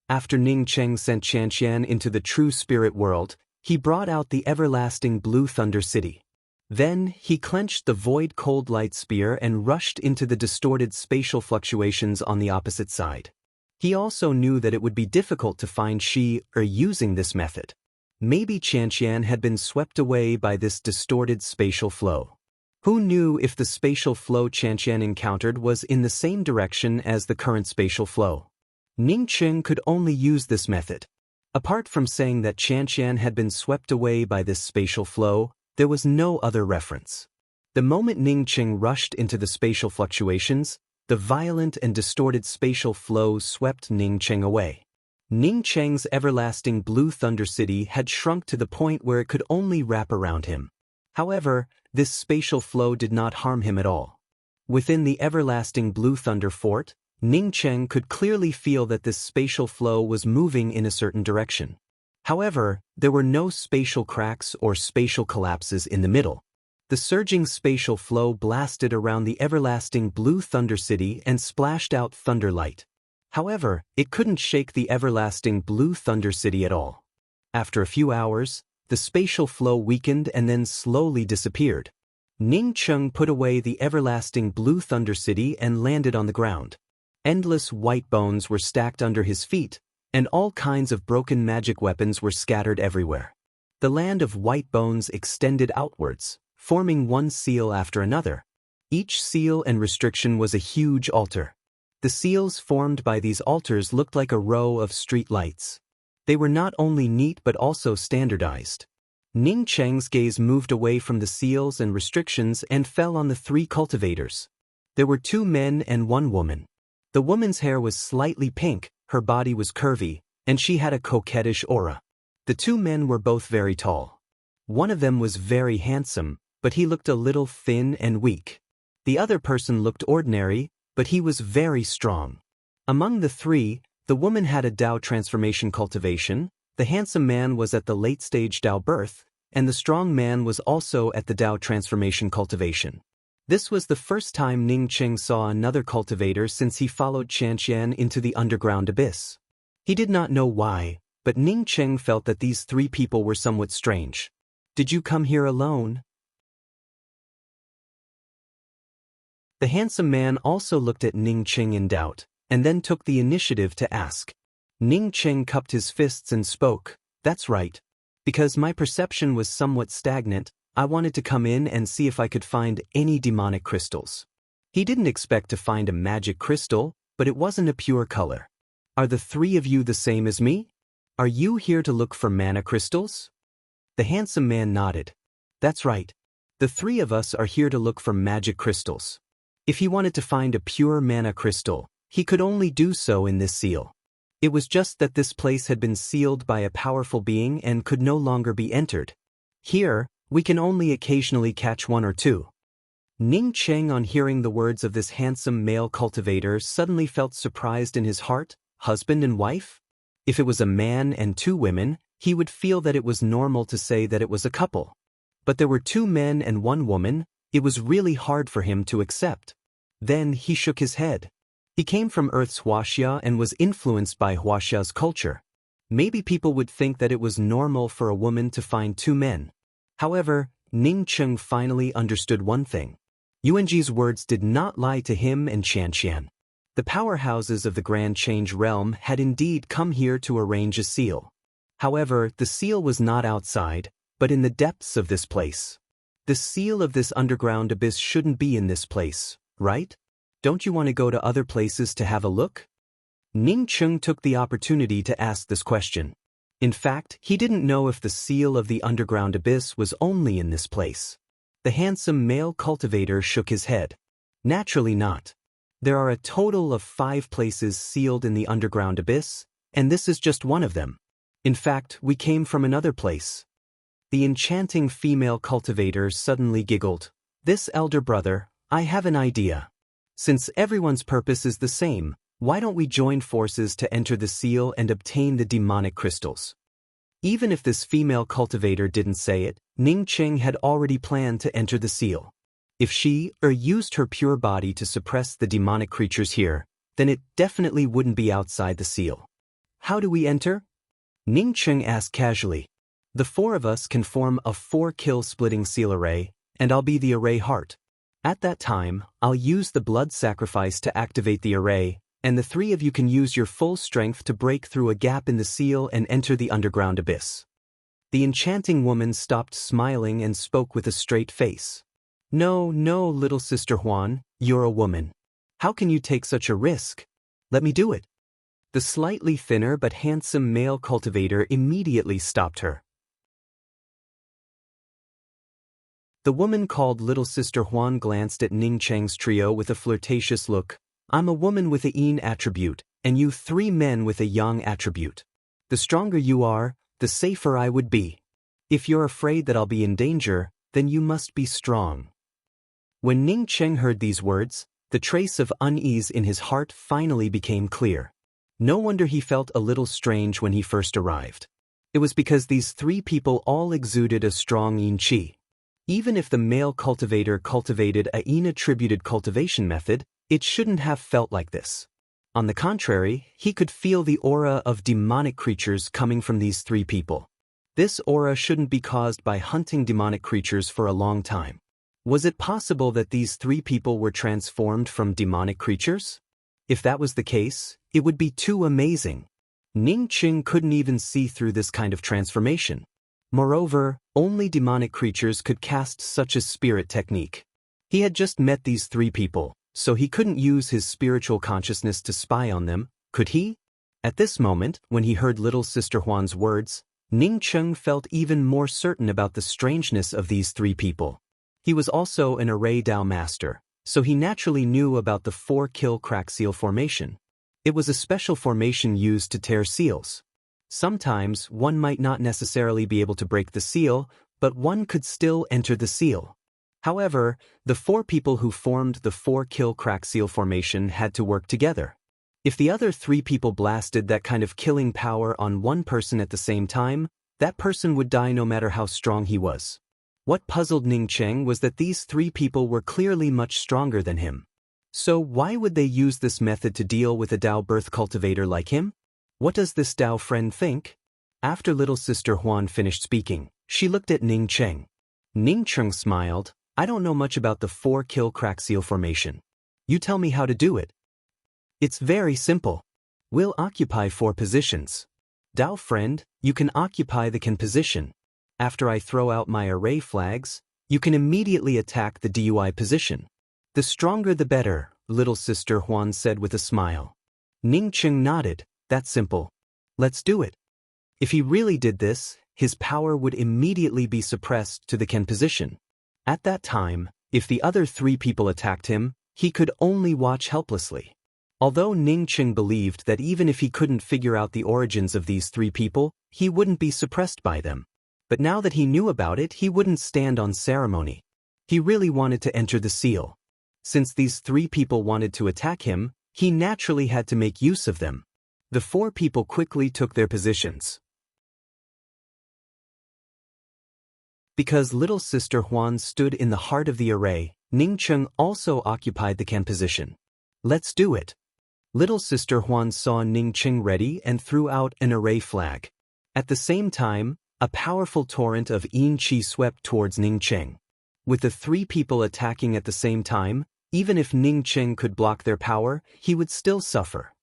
A: After Ning Cheng sent Qian into the true spirit world, he brought out the everlasting blue thunder city. Then, he clenched the void cold light spear and rushed into the distorted spatial fluctuations on the opposite side. He also knew that it would be difficult to find Shi using this method. Maybe Qian had been swept away by this distorted spatial flow. Who knew if the spatial flow Qian encountered was in the same direction as the current spatial flow? Ning Cheng could only use this method. Apart from saying that Qian had been swept away by this spatial flow, there was no other reference. The moment Ning Cheng rushed into the spatial fluctuations, the violent and distorted spatial flow swept Ning Cheng away. Ning Cheng's everlasting blue thunder city had shrunk to the point where it could only wrap around him. However, this spatial flow did not harm him at all. Within the everlasting blue thunder fort, Ning Cheng could clearly feel that this spatial flow was moving in a certain direction. However, there were no spatial cracks or spatial collapses in the middle. The surging spatial flow blasted around the everlasting blue thunder city and splashed out thunder light. However, it couldn't shake the everlasting blue thunder city at all. After a few hours, the spatial flow weakened and then slowly disappeared. Ning Cheng put away the everlasting blue thunder city and landed on the ground. Endless white bones were stacked under his feet, and all kinds of broken magic weapons were scattered everywhere. The land of white bones extended outwards, forming one seal after another. Each seal and restriction was a huge altar. The seals formed by these altars looked like a row of street lights. They were not only neat but also standardized. Ning Cheng's gaze moved away from the seals and restrictions and fell on the three cultivators. There were 2 men and 1 woman. The woman's hair was slightly pink, her body was curvy, and she had a coquettish aura. The 2 men were both very tall. One of them was very handsome, but he looked a little thin and weak. The other person looked ordinary, but he was very strong. Among the 3, the woman had a Dao transformation cultivation, the handsome man was at the late stage Dao birth, and the strong man was also at the Dao transformation cultivation. This was the first time Ning Cheng saw another cultivator since he followed Qianqian into the underground abyss. He did not know why, but Ning Cheng felt that these 3 people were somewhat strange. Did you come here alone? The handsome man also looked at Ning Cheng in doubt, and then took the initiative to ask. Ning Cheng cupped his fists and spoke, "That's right. Because my perception was somewhat stagnant, I wanted to come in and see if I could find any demonic crystals." He didn't expect to find a magic crystal, but it wasn't a pure color. "Are the 3 of you the same as me? Are you here to look for mana crystals?" The handsome man nodded. "That's right. The 3 of us are here to look for magic crystals." If he wanted to find a pure mana crystal, he could only do so in this seal. It was just that this place had been sealed by a powerful being and could no longer be entered. Here, we can only occasionally catch 1 or 2. Ning Cheng, on hearing the words of this handsome male cultivator, suddenly felt surprised in his heart. Husband and wife? If it was a man and 2 women, he would feel that it was normal to say that it was a couple. But there were 2 men and 1 woman, it was really hard for him to accept. Then he shook his head. He came from Earth's Huaxia and was influenced by Huaxia's culture. Maybe people would think that it was normal for a woman to find 2 men. However, Ning Cheng finally understood one thing. Yuanji's words did not lie to him and Qianqian. The powerhouses of the Grand Change realm had indeed come here to arrange a seal. However, the seal was not outside, but in the depths of this place. The seal of this underground abyss shouldn't be in this place, right? Don't you want to go to other places to have a look? Ning Cheng took the opportunity to ask this question. In fact, he didn't know if the seal of the underground abyss was only in this place. The handsome male cultivator shook his head. Naturally not. There are a total of 5 places sealed in the underground abyss, and this is just one of them. In fact, we came from another place. The enchanting female cultivator suddenly giggled. "This elder brother, I have an idea. Since everyone's purpose is the same, why don't we join forces to enter the seal and obtain the demonic crystals?" Even if this female cultivator didn't say it, Ning Cheng had already planned to enter the seal. If she used her pure body to suppress the demonic creatures here, then it definitely wouldn't be outside the seal. "How do we enter?" Ning Cheng asked casually. "The 4 of us can form a 4-kill splitting seal array, and I'll be the array heart. At that time, I'll use the blood sacrifice to activate the array, and the 3 of you can use your full strength to break through a gap in the seal and enter the underground abyss." The enchanting woman stopped smiling and spoke with a straight face. "No, no, little sister Huan, you're a woman. How can you take such a risk? Let me do it." The slightly thinner but handsome male cultivator immediately stopped her. The woman called Little Sister Huan glanced at Ning Cheng's trio with a flirtatious look. "I'm a woman with a yin attribute, and you 3 men with a yang attribute. The stronger you are, the safer I would be. If you're afraid that I'll be in danger, then you must be strong." When Ning Cheng heard these words, the trace of unease in his heart finally became clear. No wonder he felt a little strange when he first arrived. It was because these 3 people all exuded a strong yin qi. Even if the male cultivator cultivated a yin-attributed cultivation method, it shouldn't have felt like this. On the contrary, he could feel the aura of demonic creatures coming from these 3 people. This aura shouldn't be caused by hunting demonic creatures for a long time. Was it possible that these 3 people were transformed from demonic creatures? If that was the case, it would be too amazing. Ning Cheng couldn't even see through this kind of transformation. Moreover, only demonic creatures could cast such a spirit technique. He had just met these 3 people, so he couldn't use his spiritual consciousness to spy on them, could he? At this moment, when he heard little Sister Huan's words, Ning Cheng felt even more certain about the strangeness of these three people. He was also an array Dao master, so he naturally knew about the 4-kill crack seal formation. It was a special formation used to tear seals. Sometimes one might not necessarily be able to break the seal, but one could still enter the seal. However, the 4 people who formed the 4-kill crack seal formation had to work together. If the other 3 people blasted that kind of killing power on one person at the same time, that person would die no matter how strong he was. What puzzled Ning Cheng was that these 3 people were clearly much stronger than him. So why would they use this method to deal with a Dao birth cultivator like him? What does this Dao friend think? After little Sister Huan finished speaking, she looked at Ning Cheng. Ning Cheng smiled. I don't know much about the 4-kill crack seal formation. You tell me how to do it. It's very simple. We'll occupy 4 positions. Dao friend, you can occupy the can position. After I throw out my array flags, you can immediately attack the DUI position. The stronger the better, little Sister Huan said with a smile. Ning Cheng nodded. That's simple. Let's do it. If he really did this, his power would immediately be suppressed to the can position. At that time, if the other 3 people attacked him, he could only watch helplessly. Although Ning Cheng believed that even if he couldn't figure out the origins of these 3 people, he wouldn't be suppressed by them. But now that he knew about it, he wouldn't stand on ceremony. He really wanted to enter the seal. Since these 3 people wanted to attack him, he naturally had to make use of them. The 4 people quickly took their positions. Because little Sister Huan stood in the heart of the array, Ning Cheng also occupied the can position. Let's do it. Little Sister Huan saw Ning Cheng ready and threw out an array flag. At the same time, a powerful torrent of Yin Qi swept towards Ning Cheng. With the 3 people attacking at the same time, even if Ning Cheng could block their power, he would still suffer.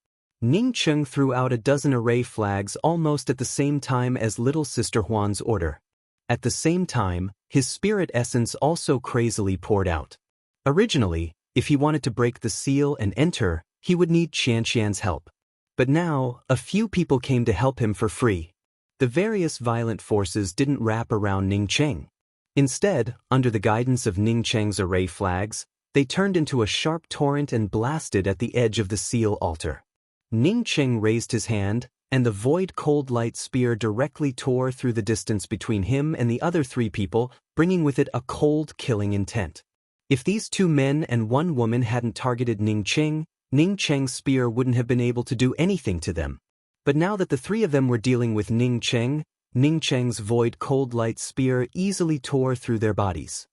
A: Ning Cheng threw out a dozen array flags almost at the same time as little Sister Huan's order. At the same time, his spirit essence also crazily poured out. Originally, if he wanted to break the seal and enter, he would need Qianqian's help. But now, a few people came to help him for free. The various violent forces didn't wrap around Ning Cheng. Instead, under the guidance of Ning Cheng's array flags, they turned into a sharp torrent and blasted at the edge of the seal altar. Ning Cheng raised his hand, and the void cold light spear directly tore through the distance between him and the other 3 people, bringing with it a cold, killing intent. If these 2 men and 1 woman hadn't targeted Ning Cheng's spear wouldn't have been able to do anything to them. But now that the 3 of them were dealing with Ning Cheng's void cold light spear easily tore through their bodies.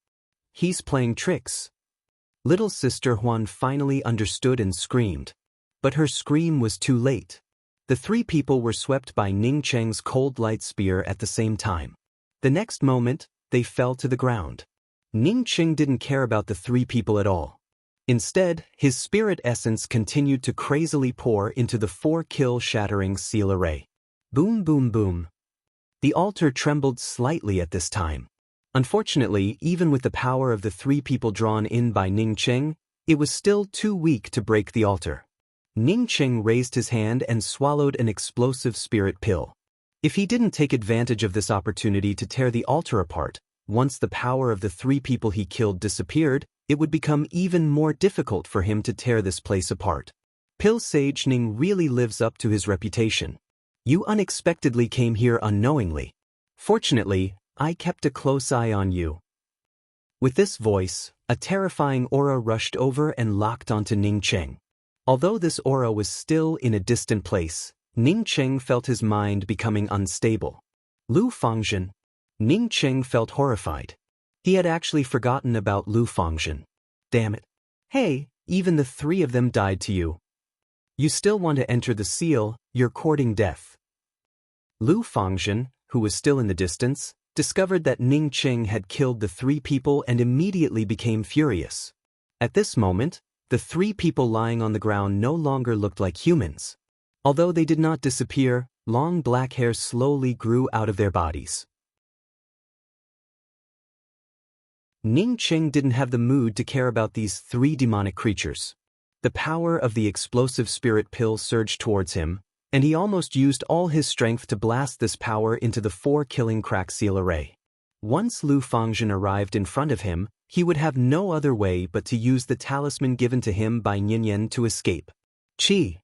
A: He's playing tricks. Little Sister Huan finally understood and screamed. But her scream was too late. The 3 people were swept by Ning Cheng's cold light spear at the same time. The next moment, they fell to the ground. Ning Cheng didn't care about the 3 people at all. Instead, his spirit essence continued to crazily pour into the 4-kill shattering seal array. Boom, boom, boom. The altar trembled slightly at this time. Unfortunately, even with the power of the 3 people drawn in by Ning Cheng, it was still too weak to break the altar. Ning Cheng raised his hand and swallowed an explosive spirit pill. If he didn't take advantage of this opportunity to tear the altar apart, once the power of the 3 people he killed disappeared, it would become even more difficult for him to tear this place apart. Pill Sage Ning really lives up to his reputation. You unexpectedly came here unknowingly. Fortunately, I kept a close eye on you. With this voice, a terrifying aura rushed over and locked onto Ning Cheng. Although this aura was still in a distant place, Ning Cheng felt his mind becoming unstable. Lu Fangzhen. Ning Cheng felt horrified. He had actually forgotten about Lu Fangzhen. Damn it. Hey, even the 3 of them died to you. You still want to enter the seal, you're courting death. Lu Fangzhen, who was still in the distance, discovered that Ning Cheng had killed the 3 people and immediately became furious. At this moment, the 3 people lying on the ground no longer looked like humans. Although they did not disappear, long black hair slowly grew out of their bodies. Ning Cheng didn't have the mood to care about these 3 demonic creatures. The power of the explosive spirit pill surged towards him, and he almost used all his strength to blast this power into the 4-killing crack seal array. Once Lu Fangzhen arrived in front of him, he would have no other way but to use the talisman given to him by Ningyan to escape. Qi.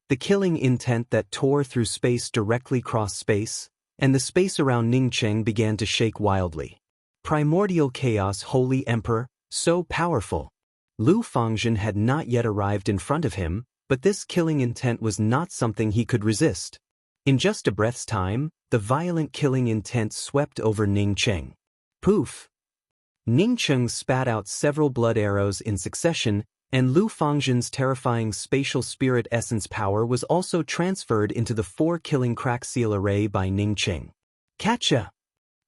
A: The killing intent that tore through space directly crossed space, and the space around Ningcheng began to shake wildly. Primordial chaos, Holy Emperor, so powerful. Lu Fangzhen had not yet arrived in front of him, but this killing intent was not something he could resist. In just a breath's time, the violent killing intent swept over Ningcheng. Poof! Ningcheng spat out several blood arrows in succession, and Lu Fangzhen's terrifying spatial spirit essence power was also transferred into the 4-killing crack seal array by Ningcheng. Catcha!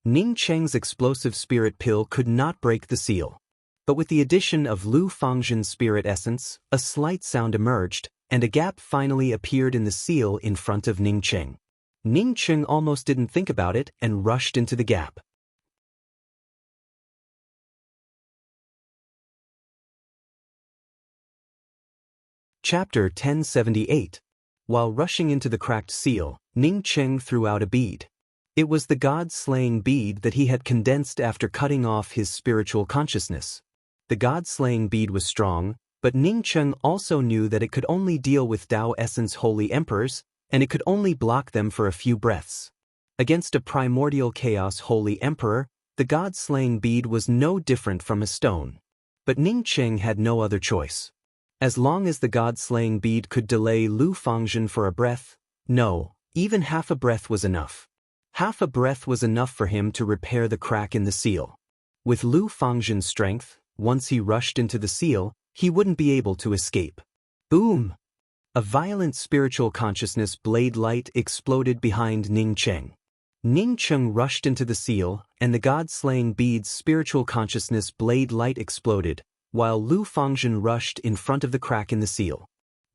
A: Ningcheng's explosive spirit pill could not break the seal. But with the addition of Lu Fangzhen's spirit essence, a slight sound emerged, and a gap finally appeared in the seal in front of Ningcheng. Ningcheng almost didn't think about it and rushed into the gap. Chapter 1078. While rushing into the cracked seal, Ningcheng threw out a bead. It was the god-slaying bead that he had condensed after cutting off his spiritual consciousness. The god-slaying bead was strong, but Ningcheng also knew that it could only deal with Tao Essence Holy Emperors, and it could only block them for a few breaths. Against a primordial chaos Holy Emperor, the god-slaying bead was no different from a stone. But Ningcheng had no other choice. As long as the god-slaying bead could delay Lu Fangzhen for a breath, no, even half a breath was enough. Half a breath was enough for him to repair the crack in the seal. With Lu Fangzhen's strength, once he rushed into the seal, he wouldn't be able to escape. Boom! A violent spiritual consciousness blade light exploded behind Ningcheng. Ningcheng rushed into the seal, and the god-slaying bead's spiritual consciousness blade light exploded, while Lu Fangzhen rushed in front of the crack in the seal.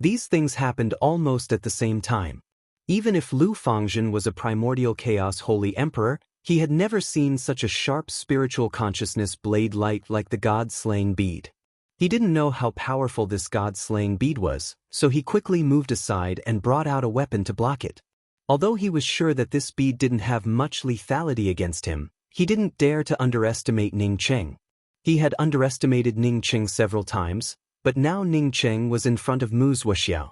A: These things happened almost at the same time. Even if Lu Fangzhen was a primordial chaos Holy Emperor, he had never seen such a sharp spiritual consciousness blade light like the god-slaying bead. He didn't know how powerful this god-slaying bead was, so he quickly moved aside and brought out a weapon to block it. Although he was sure that this bead didn't have much lethality against him, he didn't dare to underestimate Ningcheng. He had underestimated Ningcheng several times, but now Ningcheng was in front of Mu Zuoxiao.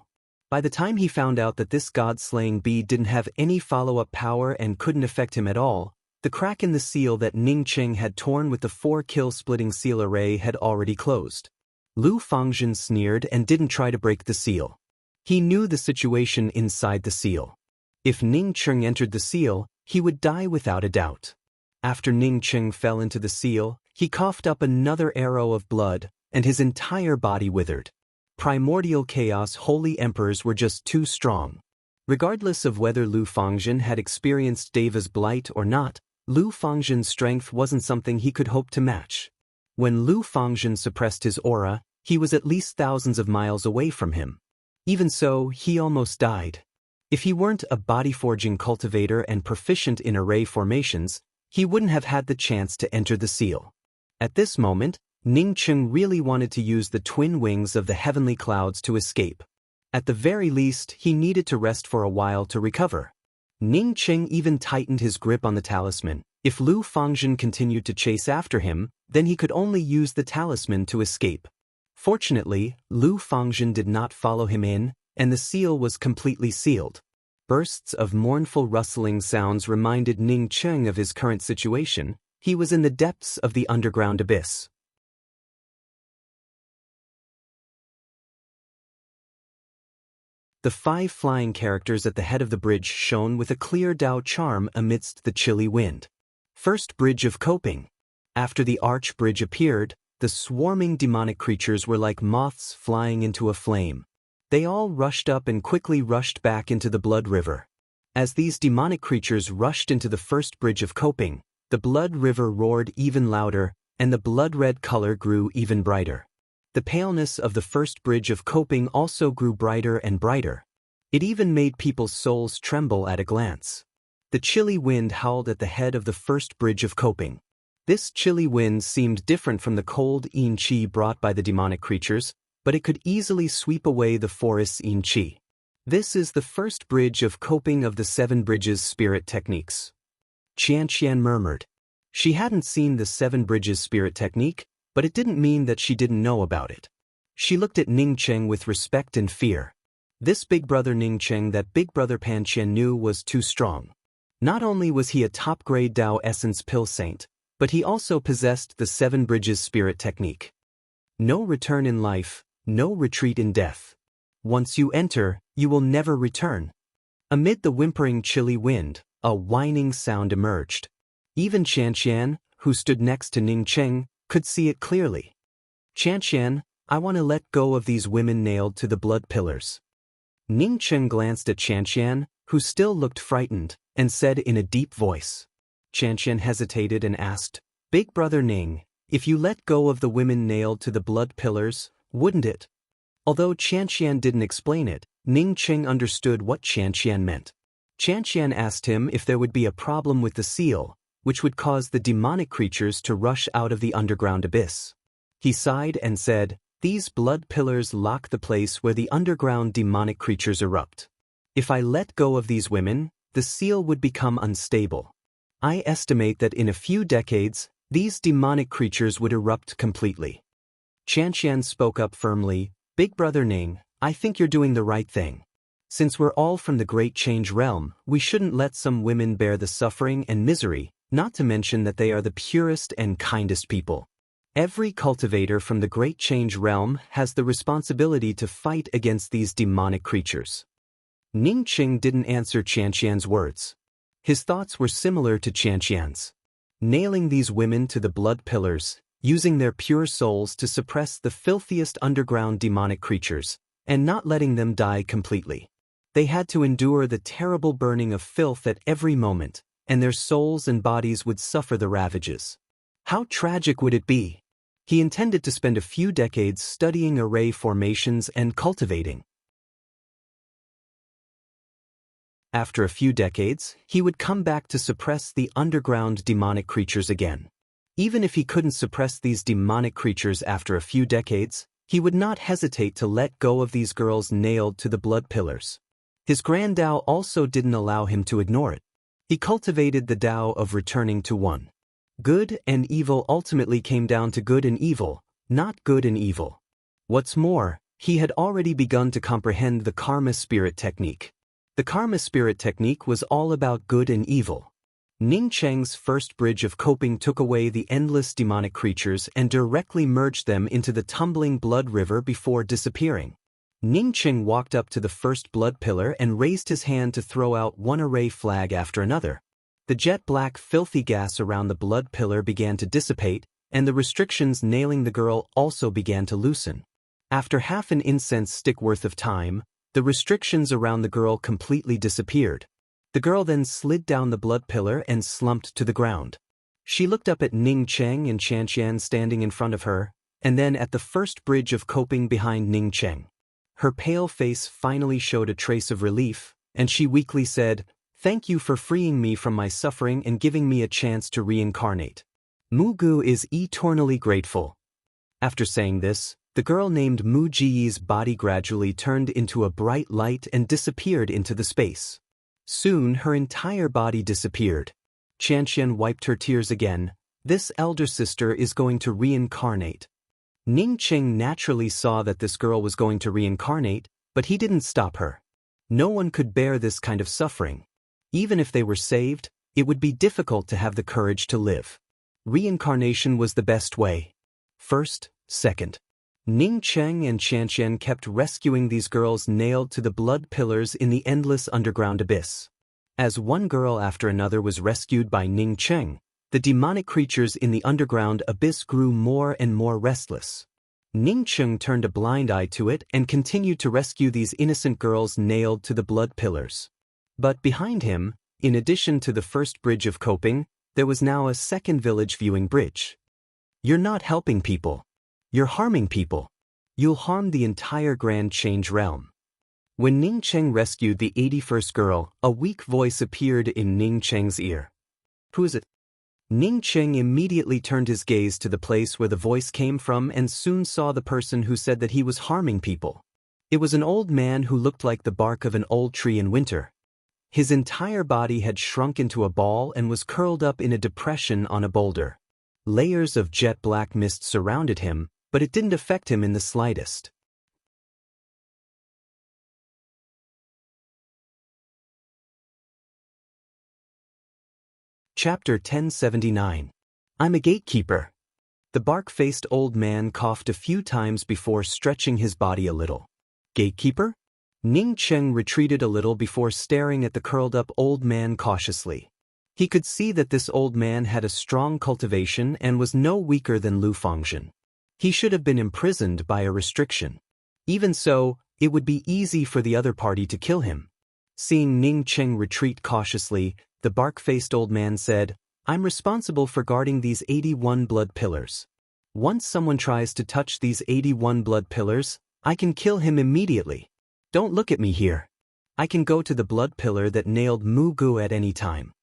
A: By the time he found out that this god-slaying bead didn't have any follow-up power and couldn't affect him at all, the crack in the seal that Ningcheng had torn with the 4-kill splitting seal array had already closed. Lu Fangzhen sneered and didn't try to break the seal. He knew the situation inside the seal. If Ningcheng entered the seal, he would die without a doubt. After Ningcheng fell into the seal, he coughed up another arrow of blood, and his entire body withered. Primordial chaos Holy Emperors were just too strong. Regardless of whether Lu Fangzhen had experienced Deva's blight or not, Lu Fangzhen's strength wasn't something he could hope to match. When Lu Fangzhen suppressed his aura, he was at least thousands of miles away from him. Even so, he almost died. If he weren't a body-forging cultivator and proficient in array formations, he wouldn't have had the chance to enter the seal. At this moment, Ningcheng really wanted to use the twin wings of the heavenly clouds to escape. At the very least, he needed to rest for a while to recover. Ningcheng even tightened his grip on the talisman. If Lu Fangzhen continued to chase after him, then he could only use the talisman to escape. Fortunately, Lu Fangzhen did not follow him in, and the seal was completely sealed. Bursts of mournful rustling sounds reminded Ningcheng of his current situation. He was in the depths of the underground abyss. The 5 flying characters at the head of the bridge shone with a clear Tao charm amidst the chilly wind. First bridge of coping. After the arch bridge appeared, the swarming demonic creatures were like moths flying into a flame. They all rushed up and quickly rushed back into the blood river. As these demonic creatures rushed into the first bridge of coping, the blood river roared even louder, and the blood-red color grew even brighter. The paleness of the first bridge of coping also grew brighter and brighter. It even made people's souls tremble at a glance. The chilly wind howled at the head of the first bridge of coping. This chilly wind seemed different from the cold yin qi brought by the demonic creatures, but it could easily sweep away the forest's yin qi. This is the first bridge of coping of the 7 bridges spirit techniques. Qianqian murmured. She hadn't seen the 7 bridges spirit technique, but it didn't mean that she didn't know about it. She looked at Ningcheng with respect and fear. This big brother Ningcheng that big brother Panqian knew was too strong. Not only was he a top-grade Tao Essence pill saint, but he also possessed the 7 bridges spirit technique. No return in life, no retreat in death. Once you enter, you will never return. Amid the whimpering chilly wind, a whining sound emerged. Even Qianqian, who stood next to Ningcheng, could see it clearly. Qianqian, I want to let go of these women nailed to the blood pillars. Ningcheng glanced at Qianqian, who still looked frightened, and said in a deep voice. Qianqian hesitated and asked, Big brother Ning, if you let go of the women nailed to the blood pillars, wouldn't it? Although Qianqian didn't explain it, Ningcheng understood what Qianqian meant. Qianqian asked him if there would be a problem with the seal, which would cause the demonic creatures to rush out of the underground abyss. He sighed and said, These blood pillars lock the place where the underground demonic creatures erupt. If I let go of these women, the seal would become unstable. I estimate that in a few decades, these demonic creatures would erupt completely. Qianqian spoke up firmly, Big brother Ning, I think you're doing the right thing. Since we're all from the Great Change realm, we shouldn't let some women bear the suffering and misery, not to mention that they are the purest and kindest people. Every cultivator from the Great Change realm has the responsibility to fight against these demonic creatures. Ningcheng didn't answer Qianqian's words. His thoughts were similar to Qianqian's. Nailing these women to the blood pillars, using their pure souls to suppress the filthiest underground demonic creatures, and not letting them die completely. They had to endure the terrible burning of filth at every moment, and their souls and bodies would suffer the ravages. How tragic would it be? He intended to spend a few decades studying array formations and cultivating. After a few decades, he would come back to suppress the underground demonic creatures again. Even if he couldn't suppress these demonic creatures after a few decades, he would not hesitate to let go of these girls nailed to the blood pillars. His grand Tao also didn't allow him to ignore it. He cultivated the Tao of returning to one. Good and evil ultimately came down to good and evil, not good and evil. What's more, he had already begun to comprehend the karma spirit technique. The karma spirit technique was all about good and evil. Ningcheng's first bridge of coping took away the endless demonic creatures and directly merged them into the tumbling blood river before disappearing. Ningcheng walked up to the first blood pillar and raised his hand to throw out one array flag after another. The jet-black filthy gas around the blood pillar began to dissipate, and the restrictions nailing the girl also began to loosen. After half an incense stick worth of time, the restrictions around the girl completely disappeared. The girl then slid down the blood pillar and slumped to the ground. She looked up at Ningcheng and Qianqian standing in front of her, and then at the first bridge of coping behind Ningcheng. Her pale face finally showed a trace of relief, and she weakly said, Thank you for freeing me from my suffering and giving me a chance to reincarnate. Mugu is eternally grateful. After saying this, the girl named Mu Jiyi's body gradually turned into a bright light and disappeared into the space. Soon her entire body disappeared. Qianqian wiped her tears again. This elder sister is going to reincarnate. Ningcheng naturally saw that this girl was going to reincarnate, but he didn't stop her. No one could bear this kind of suffering. Even if they were saved, it would be difficult to have the courage to live. Reincarnation was the best way. First, second. Ningcheng and Qianqian kept rescuing these girls nailed to the blood pillars in the endless underground abyss. As one girl after another was rescued by Ningcheng, the demonic creatures in the underground abyss grew more and more restless. Ningcheng turned a blind eye to it and continued to rescue these innocent girls nailed to the blood pillars. But behind him, in addition to the first bridge of coping, there was now a second village viewing bridge. You're not helping people. You're harming people. You'll harm the entire Grand Change realm. When Ningcheng rescued the 81st girl, a weak voice appeared in Ningcheng's ear. Who is it? Ningcheng immediately turned his gaze to the place where the voice came from and soon saw the person who said that he was harming people. It was an old man who looked like the bark of an old tree in winter. His entire body had shrunk into a ball and was curled up in a depression on a boulder. Layers of jet black mist surrounded him, but it didn't affect him in the slightest. Chapter 1079. I'm a gatekeeper. The bark-faced old man coughed a few times before stretching his body a little. Gatekeeper? Ning Cheng retreated a little before staring at the curled-up old man cautiously. He could see that this old man had a strong cultivation and was no weaker than Lu Fangzhen. He should have been imprisoned by a restriction. Even so, it would be easy for the other party to kill him. Seeing Ning Cheng retreat cautiously, the bark-faced old man said, I'm responsible for guarding these 81 blood pillars. Once someone tries to touch these 81 blood pillars, I can kill him immediately. Don't look at me here. I can go to the blood pillar that nailed Mu Gu at any time.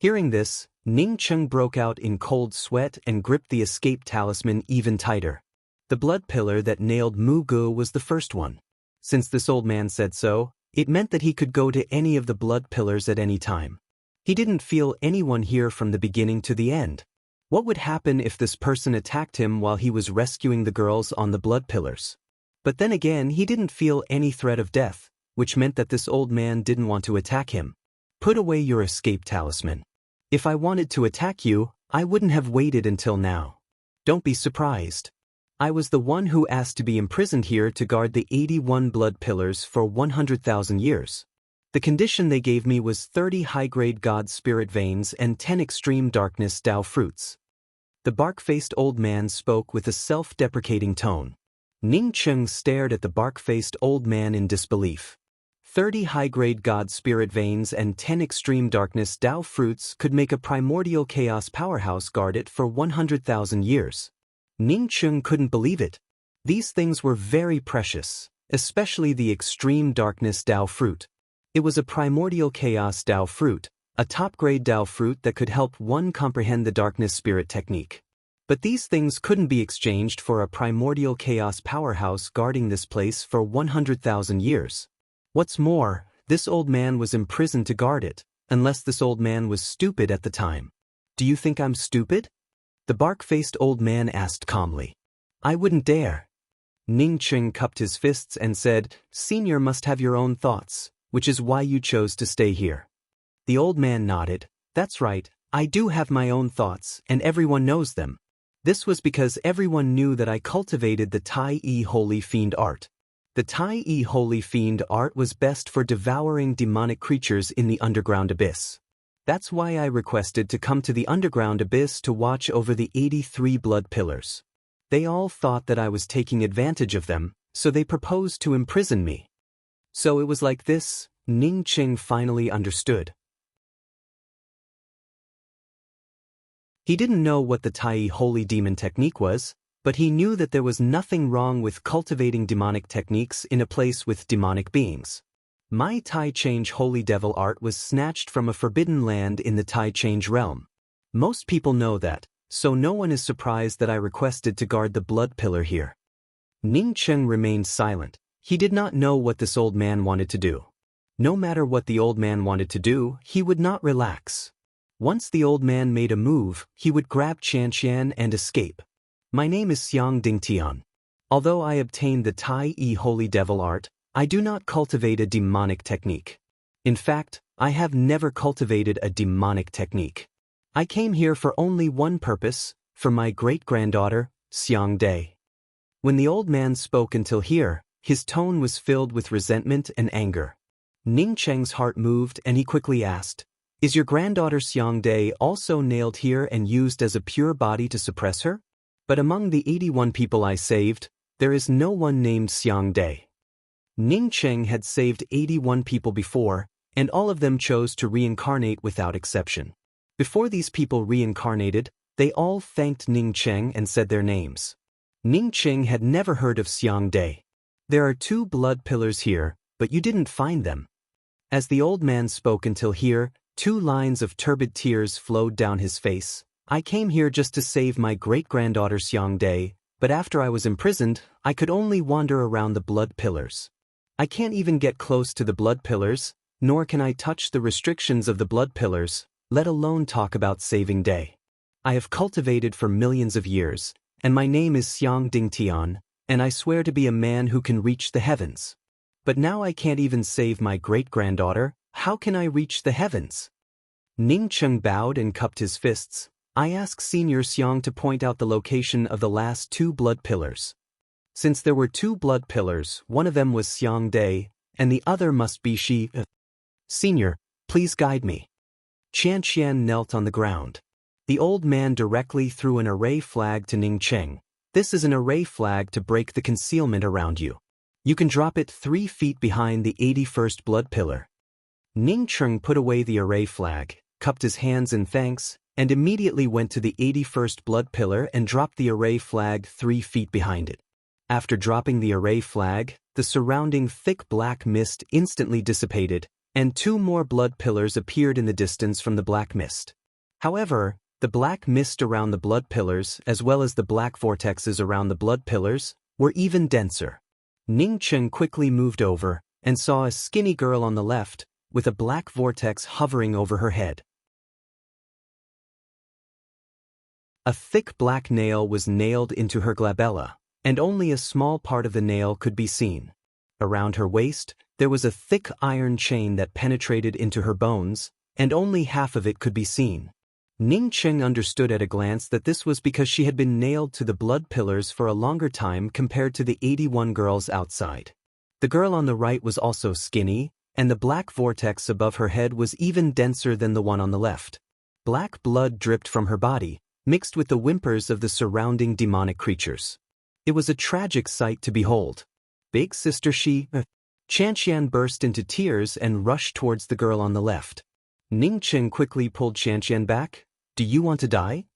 A: Hearing this, Ning Cheng broke out in cold sweat and gripped the escape talisman even tighter. The blood pillar that nailed Mu Gu was the first one. Since this old man said so, it meant that he could go to any of the blood pillars at any time. He didn't feel anyone here from the beginning to the end. What would happen if this person attacked him while he was rescuing the girls on the blood pillars? But then again, he didn't feel any threat of death, which meant that this old man didn't want to attack him. Put away your escape talisman. If I wanted to attack you, I wouldn't have waited until now. Don't be surprised. I was the one who asked to be imprisoned here to guard the 81 blood pillars for 100,000 years. The condition they gave me was 30 high-grade God Spirit veins and 10 extreme darkness Dao fruits. The bark-faced old man spoke with a self-deprecating tone. Ning Cheng stared at the bark-faced old man in disbelief. 30 high-grade God Spirit veins and 10 extreme darkness Dao fruits could make a primordial chaos powerhouse guard it for 100,000 years. Ning Cheng couldn't believe it. These things were very precious, especially the extreme darkness Dao fruit. It was a primordial chaos Dao fruit, a top-grade Dao fruit that could help one comprehend the darkness spirit technique. But these things couldn't be exchanged for a primordial chaos powerhouse guarding this place for 100,000 years. What's more, this old man was imprisoned to guard it, unless this old man was stupid at the time. Do you think I'm stupid? The bark-faced old man asked calmly. I wouldn't dare. Ning Cheng cupped his fists and said, Senior must have your own thoughts, which is why you chose to stay here. The old man nodded. That's right, I do have my own thoughts, and everyone knows them. This was because everyone knew that I cultivated the Tai Yi Holy Fiend art. The Tai Yi Holy Fiend art was best for devouring demonic creatures in the underground abyss. That's why I requested to come to the underground abyss to watch over the 83 blood pillars. They all thought that I was taking advantage of them, so they proposed to imprison me. So it was like this. Ning Cheng finally understood. He didn't know what the Tai Holy Demon technique was, but he knew that there was nothing wrong with cultivating demonic techniques in a place with demonic beings. My Tai Change Holy Devil art was snatched from a forbidden land in the Tai Change realm. Most people know that, so no one is surprised that I requested to guard the blood pillar here. Ning Cheng remained silent. He did not know what this old man wanted to do. No matter what the old man wanted to do, he would not relax. Once the old man made a move, he would grab Qian and escape. My name is Xiang Dingtian. Although I obtained the Tai Yi Holy Devil art, I do not cultivate a demonic technique. In fact, I have never cultivated a demonic technique. I came here for only one purpose, for my great-granddaughter, Xiang Dai. When the old man spoke until here, his tone was filled with resentment and anger. Ning Cheng's heart moved and he quickly asked, Is your granddaughter Xiang Dai also nailed here and used as a pure body to suppress her? But among the 81 people I saved, there is no one named Xiang Dai. Ning Cheng had saved 81 people before, and all of them chose to reincarnate without exception. Before these people reincarnated, they all thanked Ning Cheng and said their names. Ning Cheng had never heard of Xiang Dai. There are 2 blood pillars here, but you didn't find them. As the old man spoke until here, 2 lines of turbid tears flowed down his face. I came here just to save my great-granddaughter Xiang Dai, but after I was imprisoned, I could only wander around the blood pillars. I can't even get close to the blood pillars, nor can I touch the restrictions of the blood pillars, let alone talk about saving day. I have cultivated for millions of years, and my name is Xiang Dingtian, and I swear to be a man who can reach the heavens. But now I can't even save my great-granddaughter, how can I reach the heavens? Ning Cheng bowed and cupped his fists. I ask Senior Xiang to point out the location of the last 2 blood pillars. Since there were 2 blood pillars, one of them was Xiang Dai, and the other must be Shi. Senior, please guide me. Qian Qian knelt on the ground. The old man directly threw an array flag to Ning Cheng. This is an array flag to break the concealment around you. You can drop it 3 feet behind the 81st blood pillar. Ning Cheng put away the array flag, cupped his hands in thanks, and immediately went to the 81st blood pillar and dropped the array flag 3 feet behind it. After dropping the array flag, the surrounding thick black mist instantly dissipated, and 2 more blood pillars appeared in the distance from the black mist. However, the black mist around the blood pillars, as well as the black vortexes around the blood pillars, were even denser. Ning Cheng quickly moved over and saw a skinny girl on the left, with a black vortex hovering over her head. A thick black nail was nailed into her glabella, and only a small part of the nail could be seen. Around her waist, there was a thick iron chain that penetrated into her bones, and only half of it could be seen. Ning Cheng understood at a glance that this was because she had been nailed to the blood pillars for a longer time compared to the 81 girls outside. The girl on the right was also skinny, and the black vortex above her head was even denser than the one on the left. Black blood dripped from her body, mixed with the whimpers of the surrounding demonic creatures. It was a tragic sight to behold. Big Sister Shi. Qian Qian burst into tears and rushed towards the girl on the left. Ning Cheng quickly pulled Qian Qian back. Do you want to die?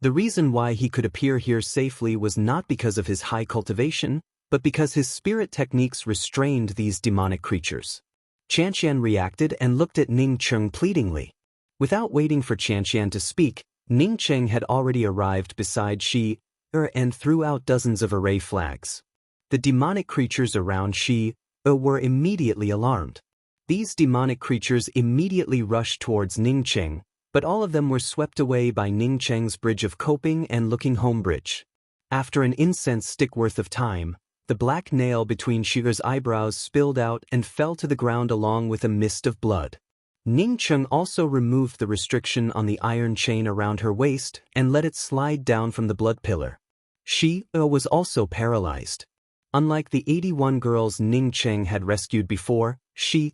A: The reason why he could appear here safely was not because of his high cultivation, but because his spirit techniques restrained these demonic creatures. Qian Qian reacted and looked at Ning Cheng pleadingly. Without waiting for Qian Qian to speak, Ning Cheng had already arrived beside Shi and threw out dozens of array flags. The demonic creatures around Shi were immediately alarmed. These demonic creatures immediately rushed towards Ning Cheng, but all of them were swept away by Ning Cheng's bridge of coping and looking home bridge. After an incense stick worth of time, the black nail between Shi's eyebrows spilled out and fell to the ground along with a mist of blood. Ning Cheng also removed the restriction on the iron chain around her waist and let it slide down from the blood pillar. Shi was also paralyzed. Unlike the 81 girls Ning Cheng had rescued before, Shi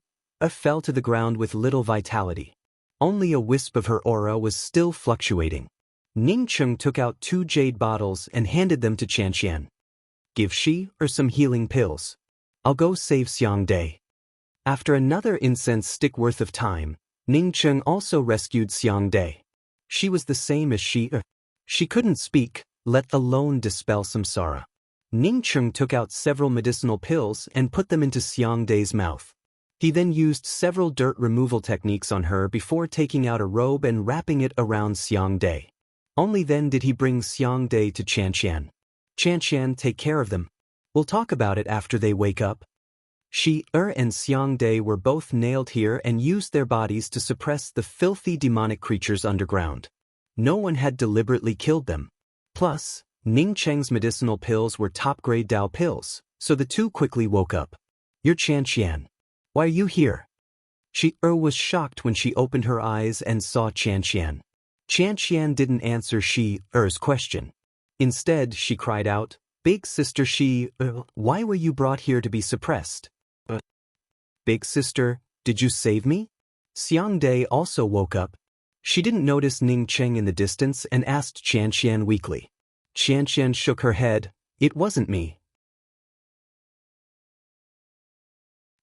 A: fell to the ground with little vitality. Only a wisp of her aura was still fluctuating. Ning Cheng took out 2 jade bottles and handed them to Qian Qian. Give Shi some healing pills. I'll go save Xiang Dai. After another incense stick worth of time, Ning Cheng also rescued Xiang Dai. She was the same as Shi. She couldn't speak, let alone dispel samsara. Ning Cheng took out several medicinal pills and put them into Xiang Dai's mouth. He then used several dirt removal techniques on her before taking out a robe and wrapping it around Xiang Dai. Only then did he bring Xiang Dai to Qian Qian. Qian Qian, take care of them. We'll talk about it after they wake up. Shi and Xiang Dai were both nailed here and used their bodies to suppress the filthy demonic creatures underground. No one had deliberately killed them. Plus, Ning Cheng's medicinal pills were top-grade Dao pills, so the two quickly woke up. You're Qian Qian. Why are you here? Shi was shocked when she opened her eyes and saw Qian Qian. Qian Qian didn't answer Shi's question. Instead, she cried out, Big Sister Shi, why were you brought here to be suppressed? Big Sister, did you save me? Xiang Dai also woke up. She didn't notice Ning Cheng in the distance and asked Qian Qian weakly. Qian Qian shook her head. It wasn't me.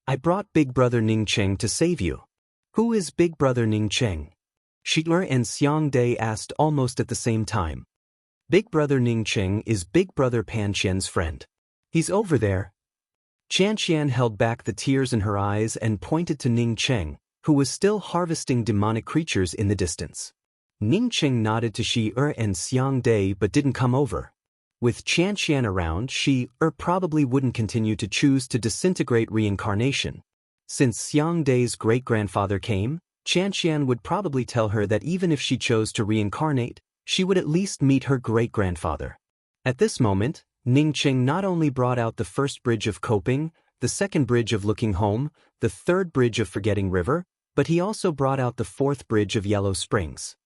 A: I brought Big Brother Ning Cheng to save you. Who is Big Brother Ning Cheng? Shi and Xiang Dai asked almost at the same time. Big Brother Ning Cheng is Big Brother Pan Qian's friend. He's over there. Qian Qian held back the tears in her eyes and pointed to Ning Cheng, who was still harvesting demonic creatures in the distance. Ning Cheng nodded to Shi and Xiang Dai but didn't come over. With Qianqian around, she probably wouldn't continue to choose to disintegrate reincarnation. Since Xiang Dai's great-grandfather came, Qianqian would probably tell her that even if she chose to reincarnate, she would at least meet her great-grandfather. At this moment, Ningqing not only brought out the first bridge of coping, the second bridge of looking home, the third bridge of forgetting river, but he also brought out the fourth bridge of Yellow Springs.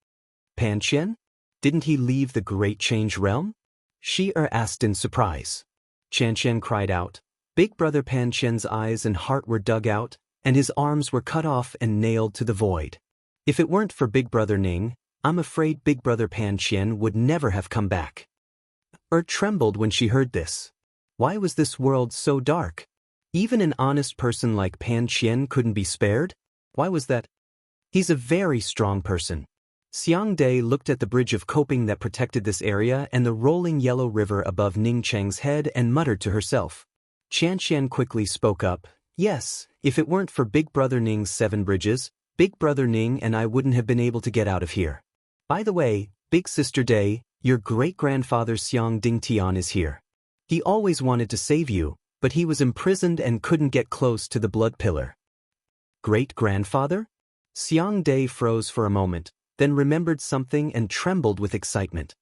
A: Panqian? Didn't he leave the Great Change Realm? She asked in surprise. Qianqian cried out. Big Brother Panqian's eyes and heart were dug out, and his arms were cut off and nailed to the void. If it weren't for Big Brother Ning, I'm afraid Big Brother Panqian would never have come back. Trembled when she heard this. Why was this world so dark? Even an honest person like Panqian couldn't be spared? Why was that? He's a very strong person. Xiang Dai looked at the bridge of coping that protected this area and the rolling yellow river above Ningcheng's head and muttered to herself. Qianqian quickly spoke up. Yes, if it weren't for Big Brother Ning's 7 bridges, Big Brother Ning and I wouldn't have been able to get out of here. By the way, Big Sister Dai, your great-grandfather Xiang Dingtian is here. He always wanted to save you, but he was imprisoned and couldn't get close to the blood pillar. Great-grandfather? Xiang Dai froze for a moment, then remembered something and trembled with excitement.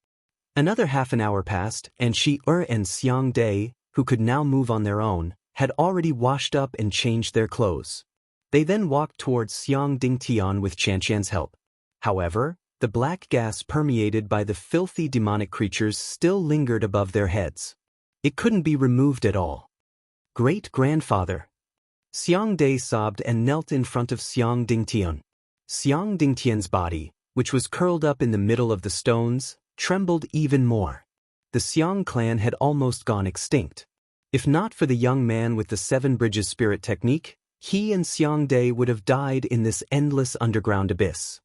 A: Another half an hour passed, and she and Xiang Dai, who could now move on their own, had already washed up and changed their clothes. They then walked towards Xiang Dingtian with Qianqian's help. However, the black gas permeated by the filthy demonic creatures still lingered above their heads. It couldn't be removed at all. Great-grandfather. Xiang Dai sobbed and knelt in front of Xiang Dingtian. Xiang Dingtian's body, which was curled up in the middle of the stones, trembled even more. The Xiang clan had almost gone extinct. If not for the young man with the 7 bridges spirit technique, he and Xiang Dai would have died in this endless underground abyss.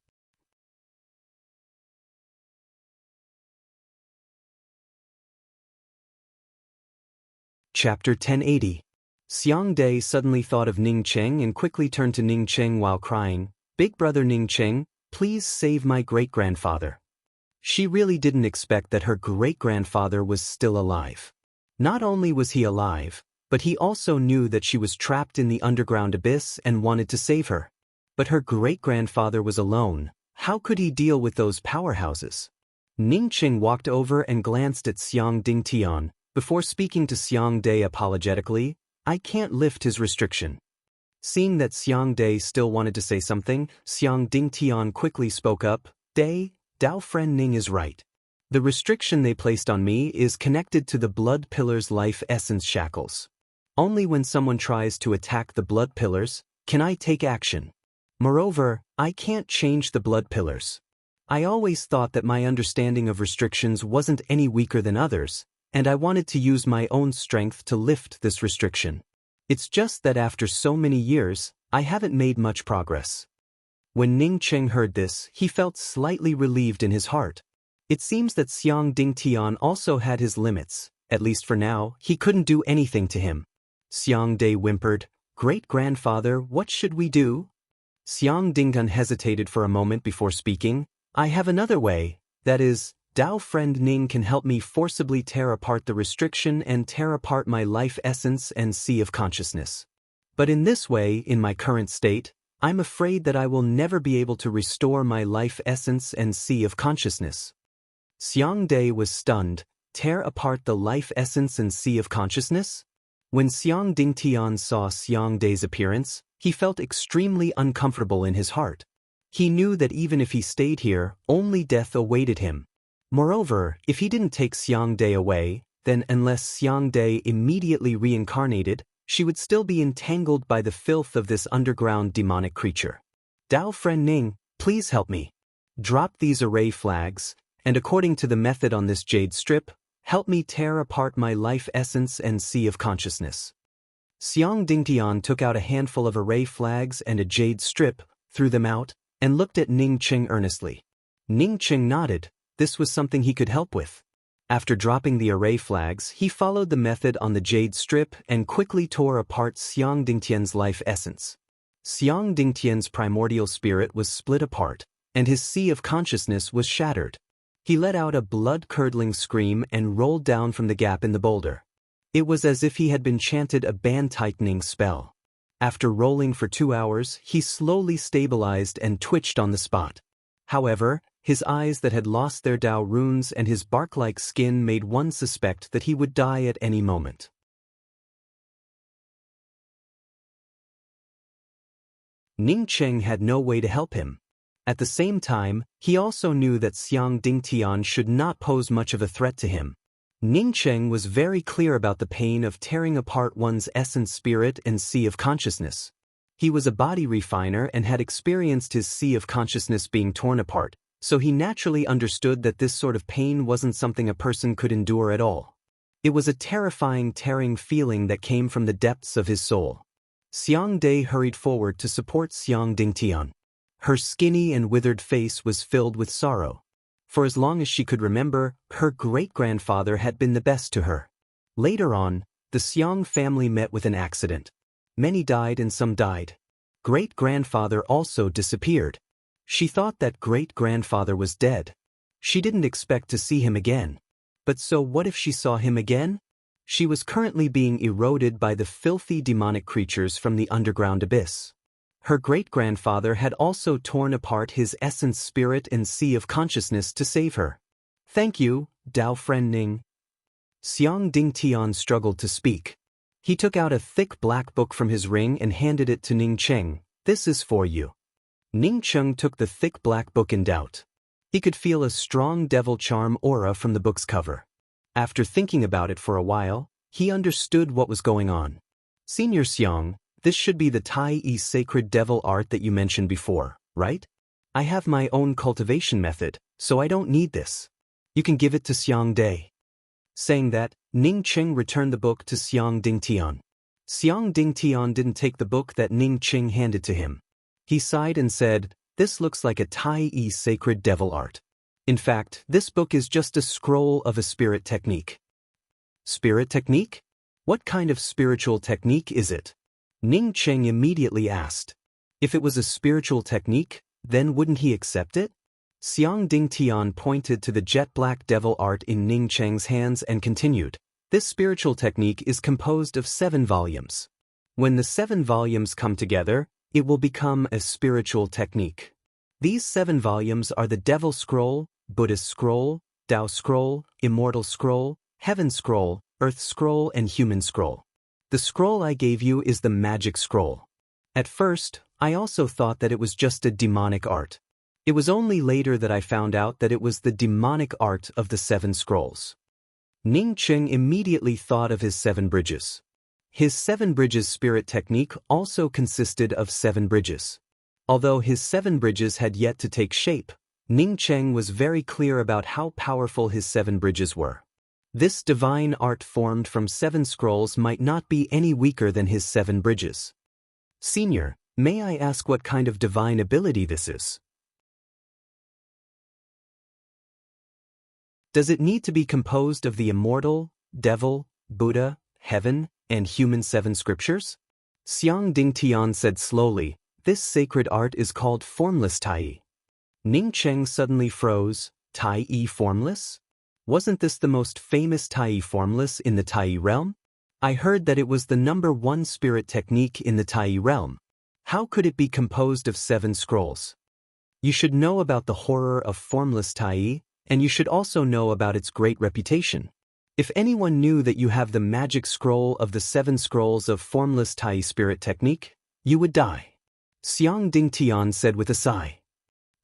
A: Chapter 1080. Xiang Dai suddenly thought of Ningcheng and quickly turned to Ningcheng while crying, Big Brother Ningcheng, please save my great-grandfather. She really didn't expect that her great-grandfather was still alive. Not only was he alive, but he also knew that she was trapped in the underground abyss and wanted to save her. But her great-grandfather was alone. How could he deal with those powerhouses? Ningcheng walked over and glanced at Xiang Dingtian, before speaking to Xiang Dai apologetically. I can't lift his restriction. Seeing that Xiang Dai still wanted to say something, Xiang Dingtian quickly spoke up. Dai, Dao friend Ning is right. The restriction they placed on me is connected to the blood pillar's life essence shackles. Only when someone tries to attack the blood pillars can I take action. Moreover, I can't change the blood pillars. I always thought that my understanding of restrictions wasn't any weaker than others, and I wanted to use my own strength to lift this restriction. It's just that after so many years, I haven't made much progress. When Ningcheng heard this, he felt slightly relieved in his heart. It seems that Xiang Dingtian also had his limits. At least for now, he couldn't do anything to him. Xiang Dai whimpered, Great-grandfather, what should we do? Xiang Dingtian hesitated for a moment before speaking. I have another way, that is, Dao friend Ning can help me forcibly tear apart the restriction and tear apart my life essence and sea of consciousness. But in this way, in my current state, I'm afraid that I will never be able to restore my life essence and sea of consciousness. Xiang Dai was stunned. Tear apart the life essence and sea of consciousness? When Xiang Dingtian saw Xiang Dai's appearance, he felt extremely uncomfortable in his heart. He knew that even if he stayed here, only death awaited him. Moreover, if he didn't take Xiang Dai away, then unless Xiang Dai immediately reincarnated, she would still be entangled by the filth of this underground demonic creature. Dao friend Ning, please help me. Drop these array flags, and according to the method on this jade strip, help me tear apart my life essence and sea of consciousness. Xiang Dingtian took out a handful of array flags and a jade strip, threw them out, and looked at Ningcheng earnestly. Ningcheng nodded. This was something he could help with. After dropping the array flags, he followed the method on the jade strip and quickly tore apart Xiang Dingtian's life essence. Xiang Dingtian's primordial spirit was split apart, and his sea of consciousness was shattered. He let out a blood-curdling scream and rolled down from the gap in the boulder. It was as if he had been chanted a band-tightening spell. After rolling for 2 hours, he slowly stabilized and twitched on the spot. However, his eyes that had lost their Dao runes and his bark-like skin made one suspect that he would die at any moment. Ning Cheng had no way to help him. At the same time, he also knew that Xiang Dingtian should not pose much of a threat to him. Ning Cheng was very clear about the pain of tearing apart one's essence spirit and sea of consciousness. He was a body refiner and had experienced his sea of consciousness being torn apart, so he naturally understood that this sort of pain wasn't something a person could endure at all. It was a terrifying tearing feeling that came from the depths of his soul. Xiang Dai hurried forward to support Xiang Dingtian. Her skinny and withered face was filled with sorrow. For as long as she could remember, her great-grandfather had been the best to her. Later on, the Xiang family met with an accident. Many died and some died. Great-grandfather also disappeared. She thought that great-grandfather was dead. She didn't expect to see him again. But so what if she saw him again? She was currently being eroded by the filthy demonic creatures from the underground abyss. Her great-grandfather had also torn apart his essence spirit and sea of consciousness to save her. Thank you, Dao friend Ning. Xiang Dingtian struggled to speak. He took out a thick black book from his ring and handed it to Ning Cheng. This is for you. Ning Cheng took the thick black book in doubt. He could feel a strong devil charm aura from the book's cover. After thinking about it for a while, he understood what was going on. Senior Xiang, this should be the Tai-I sacred devil art that you mentioned before, right? I have my own cultivation method, so I don't need this. You can give it to Xiang Dai. Saying that, Ning Cheng returned the book to Xiang Dingtian. Xiang Dingtian didn't take the book that Ning Cheng handed to him. He sighed and said, "This looks like a Tai-I sacred devil art. In fact, this book is just a scroll of a spirit technique." Spirit technique? What kind of spiritual technique is it? Ning Cheng immediately asked. If it was a spiritual technique, then wouldn't he accept it? Xiang Dingtian pointed to the jet black devil art in Ning Cheng's hands and continued. This spiritual technique is composed of 7 volumes. When the 7 volumes come together, it will become a spiritual technique. These 7 volumes are the Devil Scroll, Buddhist Scroll, Tao Scroll, Immortal Scroll, Heaven Scroll, Earth Scroll, and Human Scroll. The scroll I gave you is the Magic Scroll. At first, I also thought that it was just a demonic art. It was only later that I found out that it was the demonic art of the 7 scrolls. Ning Cheng immediately thought of his 7 bridges. His 7 bridges spirit technique also consisted of 7 bridges. Although his 7 bridges had yet to take shape, Ning Cheng was very clear about how powerful his 7 bridges were. This divine art formed from 7 scrolls might not be any weaker than his 7 bridges. Senior, may I ask what kind of divine ability this is? Does it need to be composed of the immortal, devil, Buddha, heaven, and human 7 scriptures? Xiang Dingtian said slowly, this sacred art is called formless Tai. Ning Cheng suddenly froze. Tai formless? Wasn't this the most famous Tai formless in the Tai realm? I heard that it was the #1 spirit technique in the Tai realm. How could it be composed of 7 scrolls? You should know about the horror of formless Tai, and you should also know about its great reputation. If anyone knew that you have the magic scroll of the 7 scrolls of formless Tai spirit technique, you would die. Xiang Dingtian said with a sigh.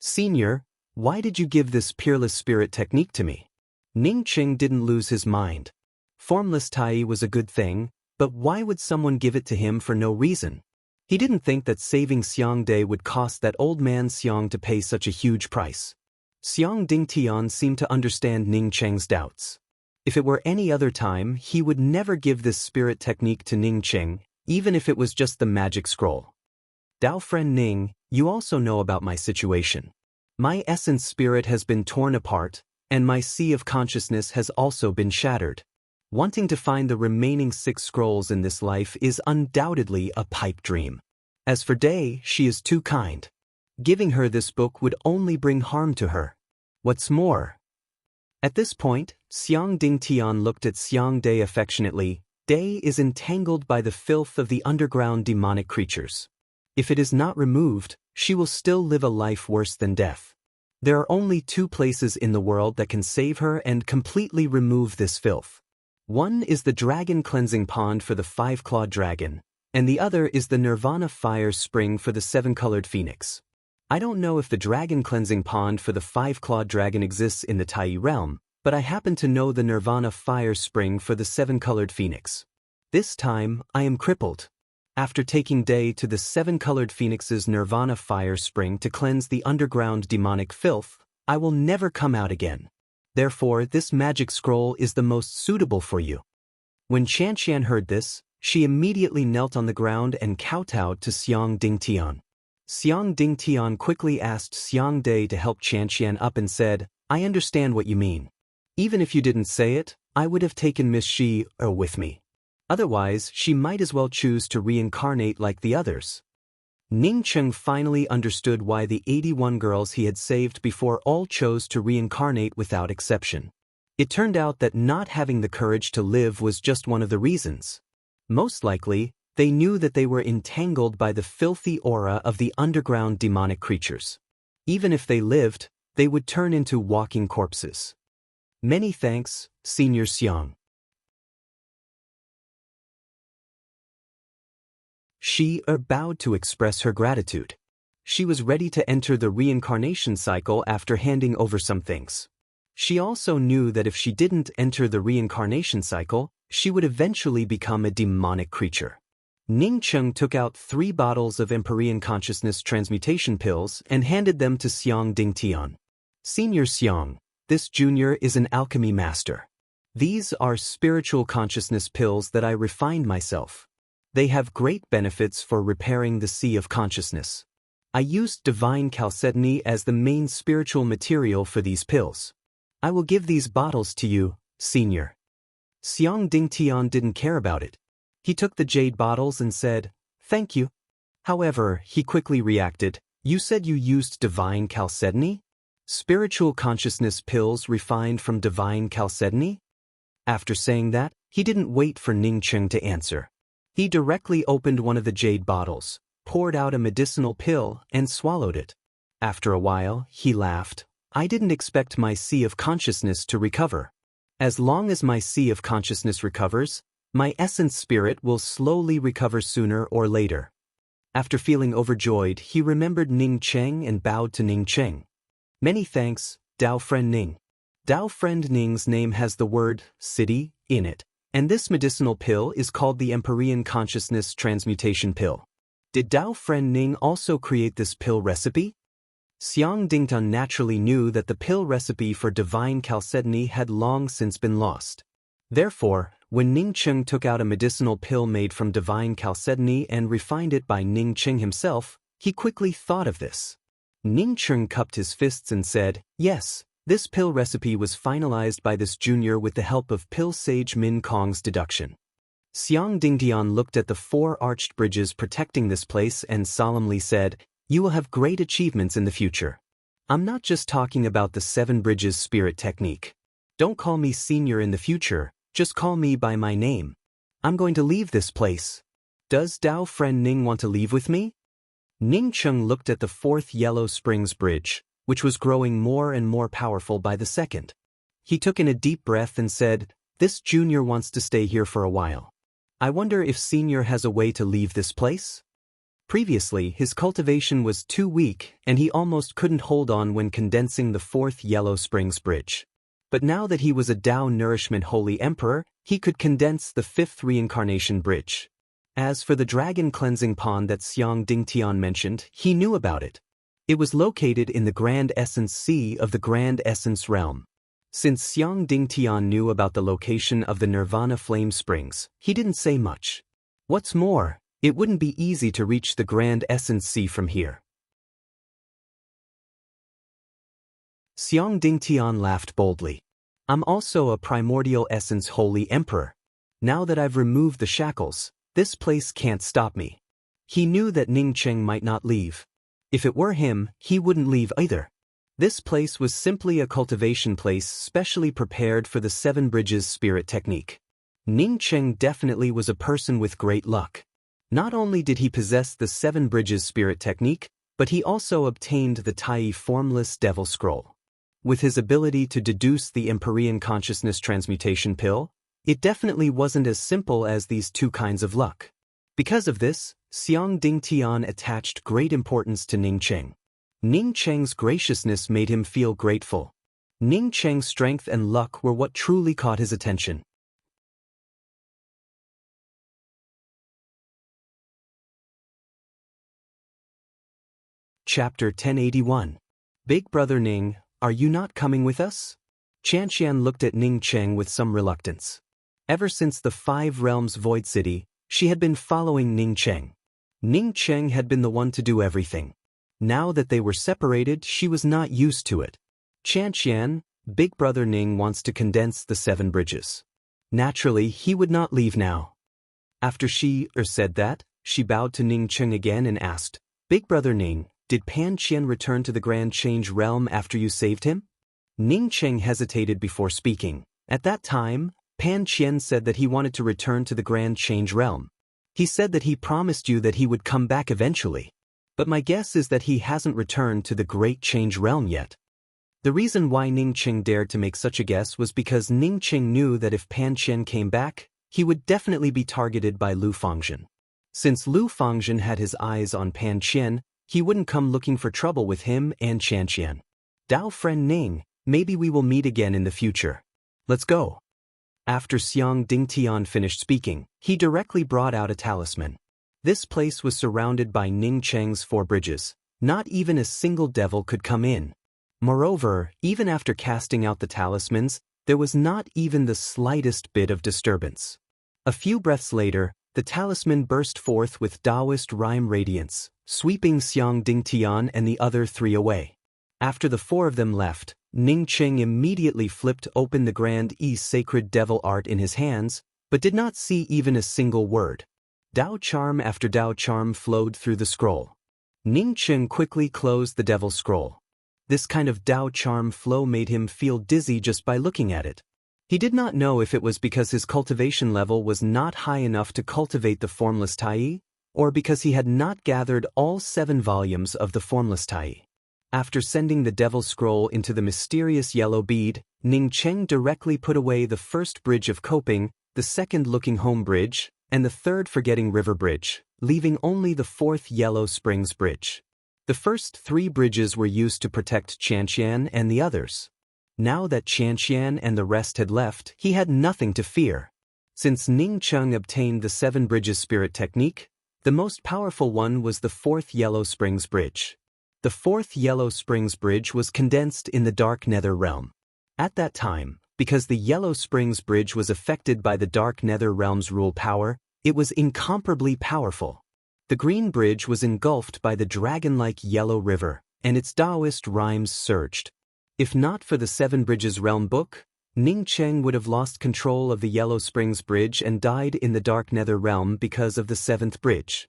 A: Senior, why did you give this peerless spirit technique to me? Ning Cheng didn't lose his mind. Formless Tai was a good thing, but why would someone give it to him for no reason? He didn't think that saving Xiang Dai would cost that old man Xiang to pay such a huge price. Xiang Dingtian seemed to understand Ning Cheng's doubts. If it were any other time, he would never give this spirit technique to Ning Cheng, even if it was just the magic scroll. Dao friend Ning, you also know about my situation. My essence spirit has been torn apart, and my sea of consciousness has also been shattered. Wanting to find the remaining 6 scrolls in this life is undoubtedly a pipe dream. As for Dai, she is too kind. Giving her this book would only bring harm to her. What's more, At this point, Xiang Dingtian looked at Xiang Dai affectionately. Dai is entangled by the filth of the underground demonic creatures. If it is not removed, she will still live a life worse than death. There are only two places in the world that can save her and completely remove this filth. One is the dragon cleansing pond for the five-clawed dragon, and the other is the Nirvana fire spring for the seven-colored phoenix. I don't know if the dragon cleansing pond for the five-clawed dragon exists in the Tai realm, but I happen to know the Nirvana fire spring for the seven-colored phoenix. This time, I am crippled. After taking Dai to the seven-colored phoenix's Nirvana fire spring to cleanse the underground demonic filth, I will never come out again. Therefore, this magic scroll is the most suitable for you. When Qianqian heard this, she immediately knelt on the ground and kowtowed to Xiang Dingtian. Xiang Dingtian quickly asked Xiang Dai to help Qianqian up and said, I understand what you mean. Even if you didn't say it, I would have taken Miss Shi with me. Otherwise, she might as well choose to reincarnate like the others. Ning Cheng finally understood why the 81 girls he had saved before all chose to reincarnate without exception. It turned out that not having the courage to live was just one of the reasons. Most likely, they knew that they were entangled by the filthy aura of the underground demonic creatures. Even if they lived, they would turn into walking corpses. Many thanks, Senior Xiang. She bowed to express her gratitude. She was ready to enter the reincarnation cycle after handing over some things. She also knew that if she didn't enter the reincarnation cycle, she would eventually become a demonic creature. Ning Cheng took out 3 bottles of Empyrean Consciousness Transmutation Pills and handed them to Xiang Dingtian. Senior Xiang, this junior is an alchemy master. These are spiritual consciousness pills that I refined myself. They have great benefits for repairing the sea of consciousness. I used divine chalcedony as the main spiritual material for these pills. I will give these bottles to you, Senior. Xiang Dingtian didn't care about it. He took the jade bottles and said, Thank you. However, he quickly reacted, You said you used divine chalcedony? Spiritual consciousness pills refined from divine chalcedony? After saying that, he didn't wait for Ning Cheng to answer. He directly opened one of the jade bottles, poured out a medicinal pill, and swallowed it. After a while, he laughed. I didn't expect my sea of consciousness to recover. As long as my sea of consciousness recovers, my essence spirit will slowly recover sooner or later. After feeling overjoyed, he remembered Ning Cheng and bowed to Ning Cheng. Many thanks, Dao Friend Ning. Dao Friend Ning's name has the word city in it. And this medicinal pill is called the Empyrean Consciousness Transmutation Pill. Did Dao Friend Ning also create this pill recipe? Xiang Dingtian naturally knew that the pill recipe for divine chalcedony had long since been lost. Therefore, when Ning Cheng took out a medicinal pill made from divine chalcedony and refined it by Ning Cheng himself, he quickly thought of this. Ning Cheng cupped his fists and said, Yes. This pill recipe was finalized by this junior with the help of pill sage Min Kong's deduction. Xiang Dingtian looked at the 4 arched bridges protecting this place and solemnly said, You will have great achievements in the future. I'm not just talking about the 7 bridges spirit technique. Don't call me senior in the future, just call me by my name. I'm going to leave this place. Does Dao Friend Ning want to leave with me? Ning Cheng looked at the 4th Yellow Springs Bridge, which was growing more and more powerful by the second. He took in a deep breath and said, This junior wants to stay here for a while. I wonder if senior has a way to leave this place? Previously, his cultivation was too weak and he almost couldn't hold on when condensing the 4th Yellow Springs Bridge. But now that he was a Tao Nourishment Holy Emperor, he could condense the 5th Reincarnation Bridge. As for the dragon cleansing pond that Xiang Dingtian mentioned, he knew about it. It was located in the Grand Essence Sea of the Grand Essence Realm. Since Xiang Dingtian knew about the location of the Nirvana Flame Springs, he didn't say much. What's more, it wouldn't be easy to reach the Grand Essence Sea from here. Xiang Dingtian laughed boldly. I'm also a Primordial Essence Holy Emperor. Now that I've removed the shackles, this place can't stop me. He knew that Ning Cheng might not leave. If it were him, he wouldn't leave either. This place was simply a cultivation place specially prepared for the Seven Bridges spirit technique. Ning Cheng definitely was a person with great luck. Not only did he possess the Seven Bridges spirit technique, but he also obtained the Tai Formless Devil Scroll. With his ability to deduce the Empyrean Consciousness Transmutation Pill, it definitely wasn't as simple as these two kinds of luck. Because of this, Xiang Dingtian attached great importance to Ning Cheng. Ning Cheng's graciousness made him feel grateful. Ning Cheng's strength and luck were what truly caught his attention. Chapter 1081. Big Brother Ning, are you not coming with us? Qianqian looked at Ning Cheng with some reluctance. Ever since the Five Realms Void City, she had been following Ning Cheng. Ning Cheng had been the one to do everything. Now that they were separated, she was not used to it. Qianqian, Big Brother Ning wants to condense the Seven Bridges. Naturally, he would not leave now. After she said that, she bowed to Ning Cheng again and asked, Big Brother Ning, did Pan Qian return to the Grand Change Realm after you saved him? Ning Cheng hesitated before speaking. At that time, Pan Qian said that he wanted to return to the Grand Change Realm. He said that he promised you that he would come back eventually. But my guess is that he hasn't returned to the Great Change Realm yet. The reason why Ning Cheng dared to make such a guess was because Ning Cheng knew that if Pan Qian came back, he would definitely be targeted by Lu Fangzhen. Since Lu Fangzhen had his eyes on Pan Qian, he wouldn't come looking for trouble with him and Qianqian. Dao friend Ning, maybe we will meet again in the future. Let's go. After Xiang Dingtian finished speaking, he directly brought out a talisman. This place was surrounded by Ning Cheng's four bridges. Not even a single devil could come in. Moreover, even after casting out the talismans, there was not even the slightest bit of disturbance. A few breaths later, the talisman burst forth with Taoist rhyme radiance, sweeping Xiang Dingtian and the other three away. After the four of them left, Ning Cheng immediately flipped open the Grand E's sacred devil art in his hands, but did not see even a single word. Dao charm after Dao charm flowed through the scroll. Ning Cheng quickly closed the devil scroll. This kind of Dao charm flow made him feel dizzy just by looking at it. He did not know if it was because his cultivation level was not high enough to cultivate the formless Tai, or because he had not gathered all 7 volumes of the formless Tai. After sending the devil scroll into the mysterious yellow bead, Ning Cheng directly put away the first bridge of coping, the second looking home bridge, and the third forgetting river bridge, leaving only the fourth yellow springs bridge. The first 3 bridges were used to protect Qianqian and the others. Now that Qianqian and the rest had left, he had nothing to fear. Since Ning Cheng obtained the 7 bridges spirit technique, the most powerful one was the 4th yellow springs bridge. The 4th yellow springs bridge was condensed in the dark nether realm. At that time, because the yellow springs bridge was affected by the dark nether realm's rule power, it was incomparably powerful. The green bridge was engulfed by the dragon-like yellow river, and its Taoist rhymes surged. If not for the 7 Bridges Realm book, Ning Cheng would have lost control of the Yellow Springs Bridge and died in the Dark Nether Realm because of the 7th bridge.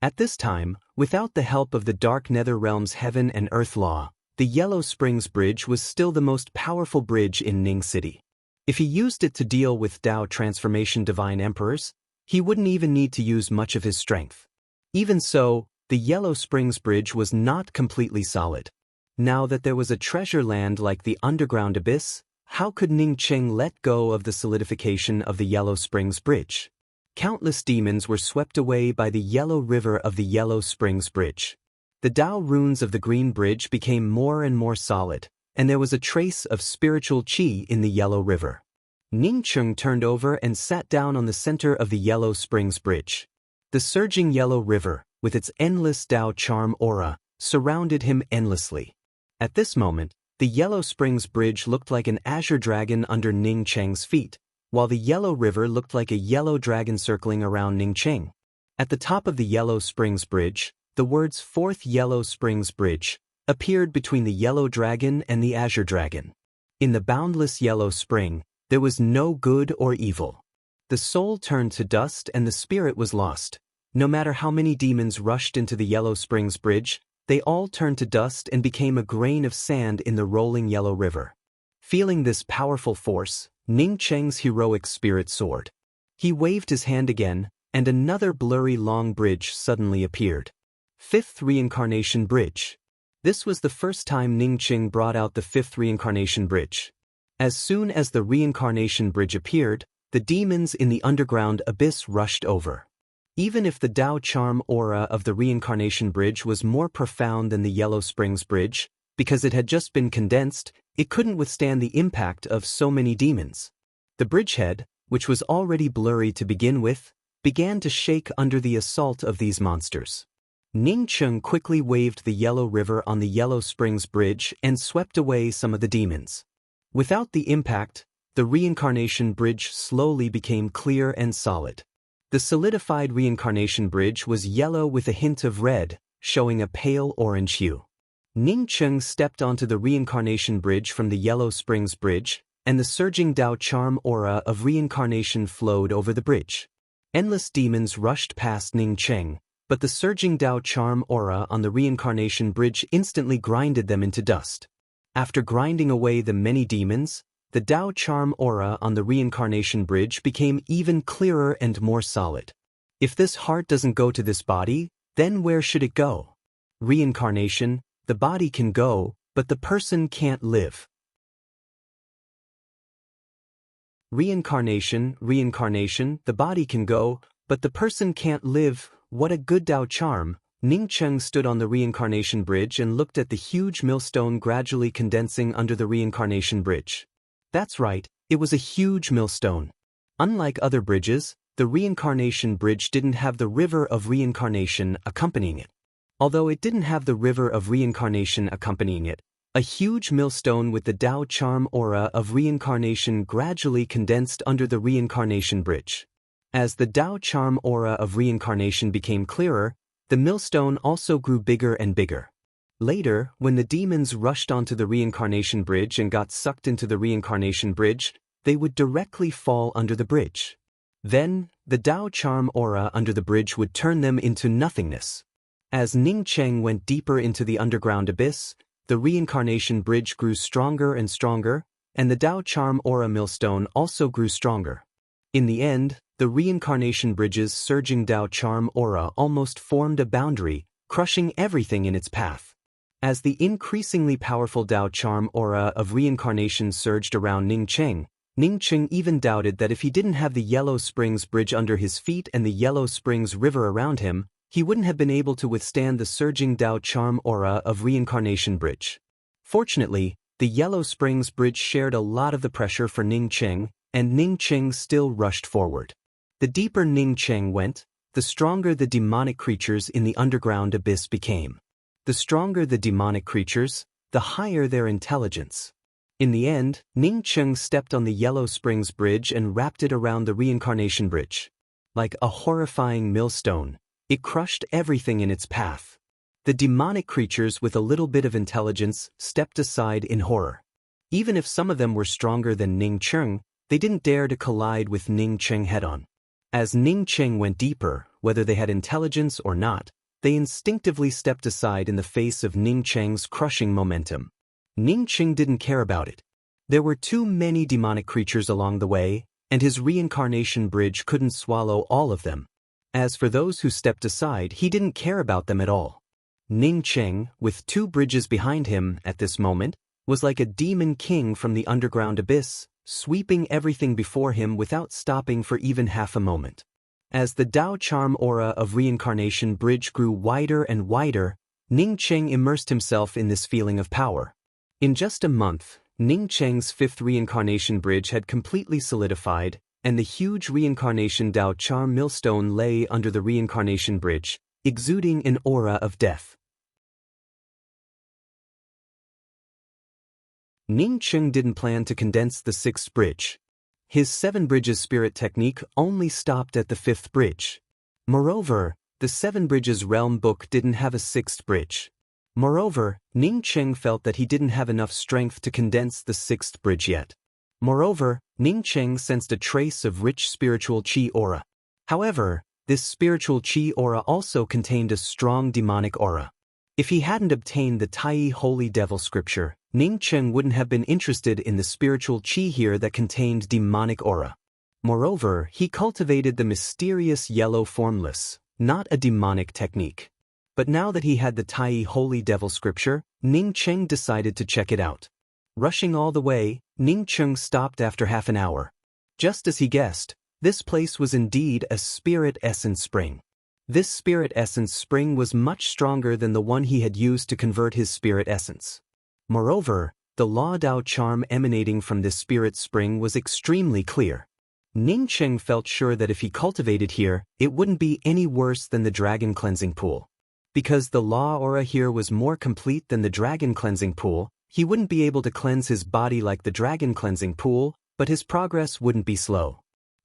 A: At this time, without the help of the Dark Nether Realm's Heaven and Earth Law, the Yellow Springs Bridge was still the most powerful bridge in Ning City. If he used it to deal with Tao Transformation Divine Emperors, he wouldn't even need to use much of his strength. Even so, the Yellow Springs Bridge was not completely solid. Now that there was a treasure land like the Underground Abyss, how could Ning Cheng let go of the solidification of the Yellow Springs Bridge? Countless demons were swept away by the yellow river of the Yellow Springs Bridge. The Tao runes of the Green Bridge became more and more solid, and there was a trace of spiritual qi in the Yellow River. Ning Cheng turned over and sat down on the center of the Yellow Springs Bridge. The surging Yellow River, with its endless Tao charm aura, surrounded him endlessly. At this moment, the Yellow Springs Bridge looked like an azure dragon under Ning Cheng's feet, while the Yellow River looked like a yellow dragon circling around Ning Cheng. At the top of the Yellow Springs Bridge, the words 4th Yellow Springs Bridge appeared between the yellow dragon and the azure dragon. In the boundless yellow spring, there was no good or evil. The soul turned to dust and the spirit was lost. No matter how many demons rushed into the Yellow Springs Bridge, they all turned to dust and became a grain of sand in the rolling yellow river. Feeling this powerful force, Ning Cheng's heroic spirit soared. He waved his hand again, and another blurry long bridge suddenly appeared. Fifth Reincarnation Bridge. This was the first time Ning Cheng brought out the fifth Reincarnation Bridge. As soon as the Reincarnation Bridge appeared, the demons in the underground abyss rushed over. Even if the Dao charm aura of the Reincarnation Bridge was more profound than the Yellow Springs Bridge, because it had just been condensed, it couldn't withstand the impact of so many demons. The bridgehead, which was already blurry to begin with, began to shake under the assault of these monsters. Ning Cheng quickly waved the Yellow River on the Yellow Springs Bridge and swept away some of the demons. Without the impact, the Reincarnation Bridge slowly became clear and solid. The solidified Reincarnation Bridge was yellow with a hint of red, showing a pale orange hue. Ning Cheng stepped onto the Reincarnation Bridge from the Yellow Springs Bridge, and the surging Dao charm aura of reincarnation flowed over the bridge. Endless demons rushed past Ning Cheng, but the surging Dao charm aura on the Reincarnation Bridge instantly grinded them into dust. After grinding away the many demons, the Dao charm aura on the Reincarnation Bridge became even clearer and more solid. If this heart doesn't go to this body, then where should it go? Reincarnation, the body can go, but the person can't live. Reincarnation, the body can go, but the person can't live. What a good Dao charm. Ning Cheng stood on the Reincarnation Bridge and looked at the huge millstone gradually condensing under the Reincarnation Bridge. That's right, it was a huge millstone. Unlike other bridges, the Reincarnation Bridge didn't have the river of reincarnation accompanying it. Although it didn't have the river of reincarnation accompanying it, a huge millstone with the Dao charm aura of reincarnation gradually condensed under the Reincarnation Bridge. As the Dao charm aura of reincarnation became clearer, the millstone also grew bigger and bigger. Later, when the demons rushed onto the Reincarnation Bridge and got sucked into the Reincarnation Bridge, they would directly fall under the bridge. Then, the Dao charm aura under the bridge would turn them into nothingness. As Ning Cheng went deeper into the underground abyss, the Reincarnation Bridge grew stronger and stronger, and the Dao charm aura millstone also grew stronger. In the end, the Reincarnation Bridge's surging Dao charm aura almost formed a boundary, crushing everything in its path. As the increasingly powerful Dao charm aura of reincarnation surged around Ning Cheng even doubted that if he didn't have the Yellow Springs Bridge under his feet and the Yellow Springs River around him, he wouldn't have been able to withstand the surging Dao charm aura of Reincarnation Bridge. Fortunately, the Yellow Springs Bridge shared a lot of the pressure for Ning Cheng, and Ning Cheng still rushed forward. The deeper Ning Cheng went, the stronger the demonic creatures in the underground abyss became. The stronger the demonic creatures, the higher their intelligence. In the end, Ning Cheng stepped on the Yellow Springs Bridge and wrapped it around the Reincarnation Bridge. Like a horrifying millstone, it crushed everything in its path. The demonic creatures with a little bit of intelligence stepped aside in horror. Even if some of them were stronger than Ning Cheng, they didn't dare to collide with Ning Cheng head-on. As Ning Cheng went deeper, whether they had intelligence or not, they instinctively stepped aside in the face of Ning Cheng's crushing momentum. Ning Cheng didn't care about it. There were too many demonic creatures along the way, and his Reincarnation Bridge couldn't swallow all of them. As for those who stepped aside, he didn't care about them at all. Ning Cheng, with two bridges behind him at this moment, was like a demon king from the underground abyss, sweeping everything before him without stopping for even half a moment. As the Dao charm aura of Reincarnation Bridge grew wider and wider, Ning Cheng immersed himself in this feeling of power. In just a month, Ning Cheng's fifth Reincarnation Bridge had completely solidified, and the huge Reincarnation Dao charm millstone lay under the Reincarnation Bridge, exuding an aura of death. Ning Cheng didn't plan to condense the sixth bridge. His 7 bridges spirit technique only stopped at the 5th bridge. Moreover, the 7 bridges realm book didn't have a 6th bridge. Moreover, Ning Cheng felt that he didn't have enough strength to condense the 6th bridge yet. Moreover, Ning Cheng sensed a trace of rich spiritual qi aura. However, This spiritual chi aura also contained a strong demonic aura. If he hadn't obtained the Tai Holy Devil scripture, Ning Cheng wouldn't have been interested in the spiritual chi here that contained demonic aura. Moreover, he cultivated the mysterious yellow formless, not a demonic technique. But now that he had the Tai Holy Devil scripture, Ning Cheng decided to check it out. Rushing all the way, Ning Cheng stopped after half an hour. Just as he guessed, this place was indeed a spirit essence spring. This spirit essence spring was much stronger than the one he had used to convert his spirit essence. Moreover, the Law Dao charm emanating from this spirit spring was extremely clear. Ning Cheng felt sure that if he cultivated here, it wouldn't be any worse than the dragon cleansing pool. Because the Law aura here was more complete than the dragon cleansing pool, he wouldn't be able to cleanse his body like the dragon cleansing pool, but his progress wouldn't be slow.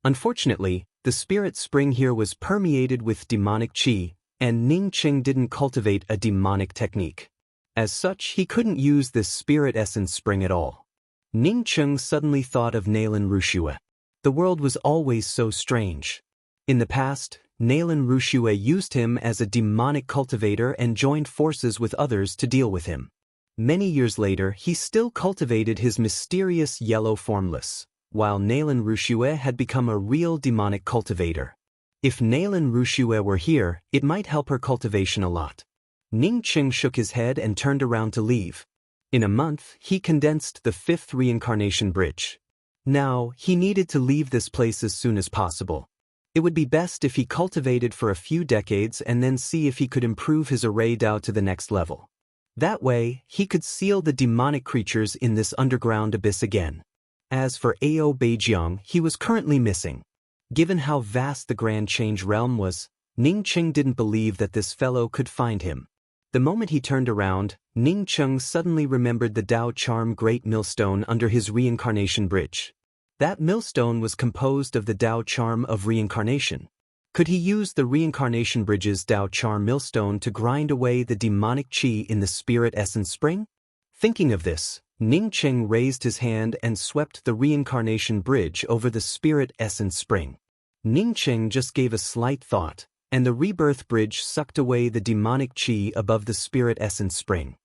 A: Unfortunately, the spirit spring here was permeated with demonic chi, and Ning Cheng didn't cultivate a demonic technique. As such, he couldn't use this spirit essence spring at all. Ning Cheng suddenly thought of Nalen Rushue. The world was always so strange. In the past, Nalen Rushue used him as a demonic cultivator and joined forces with others to deal with him. Many years later, he still cultivated his mysterious yellow formless, while Nalen Rushue had become a real demonic cultivator. If Nalen Rushue were here, it might help her cultivation a lot. Ning Cheng shook his head and turned around to leave. In a month, he condensed the 5th reincarnation bridge. Now, he needed to leave this place as soon as possible. It would be best if he cultivated for a few decades and then see if he could improve his array Dao to the next level. That way, he could seal the demonic creatures in this underground abyss again. As for Ao Beijiang, he was currently missing. Given how vast the Grand Change realm was, Ning Cheng didn't believe that this fellow could find him. The moment he turned around, Ning Cheng suddenly remembered the Dao Charm Great Millstone under his reincarnation bridge. That millstone was composed of the Dao Charm of Reincarnation. Could he use the Reincarnation Bridge's Dao Charm millstone to grind away the demonic chi in the spirit essence spring? Thinking of this, Ning Cheng raised his hand and swept the Reincarnation Bridge over the spirit essence spring. Ning Cheng just gave a slight thought, and the Rebirth Bridge sucked away the demonic chi above the spirit essence spring.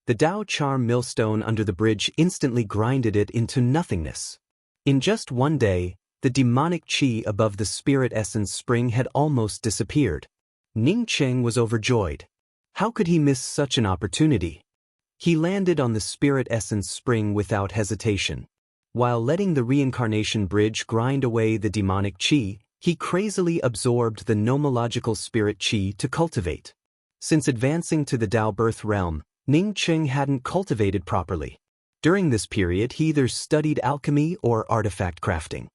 A: The Dao Charm millstone under the bridge instantly grinded it into nothingness. In just one day, the demonic chi above the spirit essence spring had almost disappeared. Ning Cheng was overjoyed. How could he miss such an opportunity? He landed on the spirit essence spring without hesitation. While letting the reincarnation bridge grind away the demonic chi, he crazily absorbed the nomological spirit chi to cultivate. Since advancing to the Dao birth realm, Ning Cheng hadn't cultivated properly. During this period, he either studied alchemy or artifact crafting.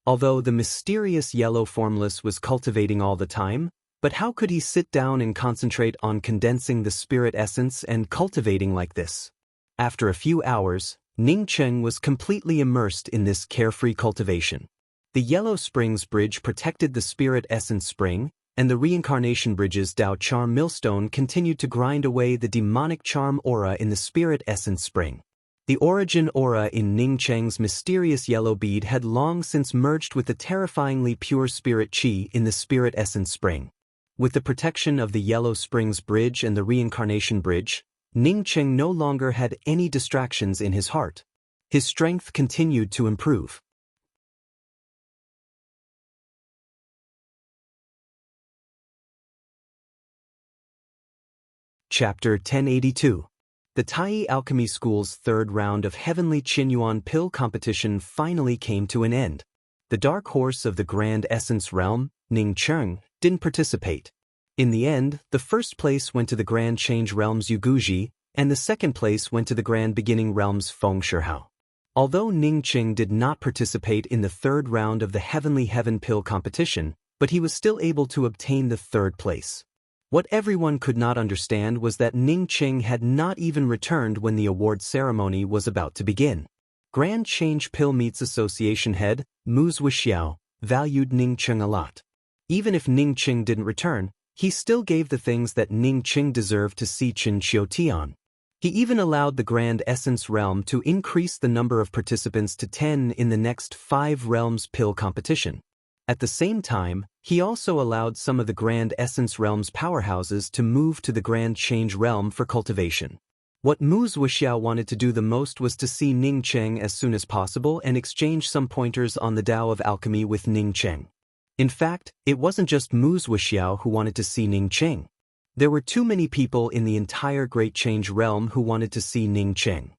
A: Although the mysterious yellow formless was cultivating all the time, but how could he sit down and concentrate on condensing the spirit essence and cultivating like this? After a few hours, Ning Cheng was completely immersed in this carefree cultivation. The Yellow Springs Bridge protected the spirit essence spring, and the Reincarnation Bridge's Dao Charm millstone continued to grind away the demonic charm aura in the spirit essence spring. The origin aura in Ning Cheng's mysterious yellow bead had long since merged with the terrifyingly pure spirit chi in the spirit essence spring. With the protection of the Yellow Springs Bridge and the Reincarnation Bridge, Ning Cheng no longer had any distractions in his heart. His strength continued to improve. Chapter 1082. The Tai Alchemy School's third round of Heavenly Qinyuan Pill competition finally came to an end. The dark horse of the Grand Essence Realm, Ning Cheng, didn't participate. In the end, the first place went to the Grand Change Realm's Yuguji, and the second place went to the Grand Beginning Realm's Feng Shihao. Although Ning Cheng did not participate in the third round of the Heavenly Heaven Pill competition, but he was still able to obtain the third place. What everyone could not understand was that Ning Cheng had not even returned when the award ceremony was about to begin. Grand Change Pill Meets Association head, Mu Zhuxiao, valued Ning Cheng a lot. Even if Ning Cheng didn't return, he still gave the things that Ning Cheng deserved to see Chen Qiutian. He even allowed the Grand Essence Realm to increase the number of participants to 10 in the next 5 Realms Pill competition. At the same time, he also allowed some of the Grand Essence Realm's powerhouses to move to the Grand Change Realm for cultivation. What Mu Zhuxiao wanted to do the most was to see Ning Cheng as soon as possible and exchange some pointers on the Tao of Alchemy with Ning Cheng. In fact, it wasn't just Mu Zhuxiao who wanted to see Ning Cheng. There were too many people in the entire Great Change Realm who wanted to see Ning Cheng.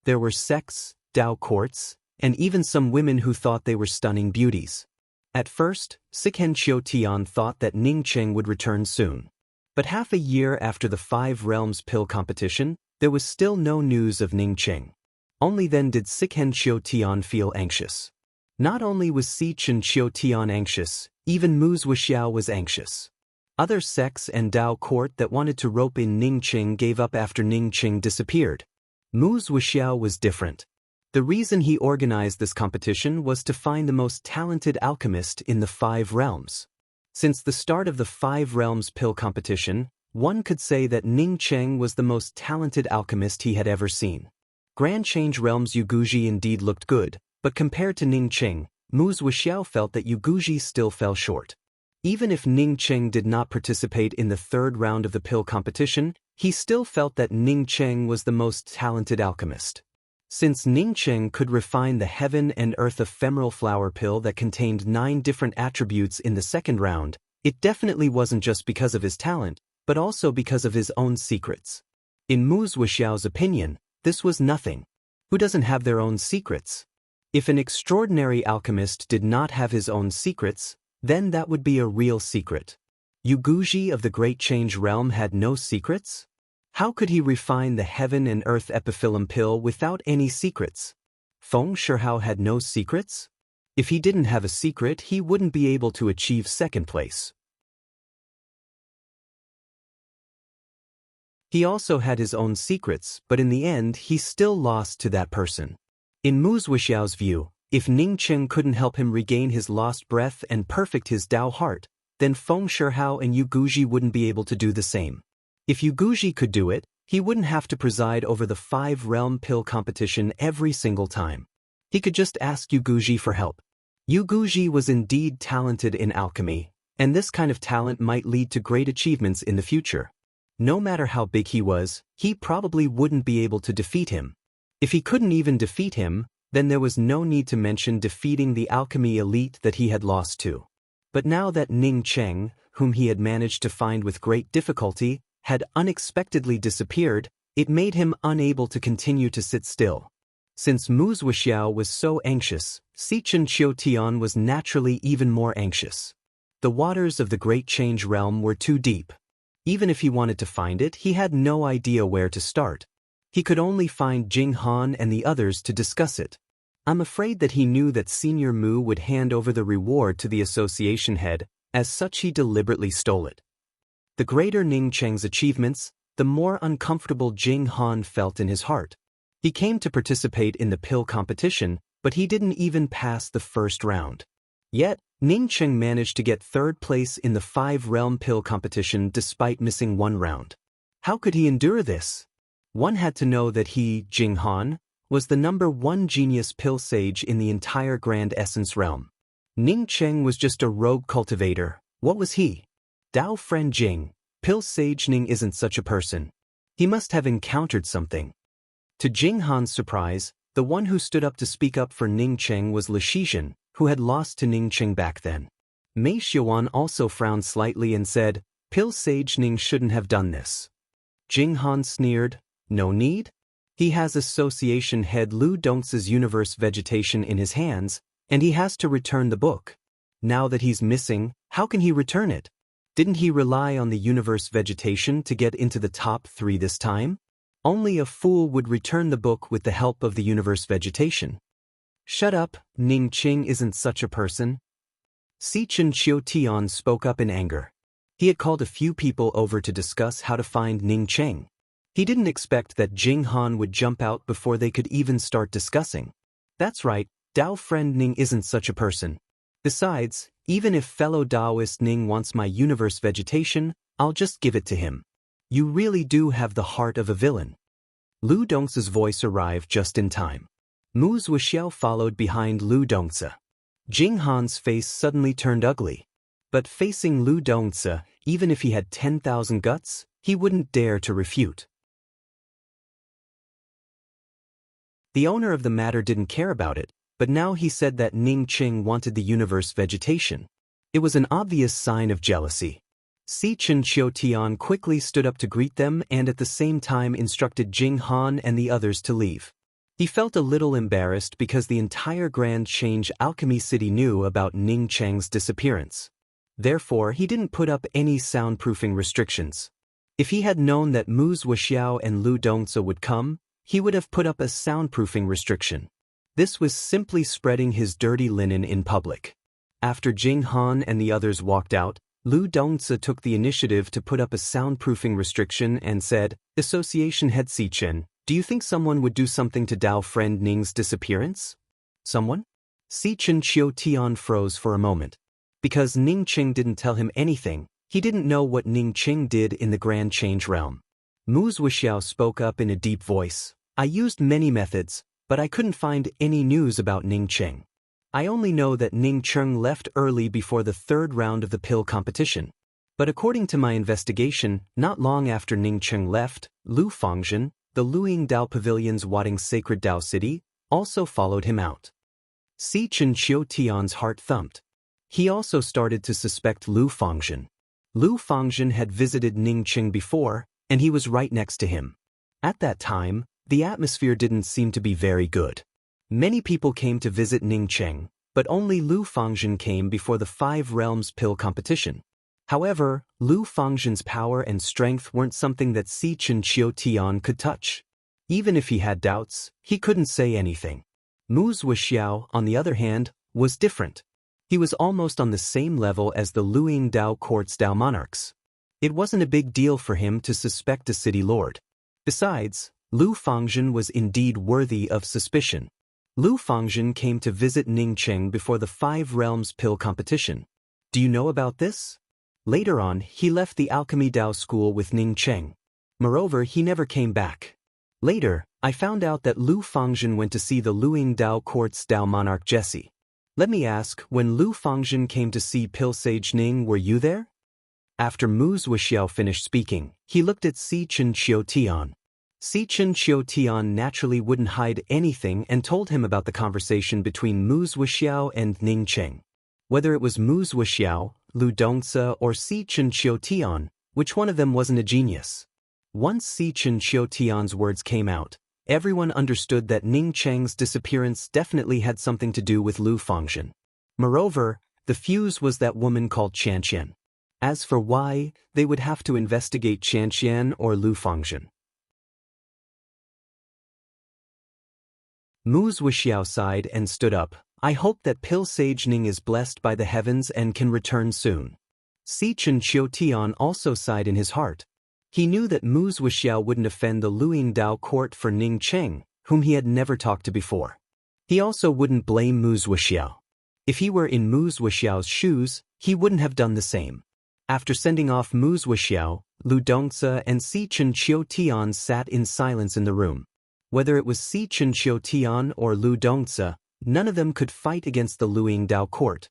A: There were sects, Tao courts, and even some women who thought they were stunning beauties. At first, Sikhen Qiu thought that Ning Cheng would return soon. But half a year after the 5 Realms Pill competition, there was still no news of Ning Cheng. Only then did Sikhen Qiu feel anxious. Not only was Sikhen Qiu anxious, even Mu Zhuxiao was anxious. Other sects and Tao court that wanted to rope in Ning Cheng gave up after Ning Cheng disappeared. Mu Zhuxiao was different. The reason he organized this competition was to find the most talented alchemist in the 5 realms. Since the start of the 5 Realms Pill competition, one could say that Ning Cheng was the most talented alchemist he had ever seen. Grand Change Realm's Yu Guji indeed looked good, but compared to Ning Cheng, Mu Zhuxiao felt that Yu Guji still fell short. Even if Ning Cheng did not participate in the 3rd round of the pill competition, he still felt that Ning Cheng was the most talented alchemist. Since Ning Cheng could refine the Heaven and Earth ephemeral flower pill that contained 9 different attributes in the 2nd round, it definitely wasn't just because of his talent, but also because of his own secrets. In Mu Zhuxiao's opinion, this was nothing. Who doesn't have their own secrets? If an extraordinary alchemist did not have his own secrets, then that would be a real secret. Yu Guji of the Great Change Realm had no secrets? How could he refine the Heaven and Earth epiphyllum pill without any secrets? Feng Shihao had no secrets? If he didn't have a secret, he wouldn't be able to achieve 2nd place. He also had his own secrets, but in the end he still lost to that person. In Mu Zhuxiao's view, if Ning Cheng couldn't help him regain his lost breath and perfect his Tao heart, then Feng Shihao and Yu Guji wouldn't be able to do the same. If Yu Guji could do it, he wouldn't have to preside over the 5 Realm Pill competition every single time. He could just ask Yu Guji for help. Yu Guji was indeed talented in alchemy, and this kind of talent might lead to great achievements in the future. No matter how big he was, he probably wouldn't be able to defeat him. If he couldn't even defeat him, then there was no need to mention defeating the alchemy elite that he had lost to. But now that Ning Cheng, whom he had managed to find with great difficulty, had unexpectedly disappeared, it made him unable to continue to sit still. Since Mu Zhuxiao was so anxious, Sikhen Qiu was naturally even more anxious. The waters of the Great Change Realm were too deep. Even if he wanted to find it, he had no idea where to start. He could only find Jing Han and the others to discuss it. I'm afraid that he knew that Senior Mu would hand over the reward to the association head, as such he deliberately stole it. The greater Ning Cheng's achievements, the more uncomfortable Jing Han felt in his heart. He came to participate in the pill competition, but he didn't even pass the 1st round. Yet, Ning Cheng managed to get 3rd place in the 5 Realm Pill competition despite missing 1 round. How could he endure this? One had to know that he, Jing Han, was the #1 genius pill sage in the entire Grand Essence Realm. Ning Cheng was just a rogue cultivator. What was he? Tao friend Jing, pill sage Ning isn't such a person. He must have encountered something. To Jing Han's surprise, the one who stood up to speak up for Ning Cheng was Li Shizhen, who had lost to Ning Cheng back then. Mei Xiuan also frowned slightly and said, "Pill sage Ning shouldn't have done this." Jing Han sneered, "No need? He has Association Head Lu Dong's universe vegetation in his hands, and he has to return the book. Now that he's missing, how can he return it? Didn't he rely on the universe vegetation to get into the top 3 this time? Only a fool would return the book with the help of the universe vegetation." "Shut up, Ning Cheng isn't such a person." Sikhen Qiu spoke up in anger. He had called a few people over to discuss how to find Ning Cheng. He didn't expect that Jing Han would jump out before they could even start discussing. "That's right, Tao friend Ning isn't such a person. Besides, even if fellow Taoist Ning wants my universe vegetation, I'll just give it to him. You really do have the heart of a villain." Lu Dongse's voice arrived just in time. Mu Zuoxiao followed behind Lu Dongse. Jing Han's face suddenly turned ugly. But facing Lu Dongse, even if he had 10,000 guts, he wouldn't dare to refute. The owner of the matter didn't care about it, but now he said that Ning Qing wanted the universe vegetation. It was an obvious sign of jealousy. Si Chen Qiutian quickly stood up to greet them and at the same time instructed Jing Han and the others to leave. He felt a little embarrassed because the entire Grand Change Alchemy City knew about Ning Cheng's disappearance. Therefore, he didn't put up any soundproofing restrictions. If he had known that Mu Zuoxiao and Lu Dongse would come, he would have put up a soundproofing restriction. This was simply spreading his dirty linen in public. After Jing Han and the others walked out, Lu Dongse took the initiative to put up a soundproofing restriction and said, "Association head Si Chen, do you think someone would do something to Dao friend Ning's disappearance?" Someone? Si Chen Qiutian froze for a moment. Because Ning Qing didn't tell him anything, he didn't know what Ning Qing did in the Grand Change realm. Mu Zuoxiao spoke up in a deep voice. "I used many methods, but I couldn't find any news about Ning Qing. I only know that Ning Qing left early before the third round of the pill competition. But according to my investigation, not long after Ning Qing left, Lu Fangzhen, the Luing Dao Pavilion's Wading Sacred Dao City, also followed him out." Si Chen Qiutian's heart thumped. He also started to suspect Lu Fangzhen. Lu Fangzhen had visited Ning Qing before, and he was right next to him. At that time, the atmosphere didn't seem to be very good. Many people came to visit Ning Qing, but only Lu Fangzhen came before the Five Realms pill competition. However, Lu Fangzhen's power and strength weren't something that Si Chen Qiutian could touch. Even if he had doubts, he couldn't say anything. Mu Zuoxiao, on the other hand, was different. He was almost on the same level as the Luing Dao Court's Dao monarchs. It wasn't a big deal for him to suspect a city lord. Besides, Lu Fangzhen was indeed worthy of suspicion. Lu Fangzhen came to visit Ning Qing before the Five Realms pill competition. Do you know about this? Later on, he left the Alchemy Dao school with Ning Qing. Moreover, he never came back. Later, I found out that Lu Fangzhen went to see the Luing Dao Court's Dao monarch Jesse. Let me ask, when Lu Fangzhen came to see Pill Sage Ning, were you there? After Mu Zuoxiao finished speaking, he looked at Si Chen Qiutian. Si Chen Qiutian naturally wouldn't hide anything and told him about the conversation between Mu Zuoxiao and Ning Qing. Whether it was Mu Zuoxiao, Lu Dongse, or Si Chen Qiutian, which one of them wasn't a genius? Once Si Chen Qiutian's words came out, everyone understood that Ning Cheng's disappearance definitely had something to do with Lu Fangzhen. Moreover, the fuse was that woman called Qianqian. As for why, they would have to investigate Qianqian or Lu Fangzhen. Mu Zuoxiao sighed and stood up. "I hope that Pill Sage Ning is blessed by the heavens and can return soon." Si Chen Qiutian also sighed in his heart. He knew that Mu Zuoxiao wouldn't offend the Luing Dao court for Ning Qing, whom he had never talked to before. He also wouldn't blame Mu Zuoxiao. If he were in Mu Zuoxiao's shoes, he wouldn't have done the same. After sending off Mu Zuoxiao, Lu Dongse and Si Chen Qiutian sat in silence in the room. Whether it was Si Chen Qiutian or Lu Dongse, none of them could fight against the Luing Dao court.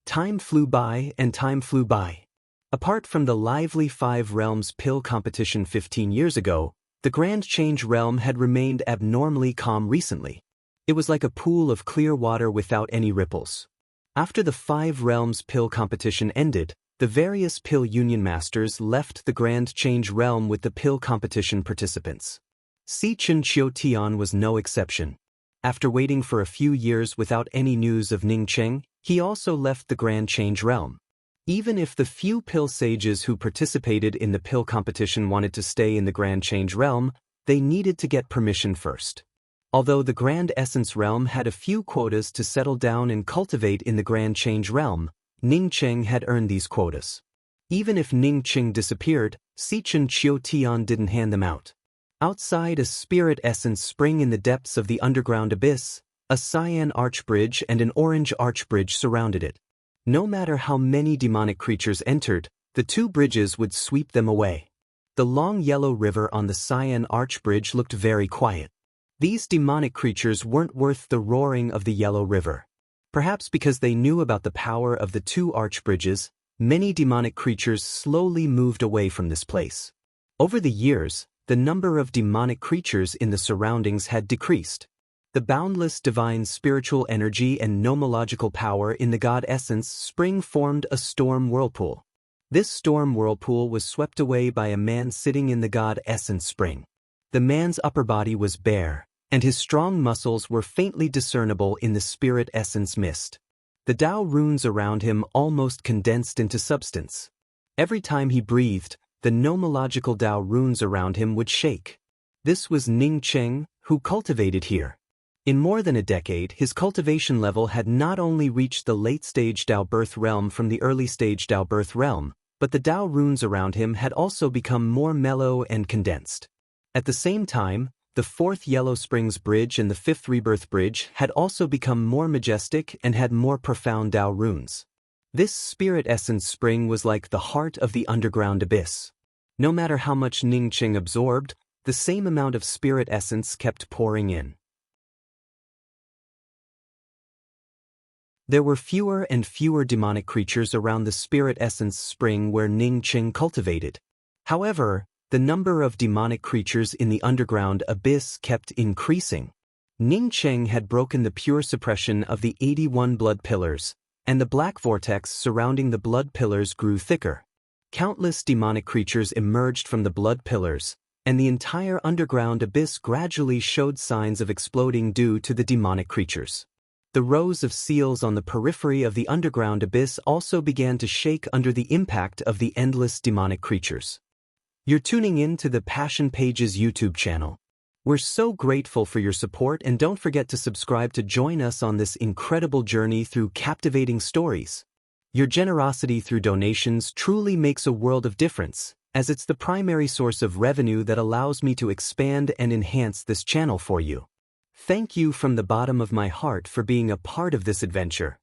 A: Time flew by and time flew by. Apart from the lively Five Realms pill competition 15 years ago, the Grand Change realm had remained abnormally calm recently. It was like a pool of clear water without any ripples. After the Five Realms pill competition ended, the various pill union masters left the Grand Change realm with the pill competition participants. Si Chen Qiutian was no exception. After waiting for a few years without any news of Ning Qing, he also left the Grand Change realm. Even if the few pill sages who participated in the pill competition wanted to stay in the Grand Change realm, they needed to get permission first. Although the Grand Essence realm had a few quotas to settle down and cultivate in the Grand Change realm, Ning Qing had earned these quotas. Even if Ning Qing disappeared, Si Chen Qiutian didn't hand them out. Outside a spirit essence spring in the depths of the underground abyss, a cyan archbridge and an orange archbridge surrounded it. No matter how many demonic creatures entered, the two bridges would sweep them away. The long yellow river on the Cyan Arch Bridge looked very quiet. These demonic creatures weren't worth the roaring of the yellow river. Perhaps because they knew about the power of the two arch bridges, many demonic creatures slowly moved away from this place. Over the years, the number of demonic creatures in the surroundings had decreased. The boundless divine spiritual energy and nomological power in the God Essence Spring formed a storm whirlpool. This storm whirlpool was swept away by a man sitting in the God Essence Spring. The man's upper body was bare, and his strong muscles were faintly discernible in the spirit essence mist. The Tao runes around him almost condensed into substance. Every time he breathed, the nomological Tao runes around him would shake. This was Ning Cheng, who cultivated here. In more than a decade, his cultivation level had not only reached the late-stage Tao birth realm from the early-stage Tao birth realm, but the Tao runes around him had also become more mellow and condensed. At the same time, the fourth Yellow Springs Bridge and the fifth Rebirth Bridge had also become more majestic and had more profound Tao runes. This spirit essence spring was like the heart of the underground abyss. No matter how much Ning Cheng absorbed, the same amount of spirit essence kept pouring in. There were fewer and fewer demonic creatures around the spirit essence spring where Ning Cheng cultivated. However, the number of demonic creatures in the underground abyss kept increasing. Ning Cheng had broken the pure suppression of the 81 blood pillars, and the black vortex surrounding the blood pillars grew thicker. Countless demonic creatures emerged from the blood pillars, and the entire underground abyss gradually showed signs of exploding due to the demonic creatures. The rows of seals on the periphery of the underground abyss also began to shake under the impact of the endless demonic creatures. You're tuning in to the Passion Pages YouTube channel. We're so grateful for your support, and don't forget to subscribe to join us on this incredible journey through captivating stories. Your generosity through donations truly makes a world of difference, as it's the primary source of revenue that allows me to expand and enhance this channel for you. Thank you from the bottom of my heart for being a part of this adventure.